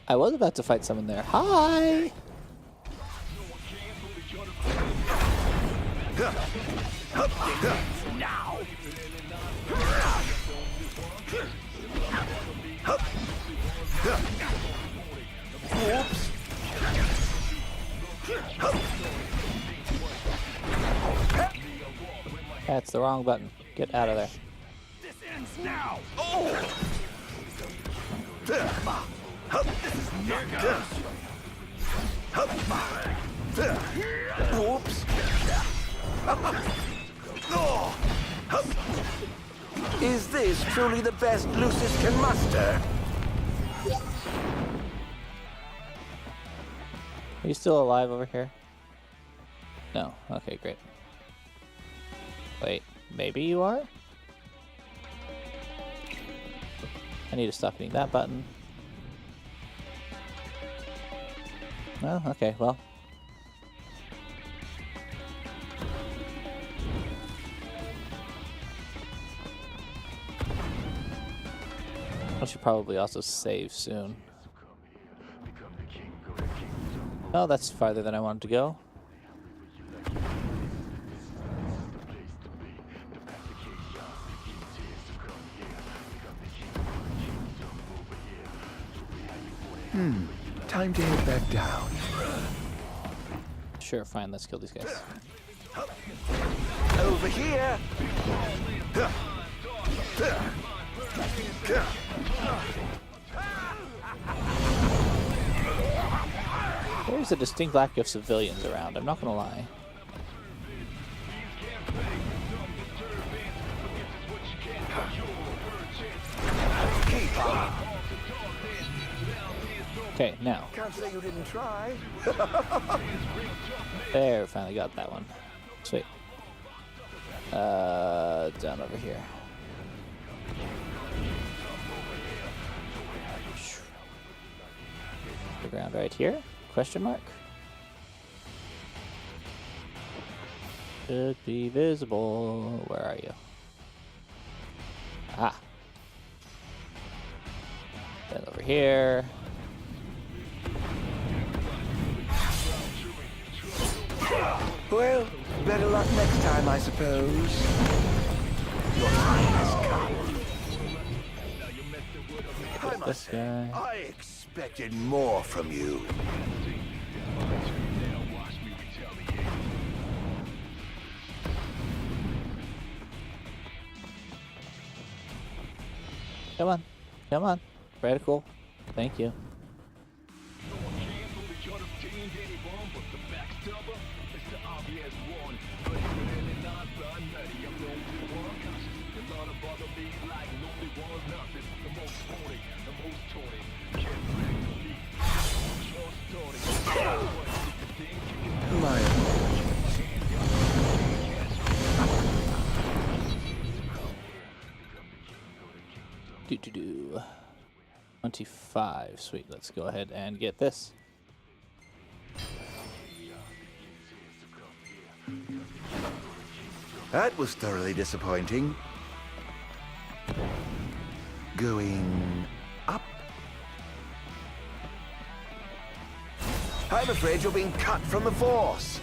I was about to fight someone there. Hi! Now. Whoops. That's the wrong button. Get out of there. This ends now. Oh. This is not good. Whoops. Is this truly the best Lucius can muster? Are you still alive over here? No. Okay, great. Wait, maybe you are? I need to stop hitting that button. Oh, okay, well. I should probably also save soon. Oh, that's farther than I wanted to go. Time to head back down. Sure, fine, let's kill these guys. Over here! There's a distinct lack of civilians around, I'm not gonna lie. Okay, now. Can't say you didn't try. There, finally got that one. Sweet. Down over here. The ground right here? Question mark? Should be visible. Where are you? Ah. Then over here. Well, better luck next time, I suppose. Your time has come. I must say, I expected more from you. Come on. Come on. Radical. Thank you. Do 25. Sweet. Let's go ahead and get this. That was thoroughly disappointing. Going up? I'm afraid you're being cut from the Force.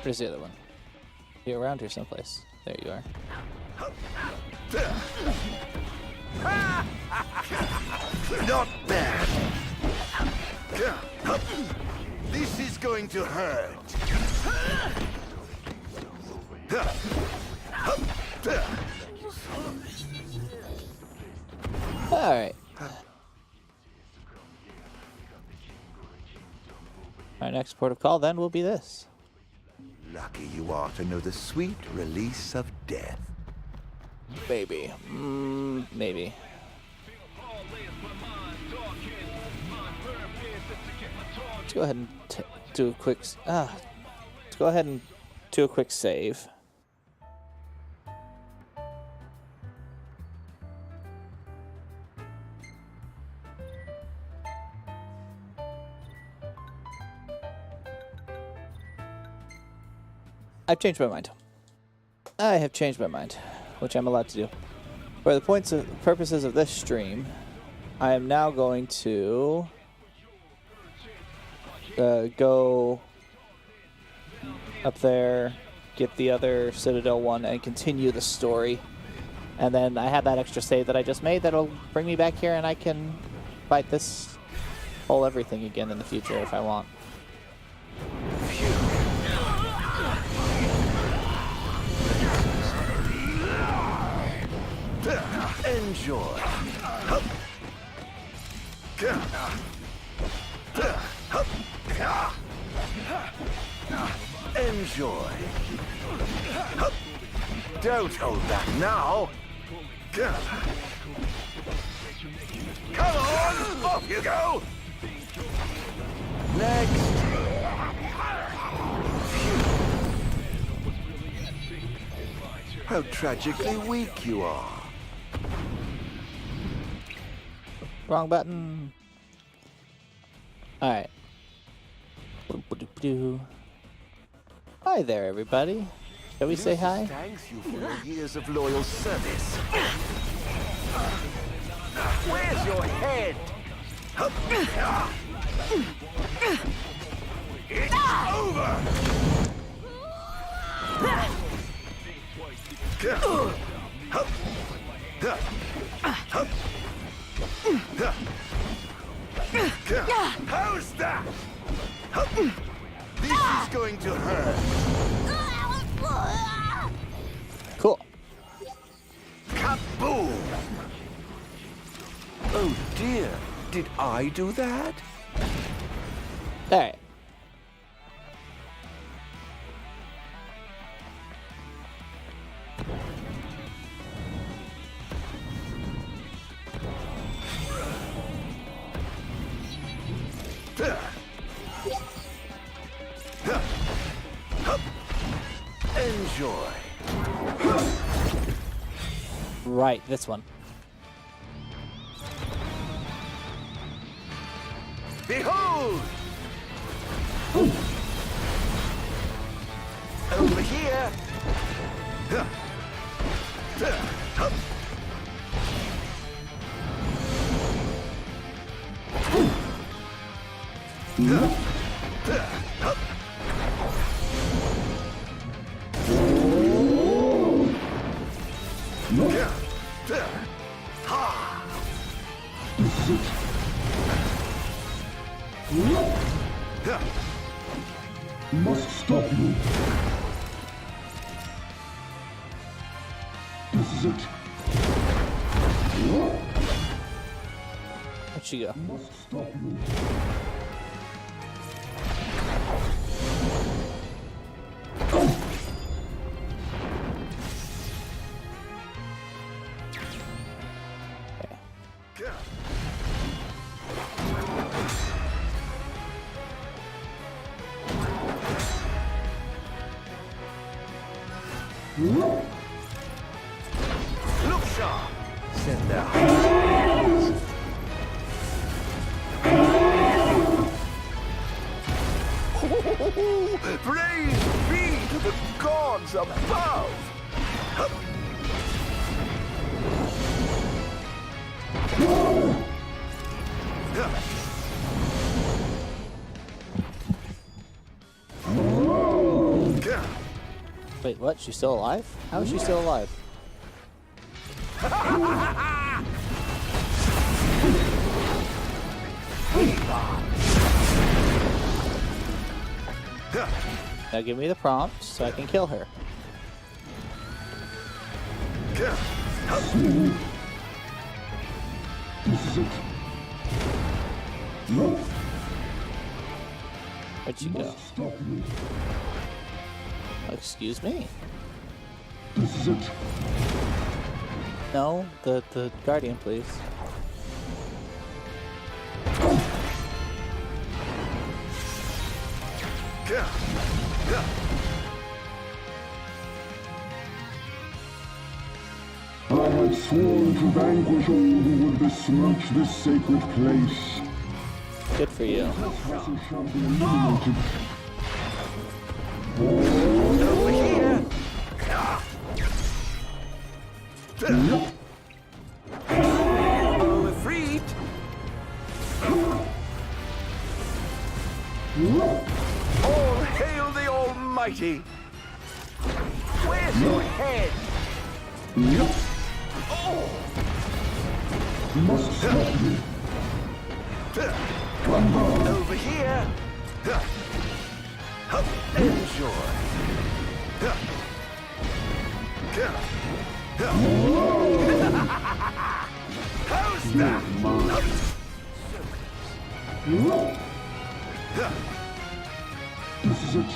Where's the other one? You're around here someplace. There you are. Not bad. This is going to hurt. Alright. Our next port of call then will be this. Lucky you are to know the sweet release of death. Maybe. Maybe. Let's go ahead and do a quick... let's go ahead and do a quick save. I've changed my mind. I have changed my mind, which I'm allowed to do. For the purposes of this stream, I am now going to go up there, get the other Citadel one, and continue the story. And then I have that extra save that I just made that'll bring me back here, and I can fight this whole everything again in the future if I want. Enjoy. Enjoy. Don't hold back now. Come on, off you go. Next. How tragically weak you are. Wrong button. Alright. Hi there, everybody. Shall we say hi? Thanks you for your years of loyal service. Where's your head? It's over! I do that? Alright. Enjoy. Right, this one. Behold! Over here! Must stop you. This is it. Where'd she go? Must stop you. Look sharp! Send their hearts. Praise be to the gods above! Wait, what? She's still alive? How is she still alive? Now give me the prompt so I can kill her. This is it. No. Where'd she go? Stop you. Excuse me? This is it. No, the Guardian, please. I had sworn to vanquish all who would besmirch this sacred place. Good for you. Trespassers shall be eliminated. Over here! All freed! All hail the Almighty! Where's your head? Oh! Must stop you. Over here! Enjoy! How's that? This is it.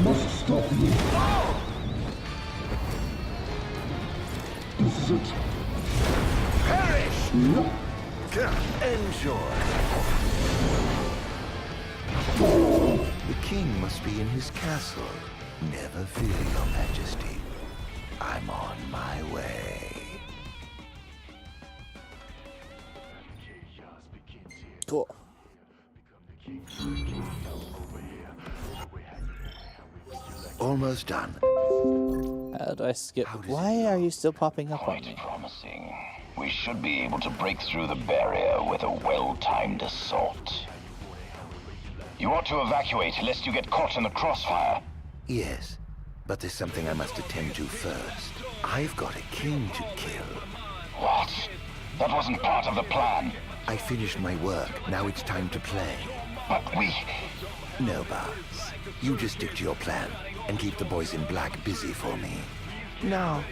Must stop you. This is it. Perish! Enjoy! The king must be in his castle. Never fear, your majesty. I'm on my way. Cool. Almost done. How do I skip? Why are you still popping up on me? Promising. We should be able to break through the barrier with a well-timed assault. You ought to evacuate lest you get caught in the crossfire. Yes, but there's something I must attend to first. I've got a king to kill. What? That wasn't part of the plan. I finished my work. Now it's time to play. But we... No, Buzz. You just stick to your plan and keep the boys in black busy for me. Now,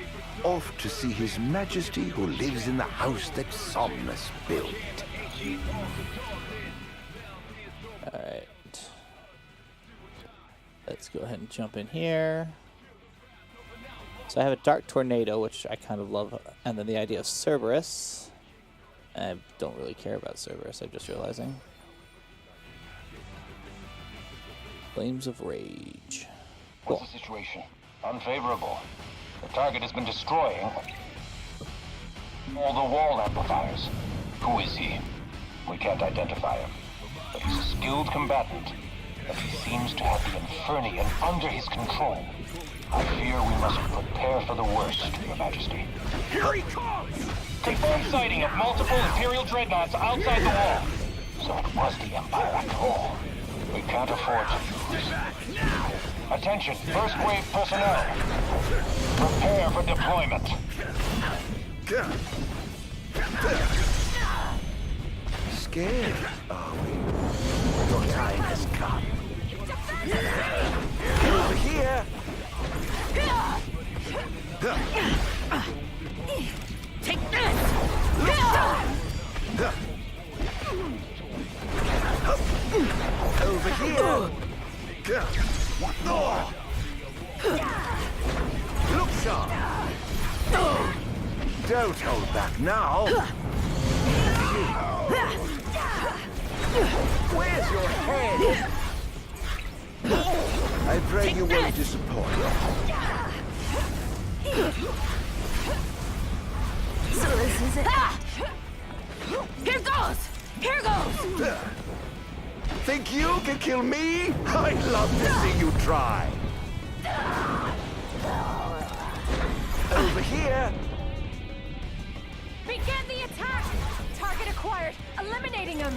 off to see His Majesty who lives in the house that Somnus built. Alright. Let's go ahead and jump in here. So I have a Dark Tornado, which I kind of love, and then the idea of Cerberus. I don't really care about Cerberus, I'm just realizing. Flames of Rage. Cool. What's the situation? Unfavorable. The target has been destroying all the wall amplifiers. Who is he? We can't identify him. But he's a skilled combatant. But he seems to have the Infernian under his control. I fear we must prepare for the worst, Your Majesty. Here he comes! Confirmed sighting of multiple Imperial dreadnoughts outside the wall. So it was the Empire after all. We can't afford to lose. Attention, first wave personnel. Prepare for deployment. Scared, are we? Your time has come. Over here! Take this! Over here! Look sharp! Don't hold back now! Where's your head? I pray you won't disappoint. So this is it. Here goes! Here goes! Think you can kill me? I'd love to see you try. Over here. Begin the attack! Target acquired. Eliminating him.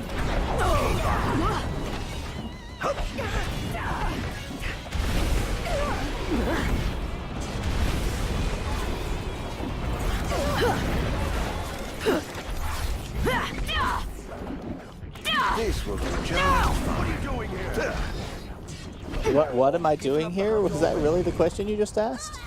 This will be just. What are you doing here? What am I doing here? Was that really the question you just asked?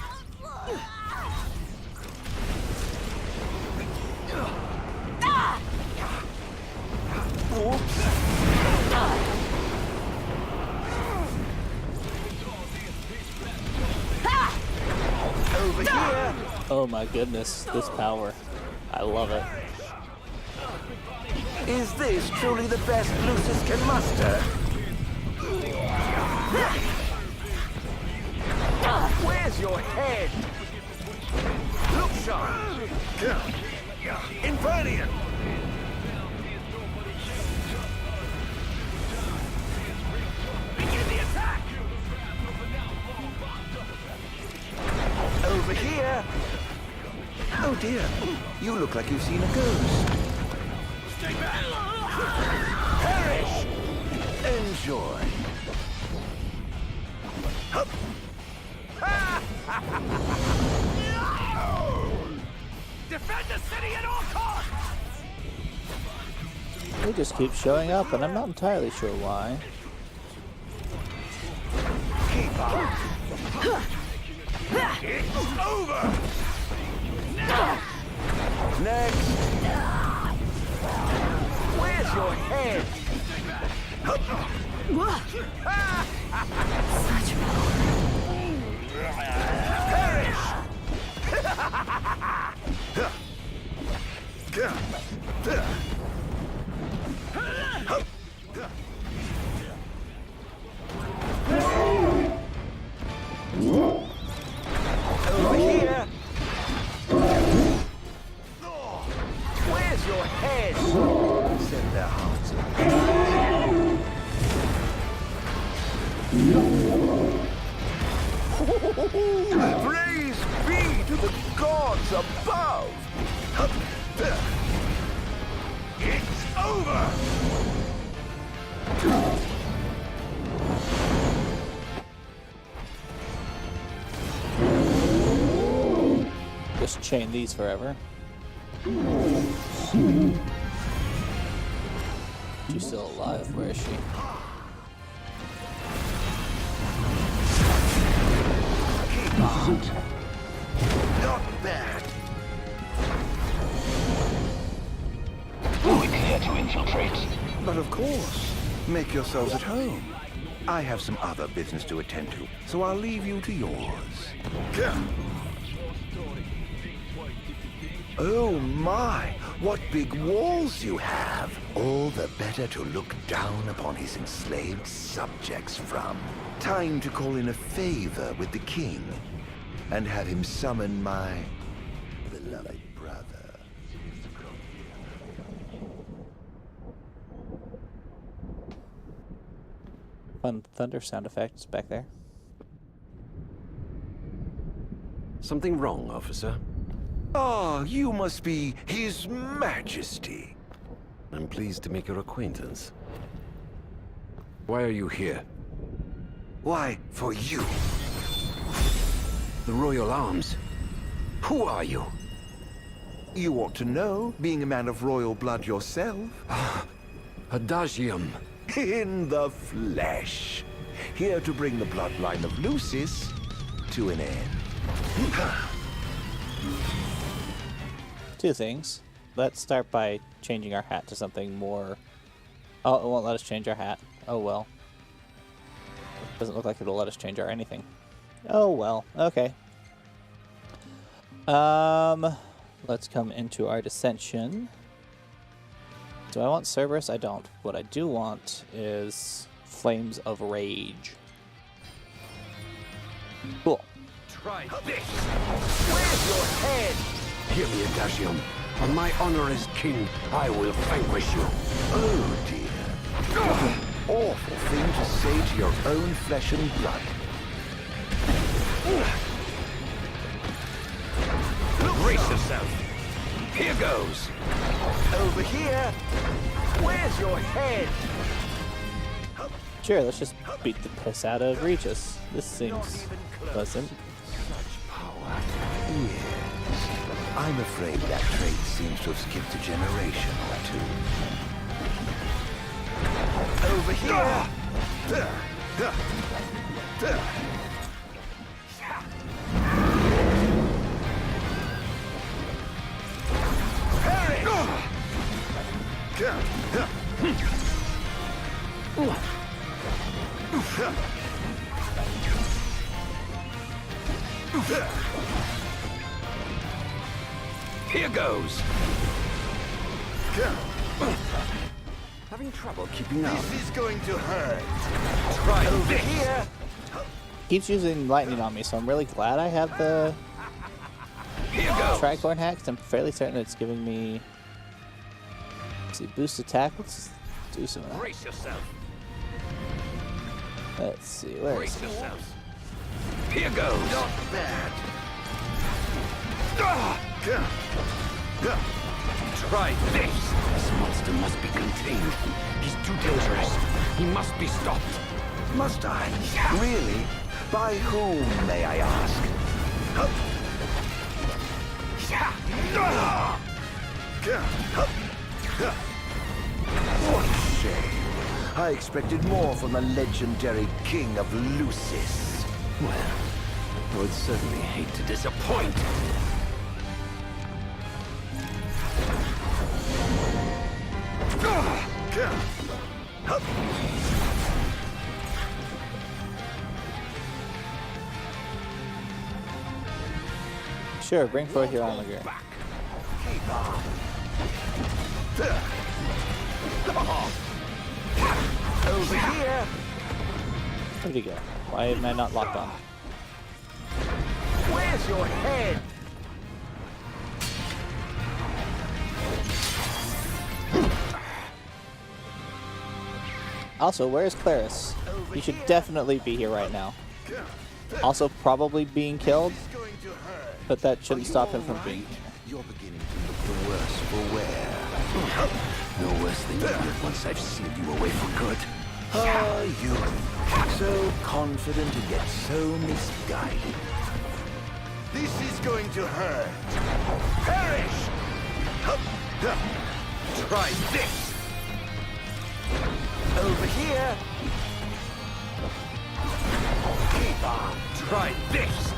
Over here. Oh my goodness, this power. I love it. Is this truly the best Lucis can muster? Where's your head? Look sharp! Infernian! Begin the attack! Over here! Oh dear, you look like you've seen a ghost. Stay back! Perish! Enjoy. Defend the city at all costs! They just keep showing up, and I'm not entirely sure why. Keep on. It's over! Next! Where's your head? Such power. Perish! Over here! Where's your head? Send their hearts in. Praise be to the gods above! It's over! Just chain these forever. She's still alive. Where is she? Not bad. But of course, make yourselves at home. I have some other business to attend to, so I'll leave you to yours. Oh my, what big walls you have! All the better to look down upon his enslaved subjects from. Time to call in a favor with the king, and have him summon my beloved brother. Fun thunder sound effects back there. Something wrong, officer? Ah, you must be His Majesty. I'm pleased to make your acquaintance. Why are you here? Why, for you. The Royal Arms. Who are you? You ought to know, being a man of royal blood yourself. Adagium. In the flesh. Here to bring the bloodline of Lucis to an end. Two things. Let's start by changing our hat to something more... Oh, it won't let us change our hat. Oh well. Doesn't look like it'll let us change our anything. Oh well. Okay. Let's come into our dissension. Do I want Cerberus? I don't. What I do want is Flames of Rage. Cool. Try this! Where's your head? Hear me, Adagium. On my honor as king, I will vanquish you. Oh dear. What an awful thing to say to your own flesh and blood. Brace yourself. Here goes. Over here. Where's your head? Sure, let's just beat the piss out of Regis. This seems pleasant. Such power. Yes. I'm afraid that trait seems to have skipped a generation or two. Over here. Here goes. Having trouble keeping up. This is going to hurt. Try over this. Here. Keeps using lightning on me, so I'm really glad I have the Tricorn hack, 'cause I'm fairly certain it's giving me... Let's see, boost attack. Let's do some of that. Brace yourself. Let's see, where is it? Yourselves. Here goes. Not bad. Try this. This monster must be contained. He's too dangerous. He must be stopped. Must I? Really? By whom, may I ask? What a shame. I expected more from the legendary king of Lucis. Well, I would certainly hate to disappoint. Sure, bring forth your onlooker. Over here. Where'd he go? Why am I not locked on? Where's your head? Also, where's Claris? He should definitely be here right now. Also, probably being killed, but that shouldn't stop him from being here. You're beginning to look the worse for wear. No worse than you once I've sealed you away for good. Ah, you. So confident and yet so misguided. This is going to hurt. Perish! Try this! Over here. Keep on! Try this!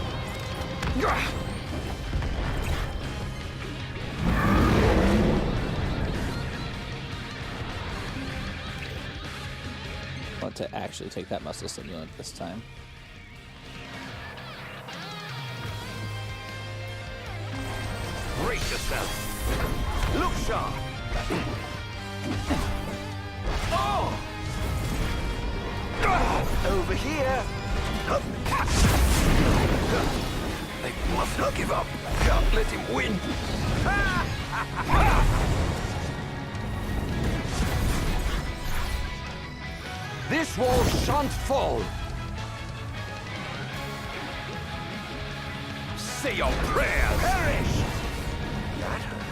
want to actually take that muscle stimulant this time. Brace yourself. Look sharp. Oh! Over here. They must not give up. Can't let him win. This wall shan't fall. Say your prayers. Perish. That hurt.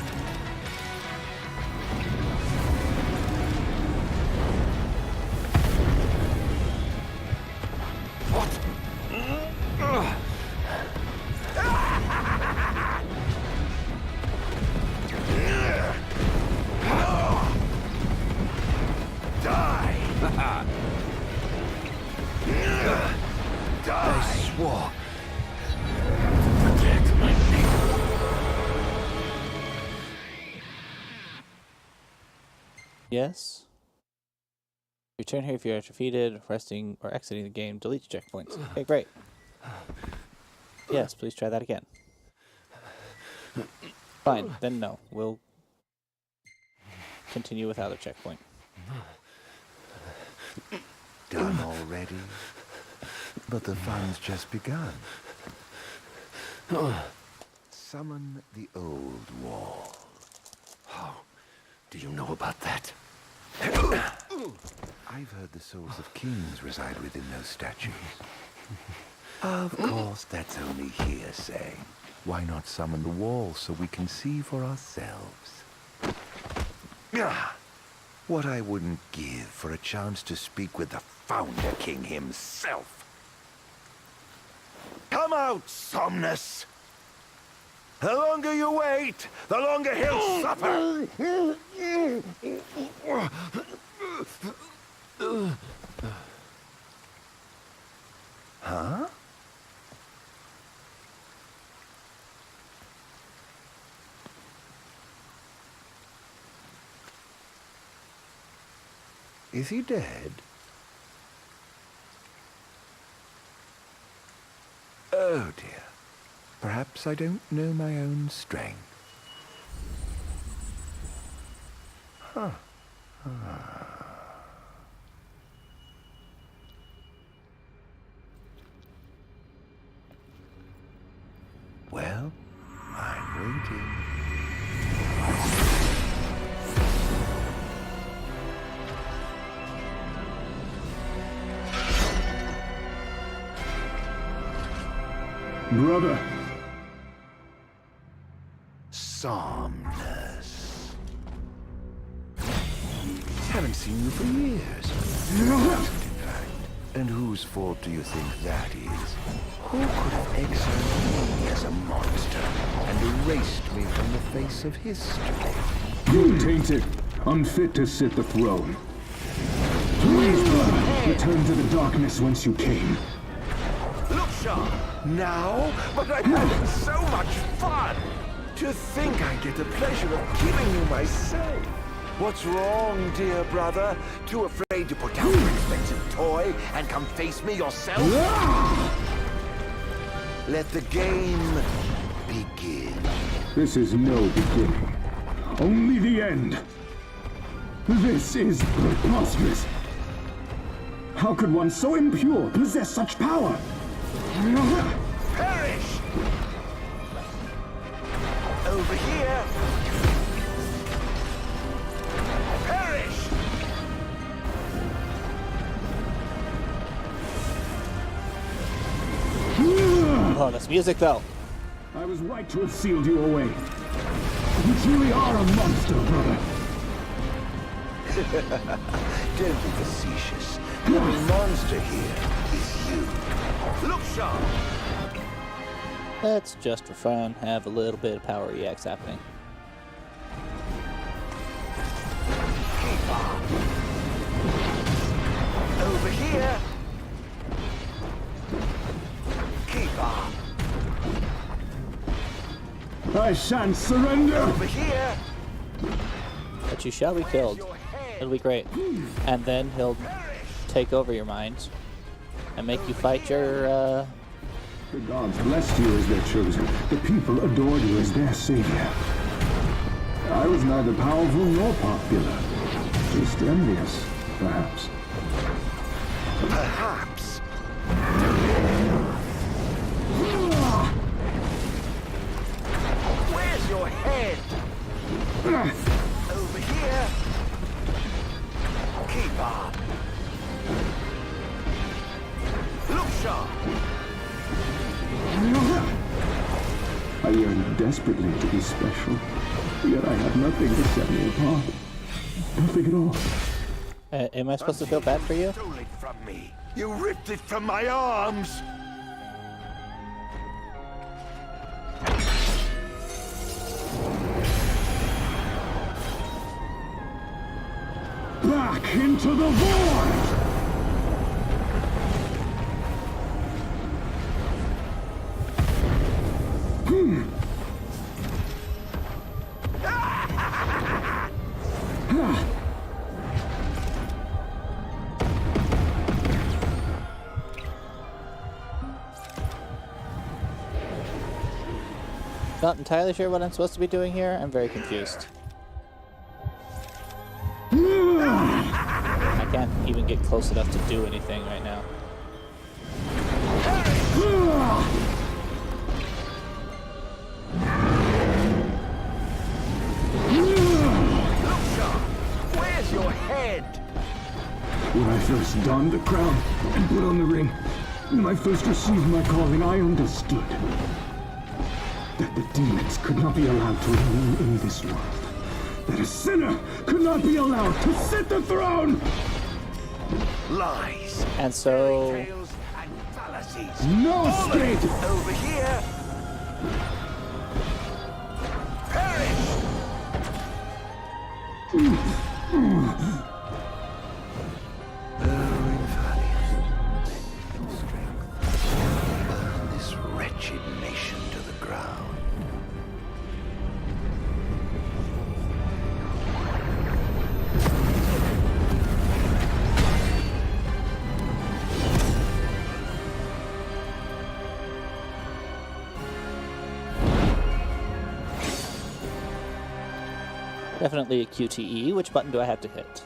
Yes. Return here if you are defeated, resting, or exiting the game. Delete checkpoints. Okay, great. Yes, please try that again. Fine, then no. We'll continue without a checkpoint. Done already? But the fun's just begun. Summon the old wall. How do you know about that? I've heard the souls of kings reside within those statues. Of course, that's only hearsay. Why not summon the wall so we can see for ourselves? What I wouldn't give for a chance to speak with the Founder King himself. Come out, Somnus! The longer you wait, the longer he'll suffer! Huh? Is he dead? Oh dear. Perhaps I don't know my own strength. Huh. Well, I'm waiting. Brother. Somnus. Haven't seen you for years. And whose fault do you think that is? Who could have exiled me as a monster and erased me from the face of history? You tainted, unfit to sit the throne. Please, brother, return to the darkness whence you came. Look sharp! Now? But I'm having so much fun! To think I get the pleasure of killing you myself! What's wrong, dear brother? Too afraid to put down your expensive toy and come face me yourself? Let the game begin. This is no beginning. Only the end. This is preposterous. How could one so impure possess such power? Perish! Over here! Perish! Oh, this music though. I was right to have sealed you away. You truly are a monster, brother. Don't be facetious. The monster here is you. Look sharp! Let's just for fun have a little bit of power EX happening. Over here! Keep on! I shan't surrender! Over here! But you shall be killed. It'll be great. And then he'll take over your mind and make you fight your, The gods blessed you as their chosen. The people adored you as their savior. I was neither powerful nor popular. Just envious, perhaps. Perhaps. Where's your head? Over here. Keep up. Look sharp. I yearned desperately to be special, yet I had nothing to set me apart. Nothing at all. Am I supposed to feel bad for you? Stole it from me. You ripped it from my arms. Back into the void! Not entirely sure what I'm supposed to be doing here. I'm very confused. I can't even get close enough to do anything right now. Where's your head? When I first donned the crown and put on the ring, when I first received my calling, I understood that the demons could not be allowed to remain in this world. That a sinner could not be allowed to sit the throne! Lies. And so... Tales and fallacies. No escape! Over here. Perish! Burn this wretched nation to the ground. Definitely a QTE. Which button do I have to hit?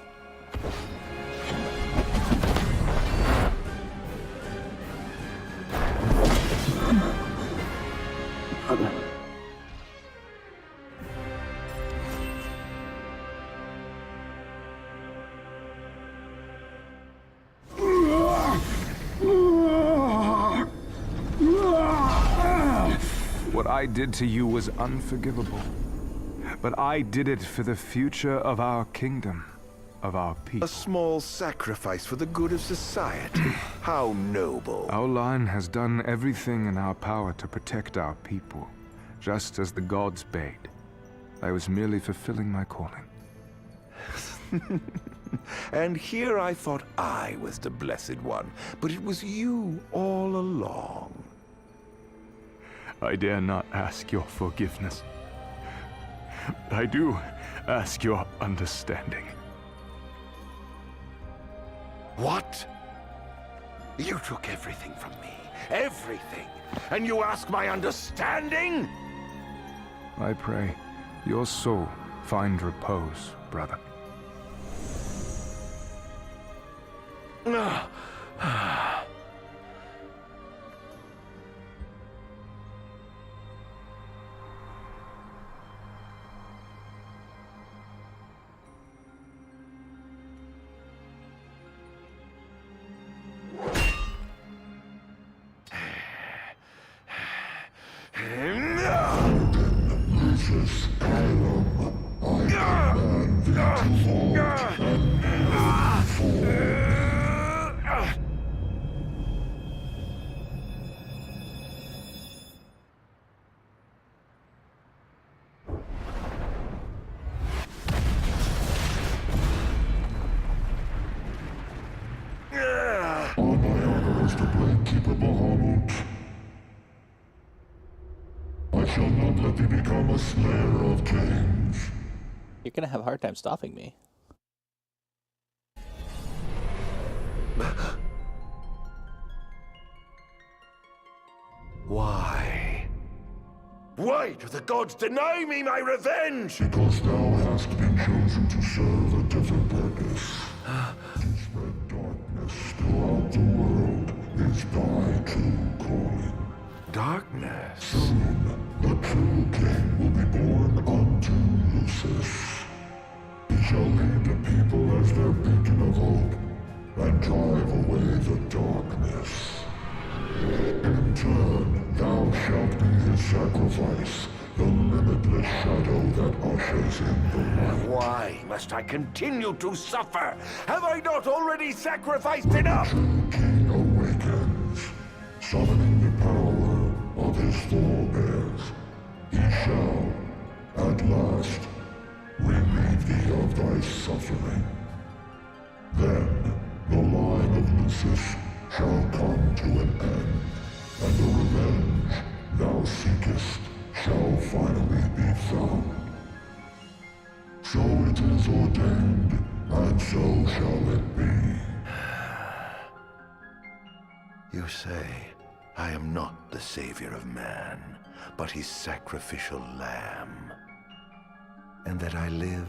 What I did to you was unforgivable. But I did it for the future of our kingdom, of our people. A small sacrifice for the good of society. How noble. Our line has done everything in our power to protect our people, just as the gods bade. I was merely fulfilling my calling. And here I thought I was the blessed one, but it was you all along. I dare not ask your forgiveness. I do ask your understanding. What? You took everything from me. Everything. And you ask my understanding? I pray your soul find repose, brother. Lucius Kylum, I command thee to vault and fall. On my honor as the Bladekeeper Bahamut, I shall not let thee become a slayer of kings. You're gonna have a hard time stopping me. Why do the gods deny me my revenge? Because thou hast been chosen to serve a different purpose. To spread darkness throughout the world is thy true calling. Darkness? Soon, the true king will be born unto Lucis. He shall lead the people as their beacon of hope, and drive away the darkness. In turn, thou shalt be his sacrifice, the limitless shadow that ushers in the light. Why must I continue to suffer? Have I not already sacrificed enough? The true king awakens, summoning the power of his forebears. He shall, at last, relieve thee of thy suffering. Then, the line of Lucis shall come to an end, and the revenge thou seekest shall finally be found. So it is ordained, and so shall it be. You say I am not the savior of man, but his sacrificial lamb, and that I live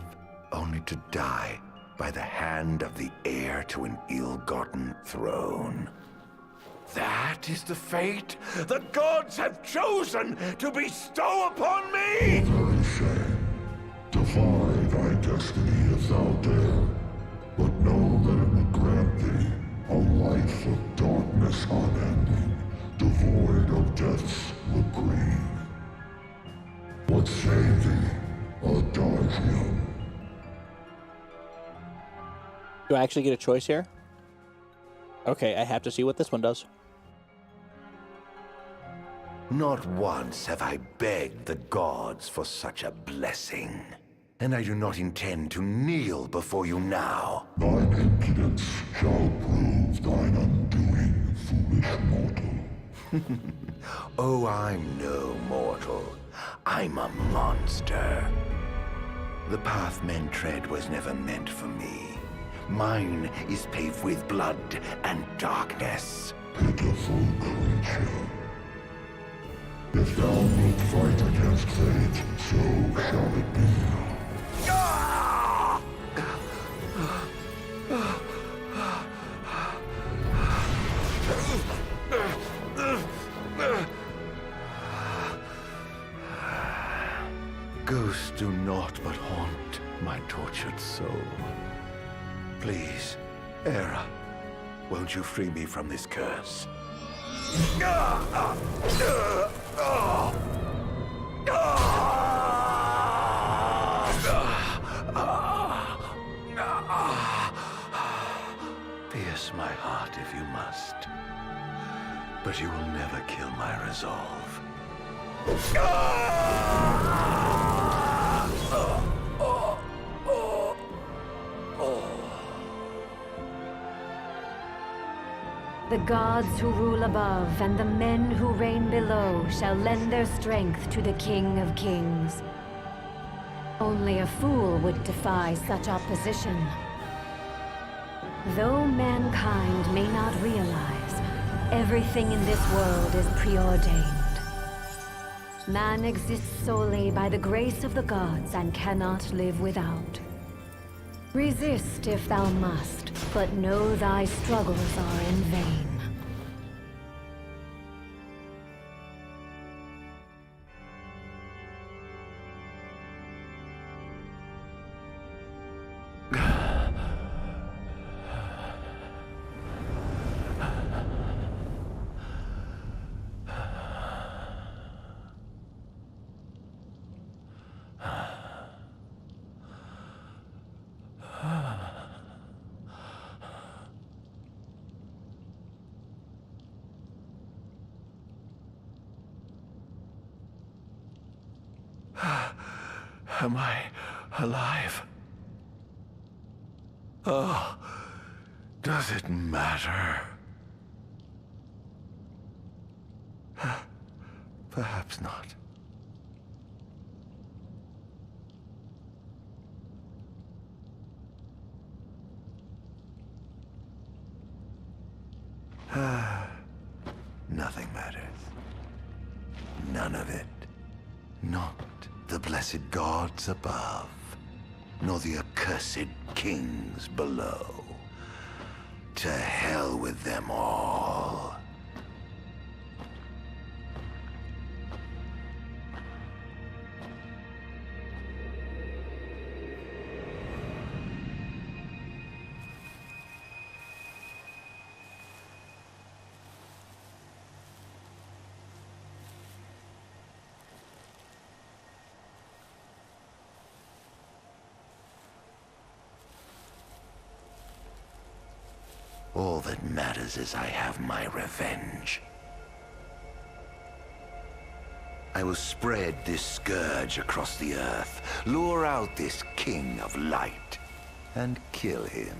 only to die by the hand of the heir to an ill-gotten throne. That is the fate the gods have chosen to bestow upon me! The very same. Defy thy destiny if thou dare, but know that it will grant thee a life of darkness unending, devoid of death's reprieve. What say thee, Ardyn? Do I actually get a choice here? Okay, I have to see what this one does. Not once have I begged the gods for such a blessing, and I do not intend to kneel before you now. Thine impudence shall prove thine undoing, foolish mortal. Oh, I'm no mortal. I'm a monster. The path men tread was never meant for me. Mine is paved with blood and darkness. Pitiful creature. If thou wilt fight against fate, so shall it be. Ghosts do naught but haunt my tortured soul. Please, Era, won't you free me from this curse? Pierce my heart if you must, but you will never kill my resolve. The gods who rule above and the men who reign below shall lend their strength to the King of Kings. Only a fool would defy such opposition. Though mankind may not realize, everything in this world is preordained. Man exists solely by the grace of the gods and cannot live without. Resist if thou must, but know thy struggles are in vain. Am I alive? Oh, does it matter? Perhaps not. Nothing matters. None of it. Not the blessed gods above, nor the accursed kings below. To hell with them all. All that matters is I have my revenge. I will spread this scourge across the earth, lure out this king of light, and kill him.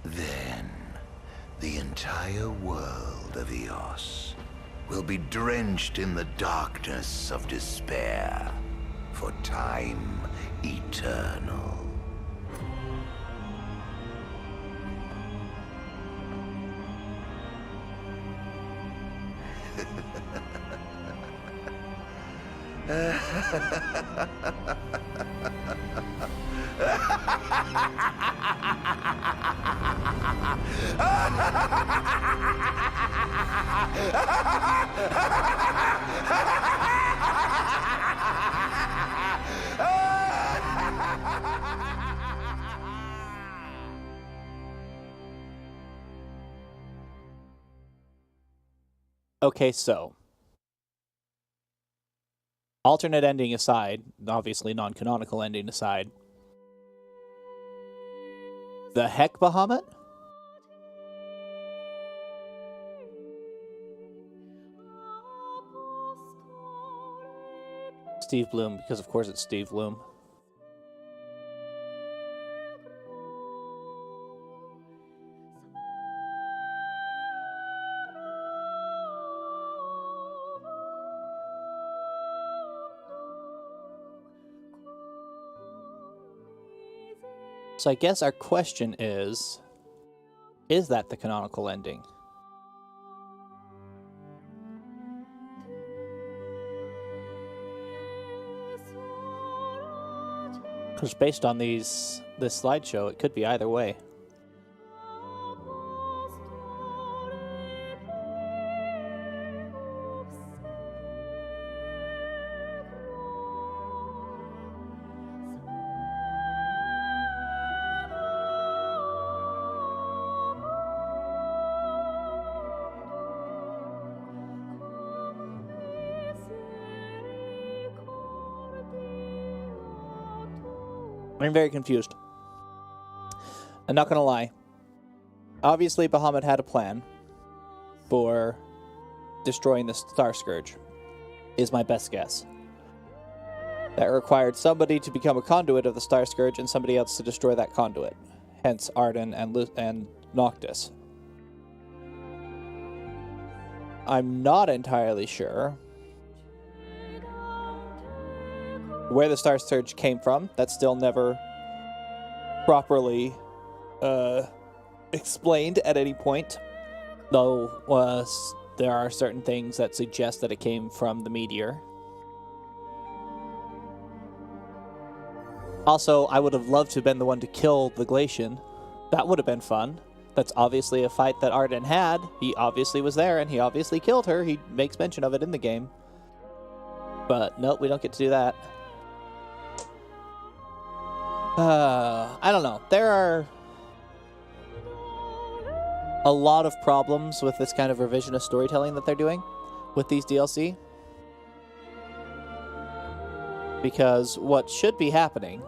Then, the entire world of Eos will be drenched in the darkness of despair for time eternal. Okay, so alternate ending aside, obviously non-canonical ending aside, the heck, Bahamut? Steve Bloom, because of course it's Steve Bloom. So I guess our question is that the canonical ending? Because based on this slideshow, it could be either way. I'm very confused. I'm not gonna lie. Obviously, Bahamut had a plan for destroying the Star Scourge, is my best guess. That required somebody to become a conduit of the Star Scourge and somebody else to destroy that conduit. Hence Ardyn and Noctis. I'm not entirely sure where the Star Scourge came from. That's still never properly explained at any point, though there are certain things that suggest that it came from the meteor. Also, I would have loved to have been the one to kill the Glacian. That would have been fun. That's obviously a fight that Ardyn had. He obviously was there, and he obviously killed her. He makes mention of it in the game. But nope, we don't get to do that. I don't know. There are a lot of problems with this kind of revisionist storytelling that they're doing with these DLC. Because what should be happening,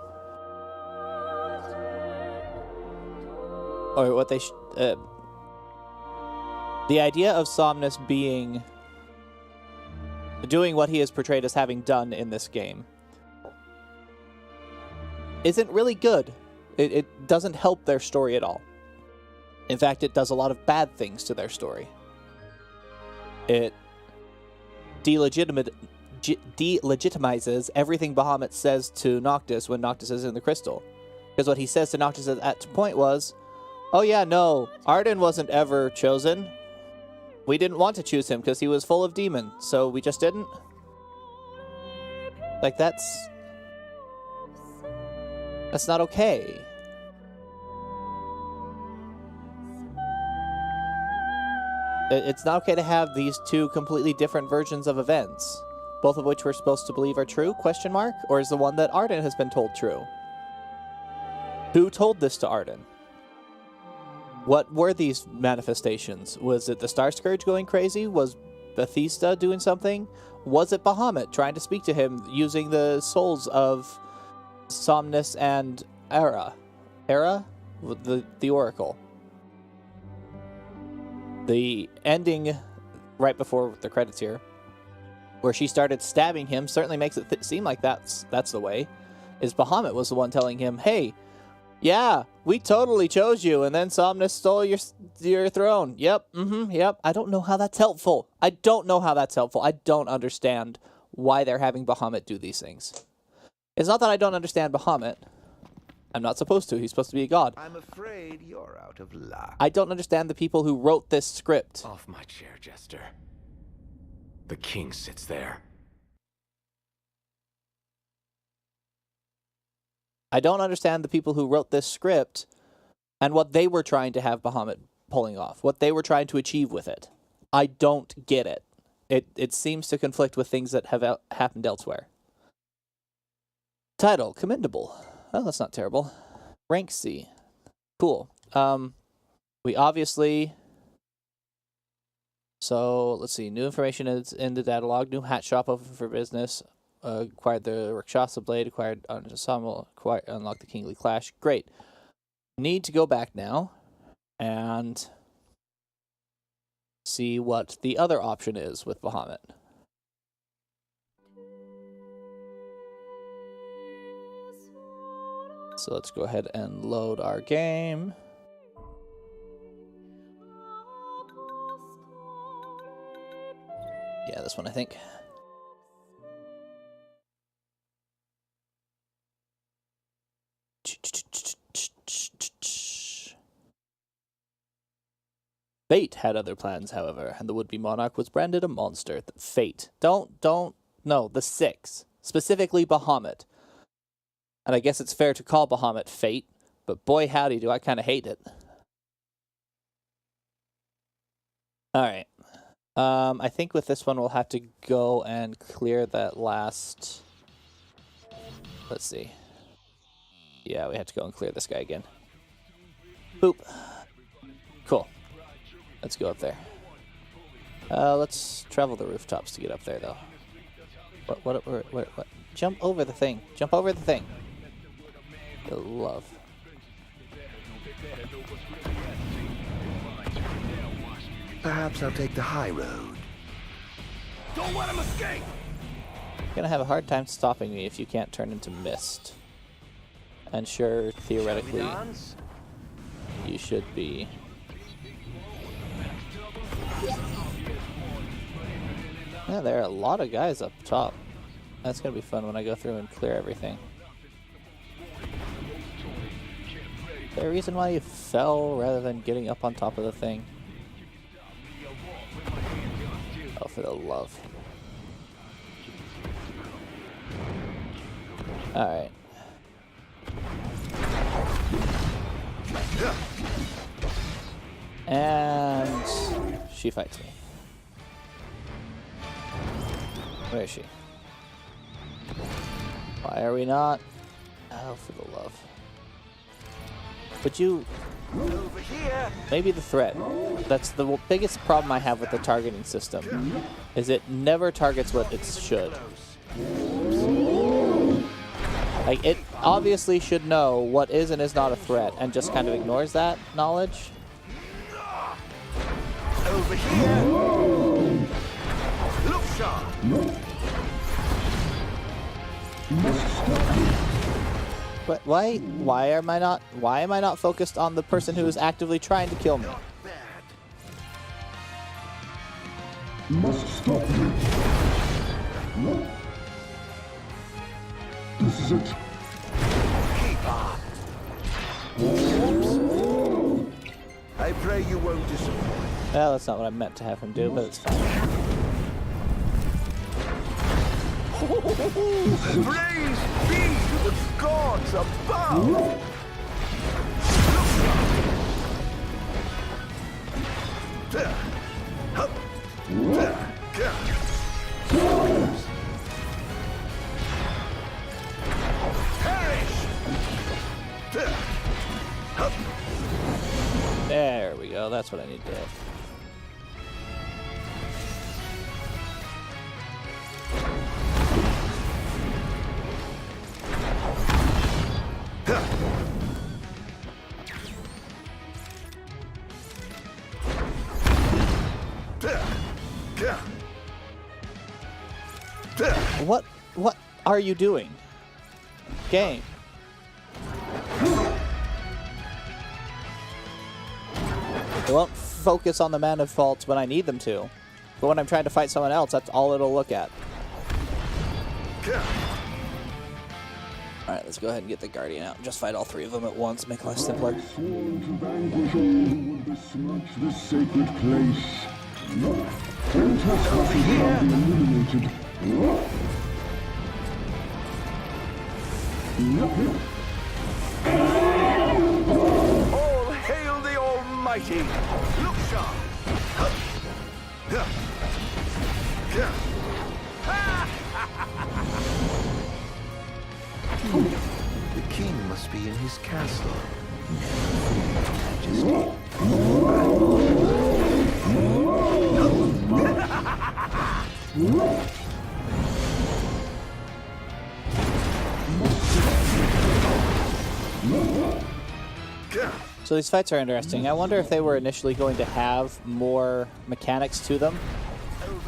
or what they the idea of Somnus doing what he is portrayed as having done in this game isn't really good. It doesn't help their story at all. In fact, it does a lot of bad things to their story. It delegitimizes everything Bahamut says to Noctis when Noctis is in the crystal. Because what he says to Noctis at that point was, oh yeah, no, Ardyn wasn't ever chosen. We didn't want to choose him because he was full of demons, so we just didn't. Like, that's not okay. It's not okay to have these two completely different versions of events, both of which we're supposed to believe are true, question mark? Or is the one that Ardyn has been told true? Who told this to Ardyn? What were these manifestations? Was it the Star Scourge going crazy? Was Bethesda doing something? Was it Bahamut trying to speak to him using the souls of Somnus and Era? Era? The Oracle. The ending right before the credits here, where she started stabbing him, certainly makes it seem like that's the way. Is Bahamut was the one telling him, hey, yeah, we totally chose you, and then Somnus stole your throne. Yep, yep. I don't know how that's helpful. I don't understand why they're having Bahamut do these things. It's not that I don't understand Bahamut. I'm not supposed to. He's supposed to be a god. I'm afraid you're out of luck. I don't understand the people who wrote this script. Off my chair, Jester. The king sits there. I don't understand the people who wrote this script and what they were trying to have Bahamut pulling off, what they were trying to achieve with it. I don't get it. It seems to conflict with things that have happened elsewhere. Title, commendable. Oh, that's not terrible. Rank C. Cool. We obviously... So, let's see. New information is in the data log. New hat shop open for business. Acquired the Rakshasa Blade. Acquired Ensemble. Unlocked the Kingly Clash. Great. Need to go back now and see what the other option is with Bahamut. So let's go ahead and load our game. Yeah, this one, I think. Fate had other plans, however, and the would-be monarch was branded a monster. Fate. No, the Six. Specifically Bahamut. And I guess it's fair to call Bahamut Fate, but boy howdy do I kind of hate it. Alright. I think with this one we'll have to go and clear that last... Let's see. Yeah, we have to go and clear this guy again. Boop. Cool. Let's go up there. Let's travel the rooftops to get up there, though. What? Jump over the thing. Jump over the thing. Good love. Perhaps I'll take the high road. Don't let him escape! You're gonna have a hard time stopping me if you can't turn into mist. And sure, theoretically, you should be. Yeah, there are a lot of guys up top. That's gonna be fun when I go through and clear everything. Is there a reason why you fell rather than getting up on top of the thing? Oh, for the love. Alright. And she fights me. Where is she? Why are we not? Oh, for the love. Would you... Over here. Maybe the threat. That's the biggest problem I have with the targeting system. Is it never targets what it should. Like, it obviously should know what is and is not a threat and just kind of ignores that knowledge. Over here. Look sharp. But why am I not focused on the person who is actively trying to kill me? Must stop you. This is it. Keep up. I pray you won't disappoint. Well, that's not what I meant to have him do, but it's fine. Praise be to the gods above! There we go. That's what I need to hit. What are you doing? Game. They won't focus on the manifolds when I need them to. But when I'm trying to fight someone else, that's all it'll look at. Alright, let's go ahead and get the Guardian out. Just fight all three of them at once, make life simpler. Sworn to vanquish all who would besmirch the sacred place. All trespasses shall be eliminated. All hail the Almighty! Look sharp! The king must be in his castle. Majesty. So these fights are interesting. I wonder if they were initially going to have more mechanics to them,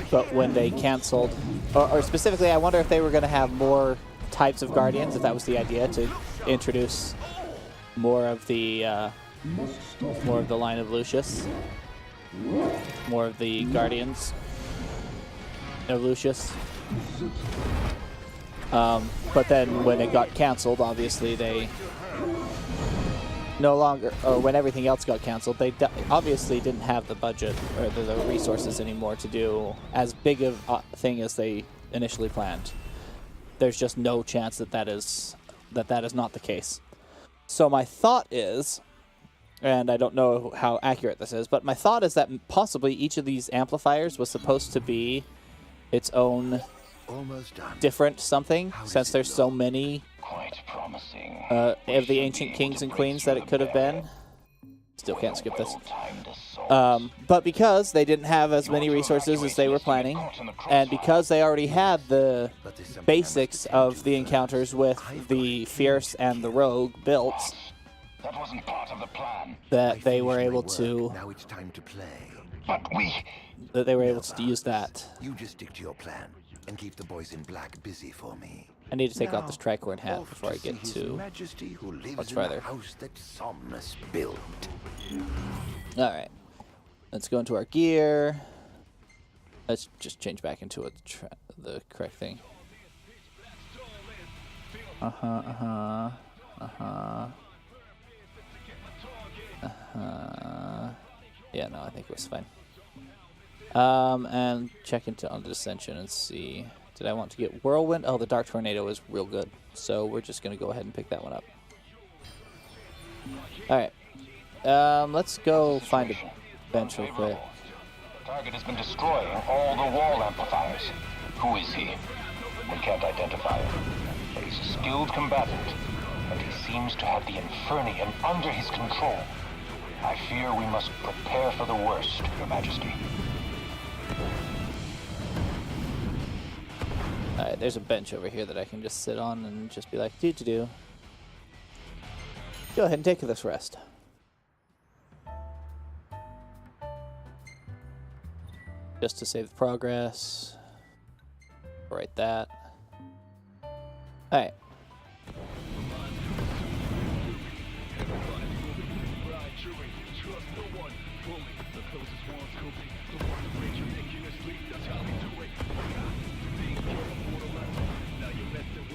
but when they canceled, or specifically, I wonder if they were going to have more types of Guardians, if that was the idea, to introduce more of the line of Lucius, more of the Guardians of Lucius. But then when it got canceled, obviously they no longer, or when everything else got canceled, they obviously didn't have the budget or the resources anymore to do as big of a thing as they initially planned. There's just no chance that that is not the case. So my thought is, and I don't know how accurate this is, but my thought is that possibly each of these amplifiers was supposed to be its own different something, since there's so many of the ancient kings and queens that it could have been. Still can't skip this. But because they didn't have as many resources as they were planning, and because they already had the basics of the encounters with the Fierce and the Rogue built, That wasn't part of the plan. that they were able to Now it's time to play. use that. You just stick to your plan and keep the boys in black busy for me. I need to take off this tricorn hat before I get His to Majesty who lives much in farther. the house that Somnus built. Alright. Let's go into our gear. Let's just change back into the correct thing. Yeah, no, I think it was fine. And check into on Dissension and see. Did I want to get Whirlwind? Oh, the Dark Tornado is real good. So we're just going to go ahead and pick that one up. Alright. Let's go find a bench real quick. The target has been destroying all the wall amplifiers. Who is he? We can't identify him. But he's a skilled combatant, and he seems to have the Infernian under his control. I fear we must prepare for the worst, Your Majesty. Alright, there's a bench over here that I can just sit on and just be like, do. Go ahead and take this rest. Just to save the progress. Write that. Alright.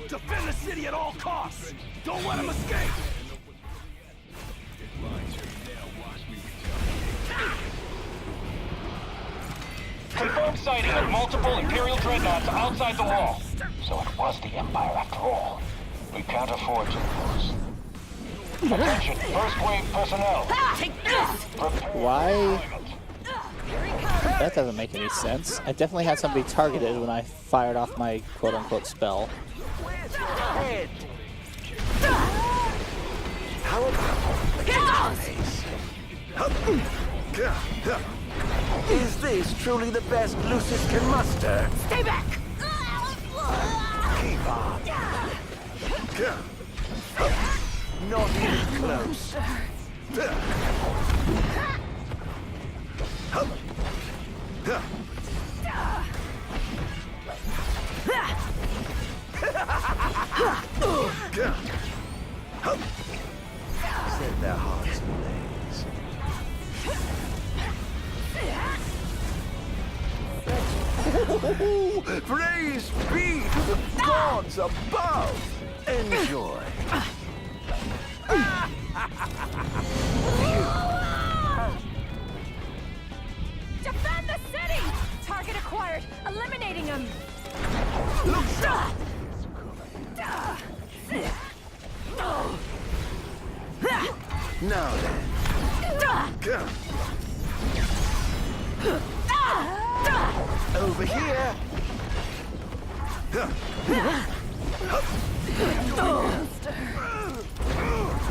Defend the city at all costs! Don't let him escape! Confirmed sighting of multiple Imperial dreadnoughts outside the wall. So it was the Empire after all. We can't afford to lose. Attention, first wave personnel. Take this! Why? That doesn't make any sense. I definitely had somebody targeted when I fired off my quote-unquote spell. How about Is this truly the best Lucius can muster? Stay back! Keep on. Not even close. Set their hearts ablaze. Praise be to the gods above! Enjoy. Defend the city! Target acquired. Eliminating him. Look sharp. Now then. Over here.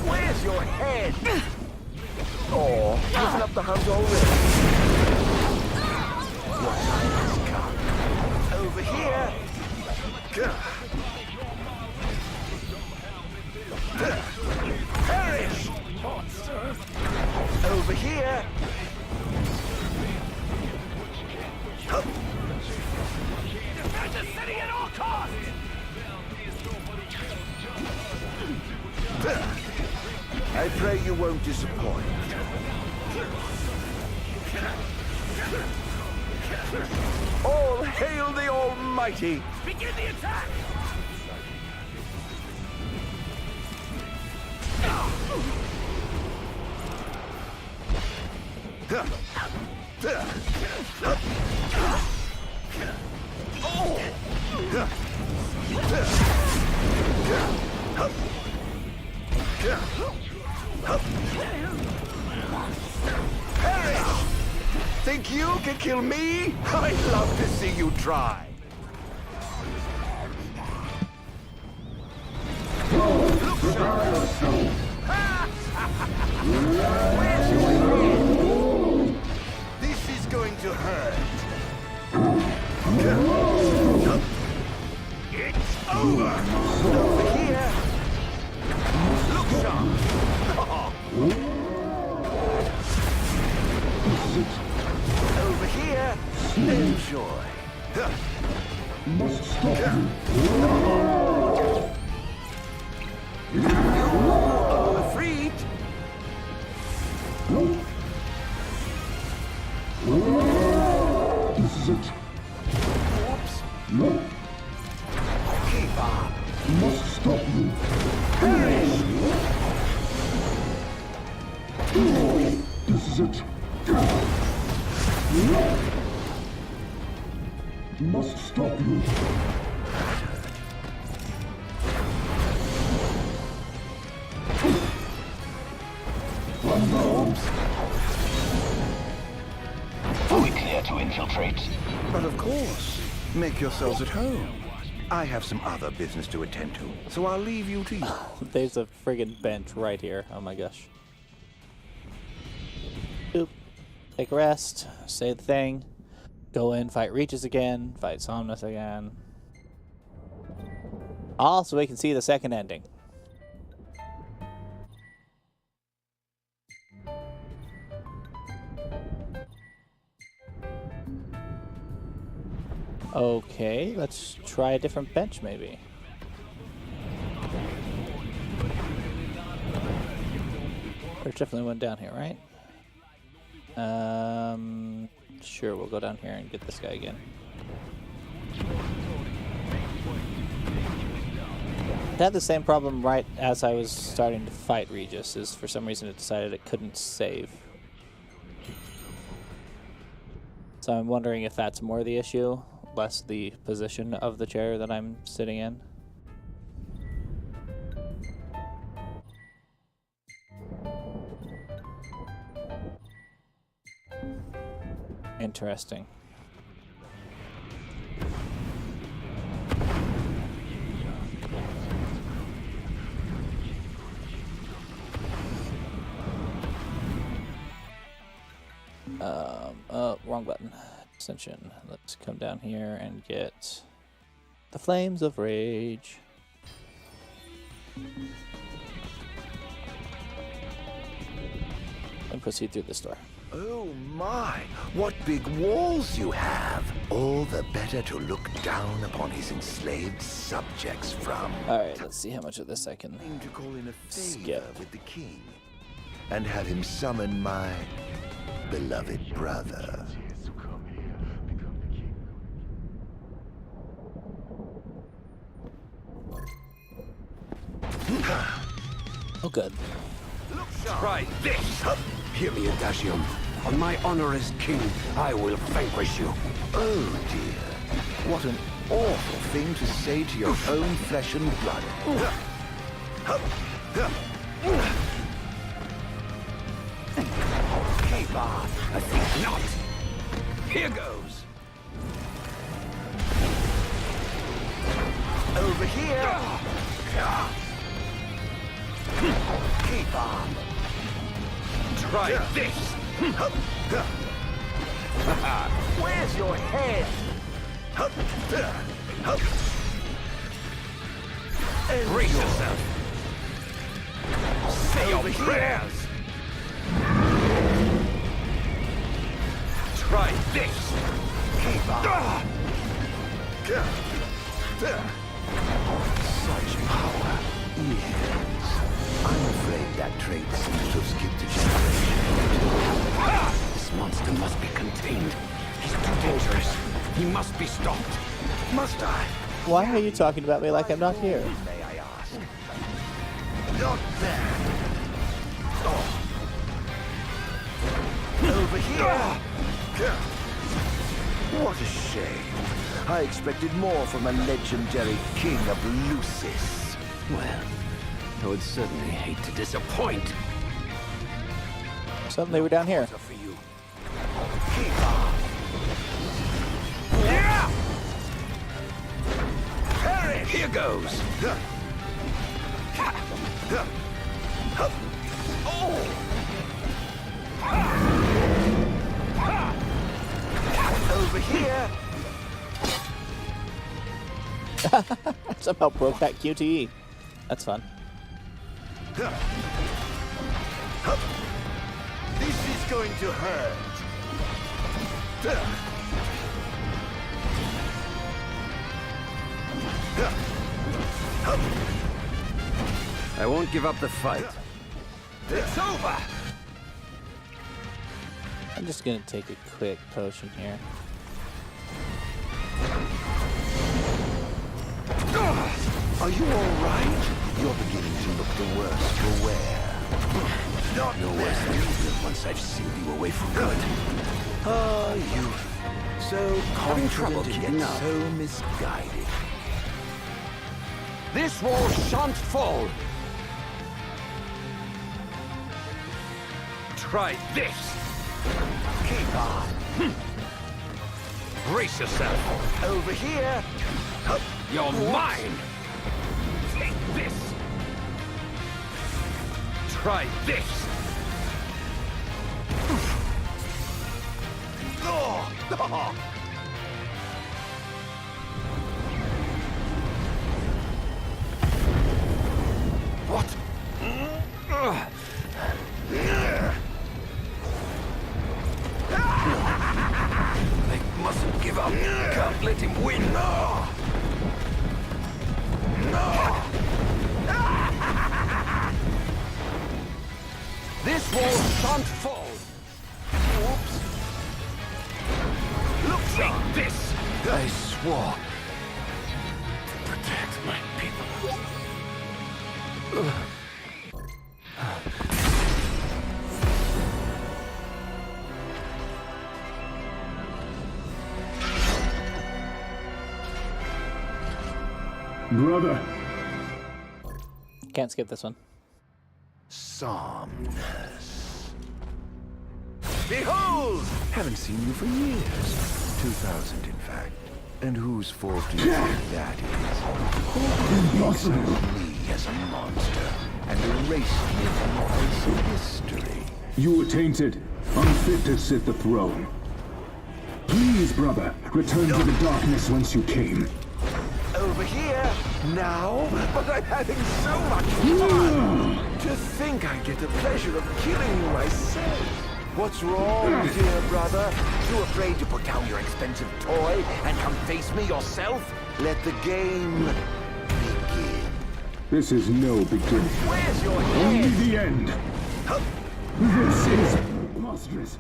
Where's your head? Oh, giving up the hunt already. What time has come? Over here. Perish! Over here. Defend the city at all costs! I pray you won't disappoint. All hail the Almighty! Begin the attack! Perish! Think you can kill me? I'd love to see you try. Where's your head? This is going to hurt. It's over. Over here. Look sharp. Over here. Enjoy. Must stop you. Freed. This is it. Whoops. No. Keep on. Must stop you. Perish. This is it. No. Must stop you. Fully clear to infiltrate. But of course. Make yourselves at home. I have some other business to attend to, so I'll leave you to you. There's a friggin' bench right here. Oh my gosh. Oop. Take a rest. Say the thing. Go in, fight Regis again. Fight Somnus again. All so we can see the second ending. Okay, let's try a different bench maybe. There's definitely one down here, right? Sure, we'll go down here and get this guy again. It had the same problem right as I was starting to fight Regis, is for some reason it decided it couldn't save. So I'm wondering if that's more the issue, less the position of the chair that I'm sitting in. Interesting. Oh, wrong button. Ascension. Let's come down here and get the Flames of Rage. And proceed through this door. Oh my, what big walls you have! All the better to look down upon his enslaved subjects from. Alright, let's see how much of this I can To call in a favor skip. with the king and have him summon my beloved brother. Oh, good. Try this! Hear me, Adagium. On my honor as king, I will vanquish you. Oh dear, what an awful thing to say to your own flesh and blood. Keep on, I think not. Here goes. Over here! Keep on! Try this! Where's your head? Brace yourself! Say your prayers! Try this! Keep on! Such power. Yes. I'm afraid that trait seems to have skipped a generation. This monster must be contained. He's too dangerous. He must be stopped. Must I? Why are you talking about me like I'm not here? May I ask? Not there. Oh. Over here. What a shame. I expected more from a legendary king of Lucis. Well, I would certainly hate to disappoint. Suddenly we're down here. For you. Keep on. Yeah! Perish! Here goes. Over here. Somehow broke that QTE. That's fun. This is going to hurt. I won't give up the fight. It's over. I'm just gonna take a quick potion here. Are you all right? You're beginning to look the worse for wear. Not No worse than you once I've sealed you away for good. Ah, you. So Having trouble confident keeping yet up. so misguided. This wall shan't fall. Try this. Keep on. Brace yourself. Over here. You're mine. Take this. Try this. Oh. What? I mustn't give up. Can't let him win. No. This wall shan't fall. Whoops. Look, Take this. I swore to protect my people. Brother. Can't skip this one. Somnus. Behold! Haven't seen you for years. 2000, in fact. And whose fault do you think that is? Impossible. Me as a monster and erased me from the face of history. You were tainted, unfit to sit the throne. Please, brother, return to the darkness whence you came. Over here, now? But I'm having so much fun! To think I get the pleasure of killing you myself! What's wrong, dear brother? Too afraid to put down your expensive toy and come face me yourself? Let the game begin. This is no beginning. Where's your head? Only the end. This is preposterous.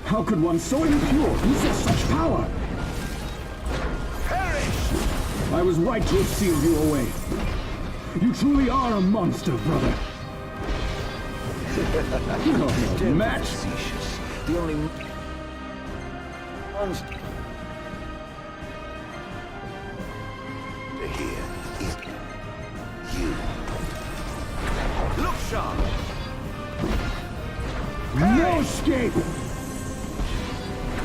How could one so impure possess such power? Perish! I was right to have sealed you away. You truly are a monster, brother. No match. Facetious. The only monster here is you. Look sharp. No escape. I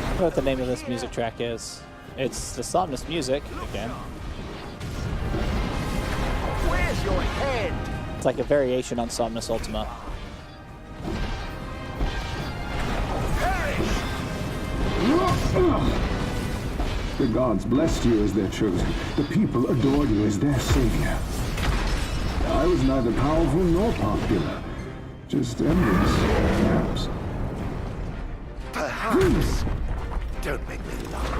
don't know what the name of this music track is. It's the Somnus music again. Where's your head? It's like a variation on Somnus Ultima. The gods blessed you as their chosen. The people adored you as their savior. I was neither powerful nor popular. Just envious, perhaps. Perhaps. Don't make me laugh.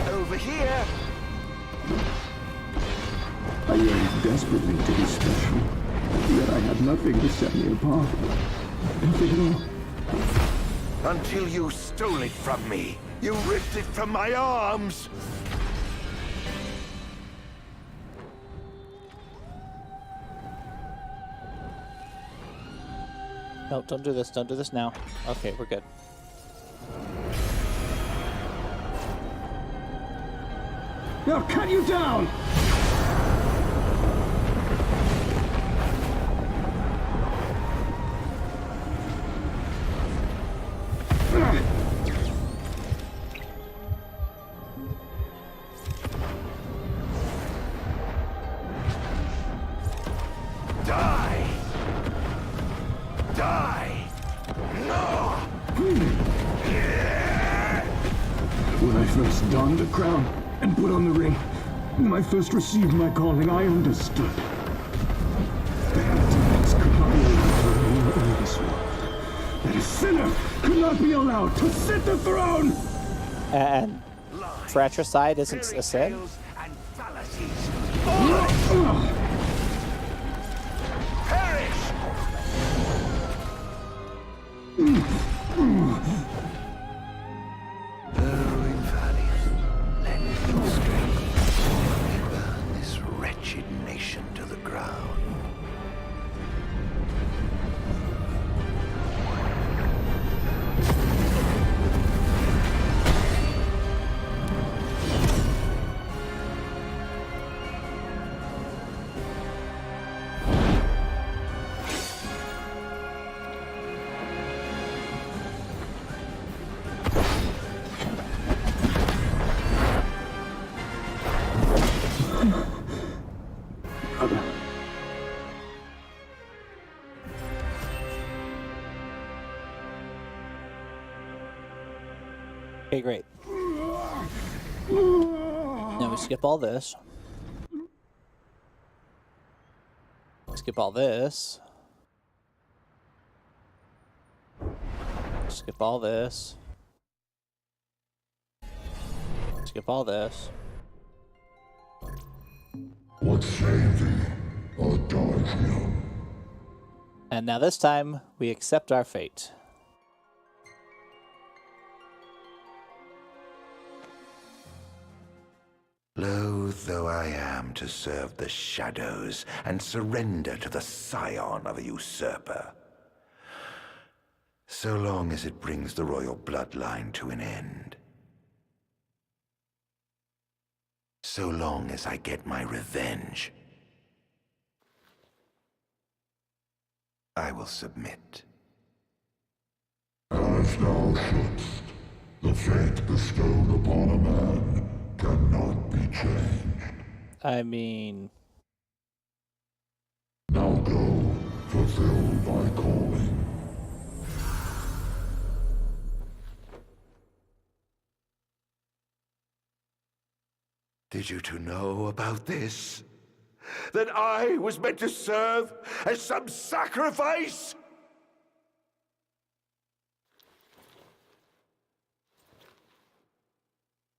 Over here. I yearned desperately to be special, yet I had nothing to set me apart. Nothing at all. Until you stole it from me. You ripped it from my arms. No, don't do this. Don't do this now. Okay, we're good. They'll cut you down! Die! Die! No! When I first donned the crown and put on the ring, when I first received my calling, I understood that the demons could not be allowed to remain in this world. That a sinner could not be allowed to sit the throne! And fratricide isn't a sin? Okay, great. Now we skip all this. Skip all this. Skip all this. Skip all this. What saved thee, Ardyn? And now this time, we accept our fate. Loath though I am to serve the shadows and surrender to the scion of a usurper, so long as it brings the royal bloodline to an end. So long as I get my revenge, I will submit. As thou shouldst, the fate bestowed upon a man cannot be changed. I mean... Now go, fulfill thy calling. Did you two know about this? That I was meant to serve as some sacrifice?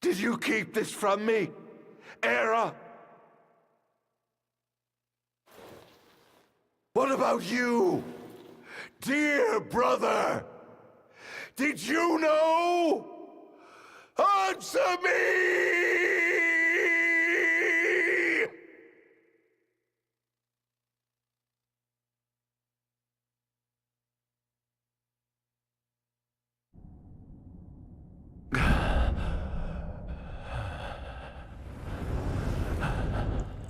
Did you keep this from me, Era? What about you, dear brother? Did you know? Answer me!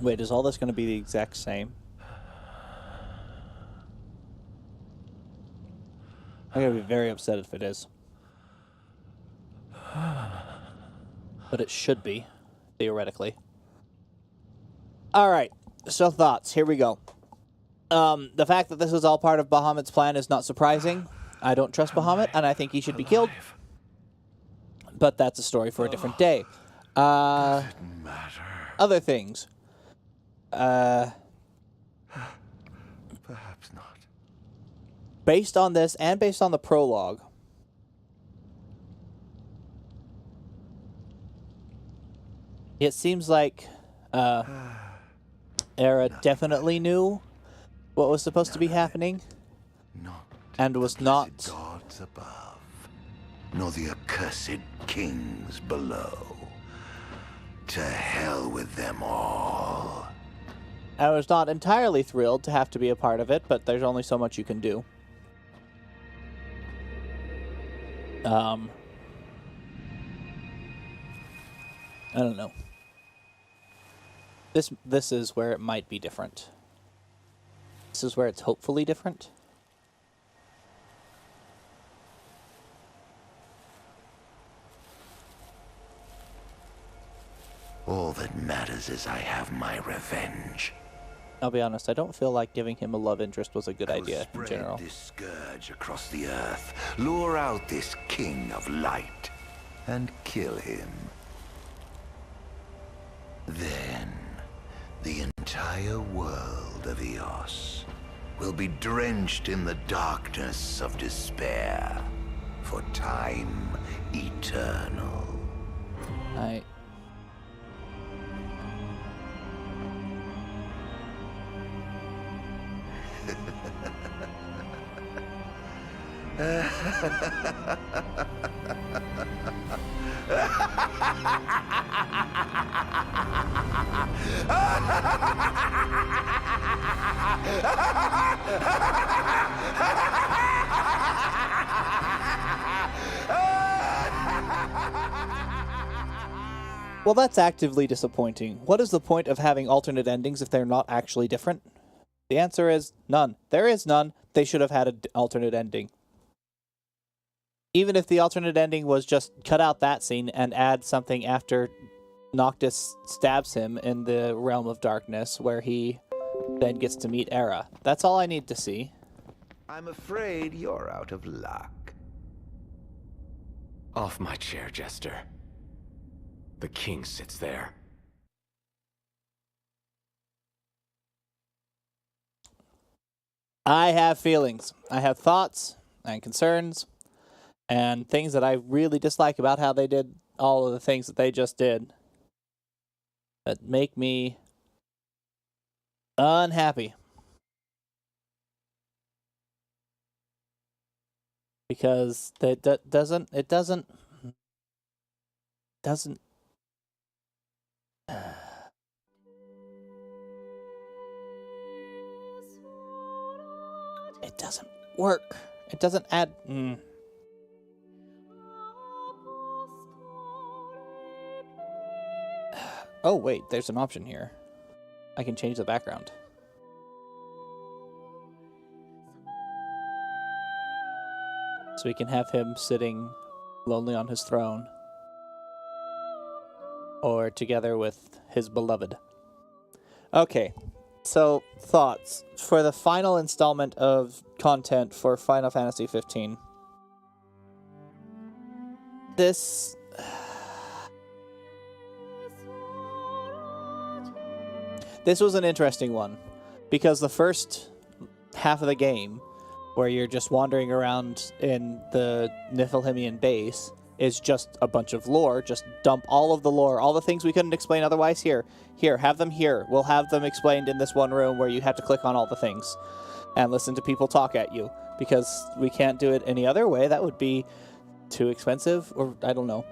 Wait, is all this going to be the exact same? I'm going to be very upset if it is. But it should be, theoretically. Alright, so thoughts. Here we go. The fact that this is all part of Bahamut's plan is not surprising. I don't trust Bahamut, and I think he should be killed. But that's a story for a different day. Other things. Perhaps not. Based on this, and based on the prologue, it seems like Era definitely knew what was supposed to be happening, and was not... Gods above, nor the accursed kings below. To hell with them all. I was not entirely thrilled to have to be a part of it, but there's only so much you can do. I don't know. This is where it might be different. This is where it's hopefully different. All that matters is I have my revenge. I'll be honest, I don't feel like giving him a love interest was a good idea in general. This scourge across the earth, lure out this king of light, and kill him. Then, the entire world of Eos will be drenched in the darkness of despair for time eternal. Well, that's actively disappointing. What is the point of having alternate endings if they're not actually different? The answer is none. There is none. They should have had an alternate ending. Even if the alternate ending was just cut out that scene and add something after Noctis stabs him in the Realm of Darkness, where he then gets to meet Era. That's all I need to see. I'm afraid you're out of luck. Off my chair, Jester. The king sits there. I have feelings. I have thoughts and concerns and things that I really dislike about how they did all of the things that they just did that make me unhappy. Because it doesn't work. It doesn't add... Oh, wait, there's an option here. I can change the background. So we can have him sitting lonely on his throne. Or together with his beloved. Okay, so thoughts for the final installment of content for Final Fantasy 15. This was an interesting one, because the first half of the game, where you're just wandering around in the Niflheimian base, is just a bunch of lore. Just dump all of the lore, all the things we couldn't explain otherwise. Here, have them here. We'll have them explained in this one room where you have to click on all the things and listen to people talk at you, because we can't do it any other way. That would be too expensive, or I don't know.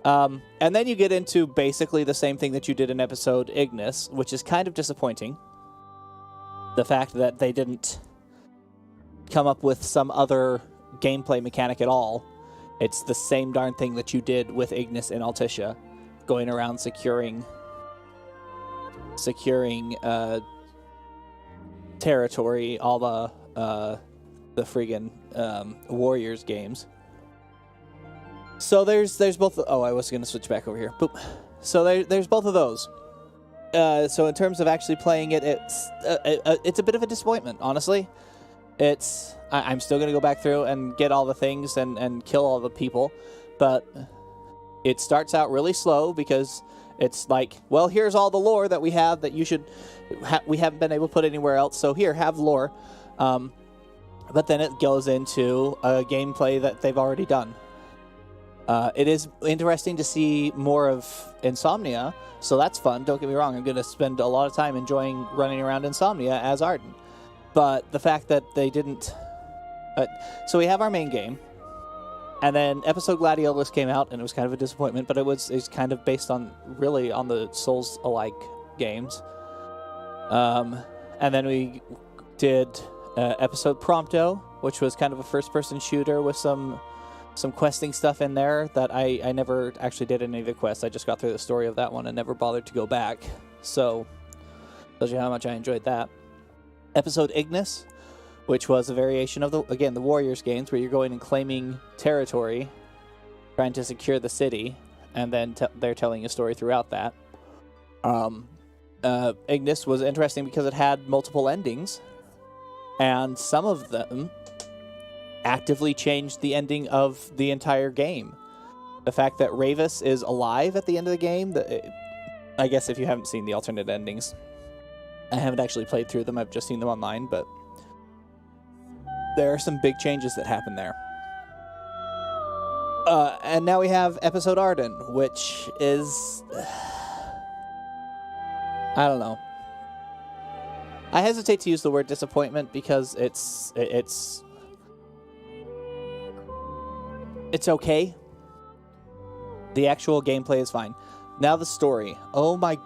And then you get into basically the same thing that you did in episode Ignis, which is kind of disappointing. The fact that they didn't come up with some other gameplay mechanic at all. It's the same darn thing that you did with Ignis and Altissia, going around securing territory, all the friggin' Warriors games. So there's both. Oh, I was gonna switch back over here. Boop. So there's both of those. So in terms of actually playing it, it's a bit of a disappointment, honestly. I'm still going to go back through and get all the things and kill all the people, but it starts out really slow because it's like, well, here's all the lore that we have that you should... we haven't been able to put anywhere else, so here, have lore. But then it goes into a gameplay that they've already done. It is interesting to see more of Insomnia, so that's fun. Don't get me wrong, I'm going to spend a lot of time enjoying running around Insomnia as Ardyn. But the fact that they didn't... so we have our main game, and then Episode Gladiolus came out, and it was kind of a disappointment, but it's kind of based on, really, on the Souls-alike games. And then we did Episode Prompto, which was kind of a first-person shooter with some questing stuff in there that I never actually did any of the quests. I just got through the story of that one and never bothered to go back. So, tells you how much I enjoyed that. Episode Ignis, which was a variation of the Warriors games, where you're going and claiming territory, trying to secure the city, and then they're telling a story throughout that. Ignis was interesting because it had multiple endings, and some of them actively changed the ending of the entire game. The fact that Ravis is alive at the end of the game, I guess if you haven't seen the alternate endings, I haven't actually played through them, I've just seen them online, but there are some big changes that happen there. And now we have Episode Ardyn, which is... I don't know. I hesitate to use the word disappointment because it's okay. The actual gameplay is fine. Now the story. Oh my...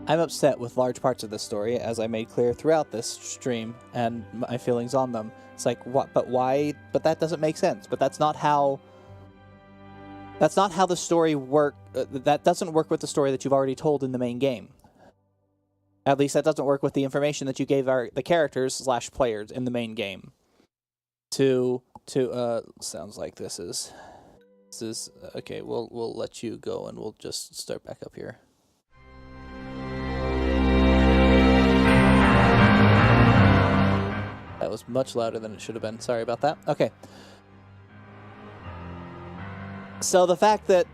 I'm upset with large parts of this story, as I made clear throughout this stream, and my feelings on them. It's like, what? But why? But that doesn't make sense. But that's not how... That's not how the story works. That doesn't work with the story that you've already told in the main game. At least that doesn't work with the information that you gave the characters / players in the main game. Sounds like this is okay. We'll let you go and we'll just start back up here. That was much louder than it should have been. Sorry about that. Okay. So the fact that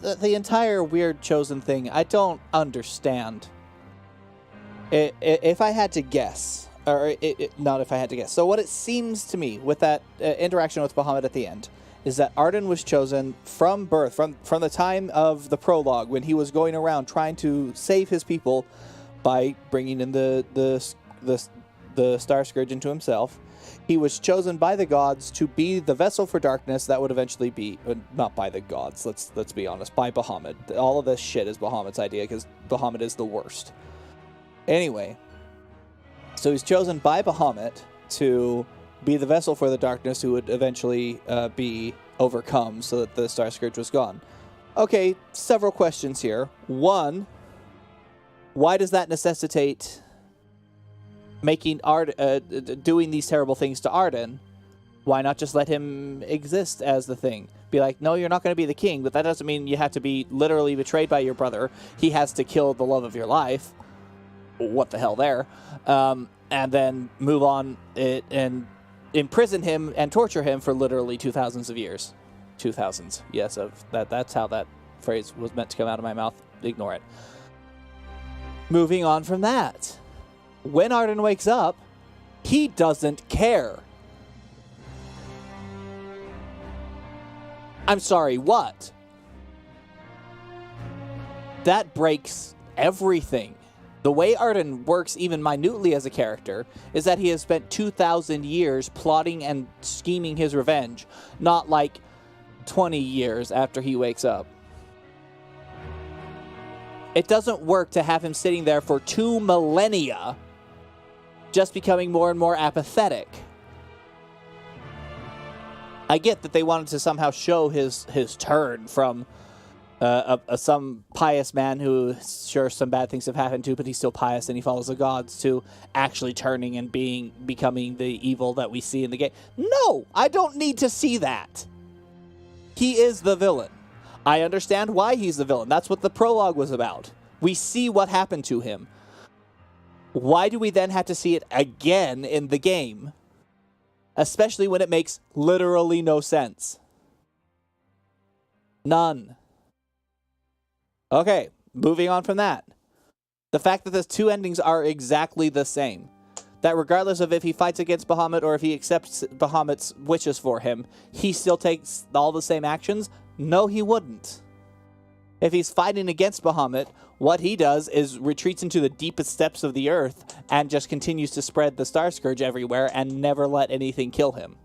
the entire weird chosen thing, I don't understand. If I had to guess, or not if I had to guess. So what it seems to me with that interaction with Bahamut at the end is that Ardyn was chosen from birth, from the time of the prologue when he was going around trying to save his people by bringing in the the Star Scourge into himself. He was chosen by the gods to be the vessel for darkness that would eventually be... not by the gods, let's be honest. By Bahamut. All of this shit is Bahamut's idea, because Bahamut is the worst. Anyway. So he's chosen by Bahamut to be the vessel for the darkness who would eventually be overcome so that the Star Scourge was gone. Okay, several questions here. One, why does that necessitate making doing these terrible things to Ardyn? Why not just let him exist as the thing? Be like, no, you're not going to be the king, but that doesn't mean you have to be literally betrayed by your brother. He has to kill the love of your life. What the hell there? And then move on and imprison him and torture him for literally 2000s of years. 2000s. Yes, that's how that phrase was meant to come out of my mouth. Ignore it. Moving on from that. When Ardyn wakes up, he doesn't care. I'm sorry, what? That breaks everything. The way Ardyn works, even minutely as a character, is that he has spent 2,000 years plotting and scheming his revenge, not like 20 years after he wakes up. It doesn't work to have him sitting there for 2 millennia just becoming more and more apathetic. I get that they wanted to somehow show his turn from some pious man who, sure, some bad things have happened to, but he's still pious and he follows the gods, to actually turning and becoming the evil that we see in the game. No, I don't need to see that. He is the villain. I understand why he's the villain. That's what the prologue was about. We see what happened to him. Why do we then have to see it again in the game? Especially when it makes literally no sense. None. Okay, moving on from that. The fact that the 2 endings are exactly the same. That regardless of if he fights against Bahamut or if he accepts Bahamut's wishes for him, he still takes all the same actions? No, he wouldn't. If he's fighting against Bahamut, what he does is retreats into the deepest depths of the earth and just continues to spread the Star Scourge everywhere and never let anything kill him.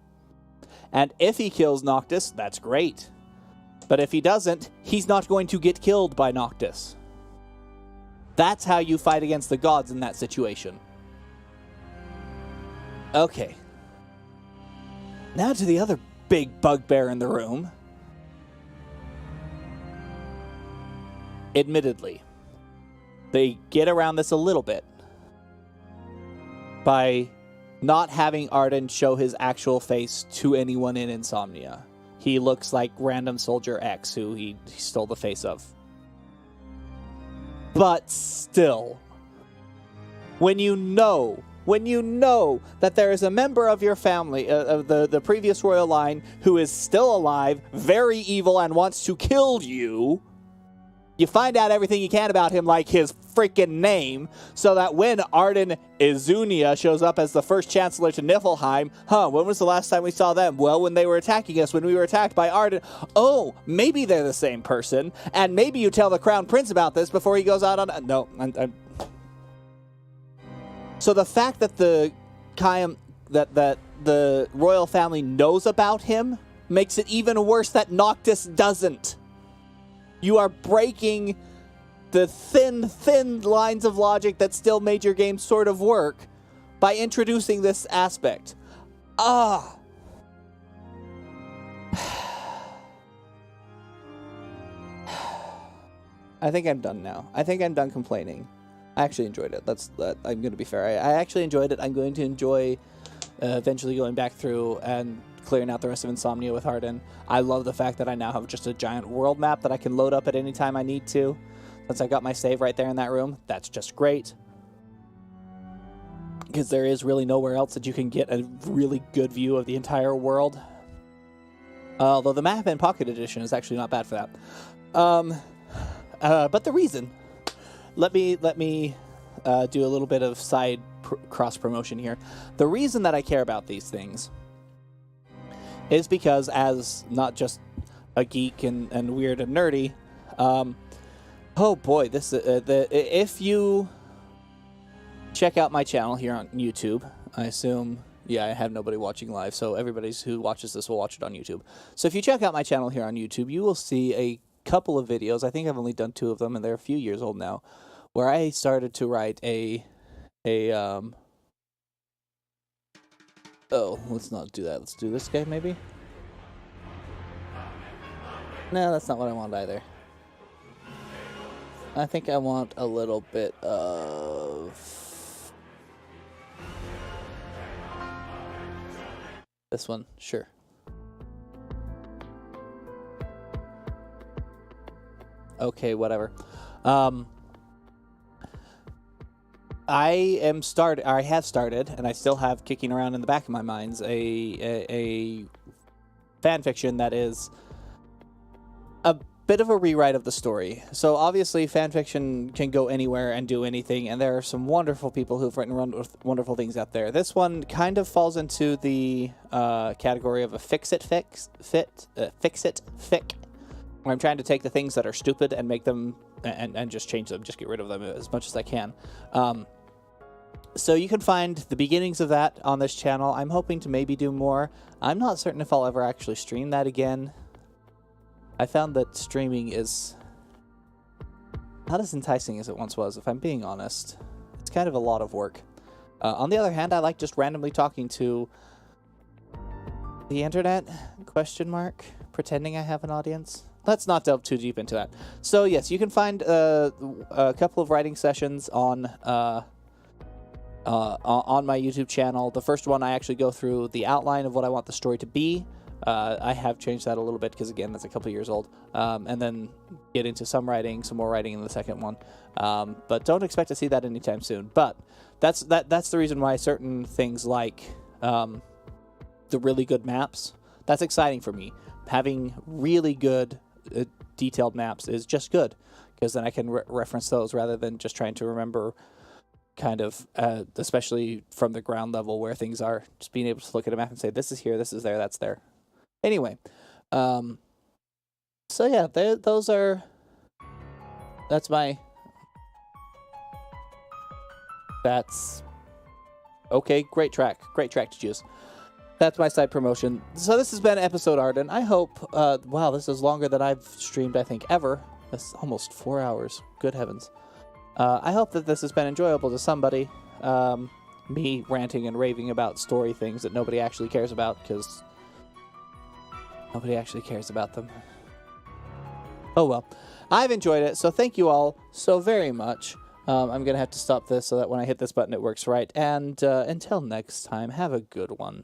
And if he kills Noctis, that's great. But if he doesn't, he's not going to get killed by Noctis. That's how you fight against the gods in that situation. Okay. Now to the other big bugbear in the room. Admittedly, they get around this a little bit by not having Ardyn show his actual face to anyone in Insomnia. He looks like random Soldier X, who he stole the face of. But still, when you know that there is a member of your family, of the previous royal line, who is still alive, very evil, and wants to kill you, you find out everything you can about him, like his freaking name, so that when Ardyn Izunia shows up as the first Chancellor to Niflheim, when was the last time we saw them? Well, when they were attacking us, when we were attacked by Ardyn. Oh, maybe they're the same person, and maybe you tell the Crown Prince about this before he goes out on... No, So the fact that the royal family knows about him makes it even worse that Noctis doesn't. You are breaking the thin lines of logic that still made your game sort of work by introducing this aspect. I think I'm done now. I think I'm done complaining. I actually enjoyed it. I'm going to be fair. I actually enjoyed it. I'm going to enjoy eventually going back through and clearing out the rest of Insomnia with Ardyn. I love the fact that I now have just a giant world map that I can load up at any time I need to. Since I got my save right there in that room, that's just great. Because there is really nowhere else that you can get a really good view of the entire world. Although the map in Pocket Edition is actually not bad for that. But the reason... Let me do a little bit of side cross-promotion here. The reason that I care about these things is because, as not just a geek and weird and nerdy, oh boy, if you check out my channel here on YouTube, I assume. Yeah, I have nobody watching live, so everybody who watches this will watch it on YouTube. So if you check out my channel here on YouTube, you will see a couple of videos. I think I've only done 2 of them, and they're a few years old now, where I started to write oh, let's not do that. Let's do this guy, maybe? No, that's not what I want either. I think I want a little bit of... this one, sure. Okay, whatever. I have started, and I still have kicking around in the back of my minds a fan fiction that is a bit of a rewrite of the story. So obviously, fan fiction can go anywhere and do anything, and there are some wonderful people who've written wonderful things out there. This one kind of falls into the category of a fix-it fic, where I'm trying to take the things that are stupid and make them and just change them, just get rid of them as much as I can. So you can find the beginnings of that on this channel. I'm hoping to maybe do more. I'm not certain if I'll ever actually stream that again. I found that streaming is not as enticing as it once was, if I'm being honest. It's kind of a lot of work. On the other hand, I like just randomly talking to the internet, pretending I have an audience. Let's not delve too deep into that. So yes, you can find a couple of writing sessions on my YouTube channel. The first one, I actually go through the outline of what I want the story to be. I have changed that a little bit because, again, that's a couple years old. And then get into some more writing in the second one. But don't expect to see that anytime soon. But that's the reason why certain things like the really good maps, that's exciting for me. Having really good detailed maps is just good, because then I can reference those rather than just trying to remember kind of, especially from the ground level where things are, just being able to look at a map and say, this is here, this is there, that's there. Anyway, so yeah, that's okay, great track to choose. That's my side promotion. So this has been episode Ardyn. I hope, wow, this is longer than I've streamed, I think, ever. That's almost 4 hours. Good heavens. I hope that this has been enjoyable to somebody. Me ranting and raving about story things that nobody actually cares about, because nobody actually cares about them. Oh well. I've enjoyed it, so thank you all so very much. I'm going to have to stop this so that when I hit this button it works right. And until next time, have a good one.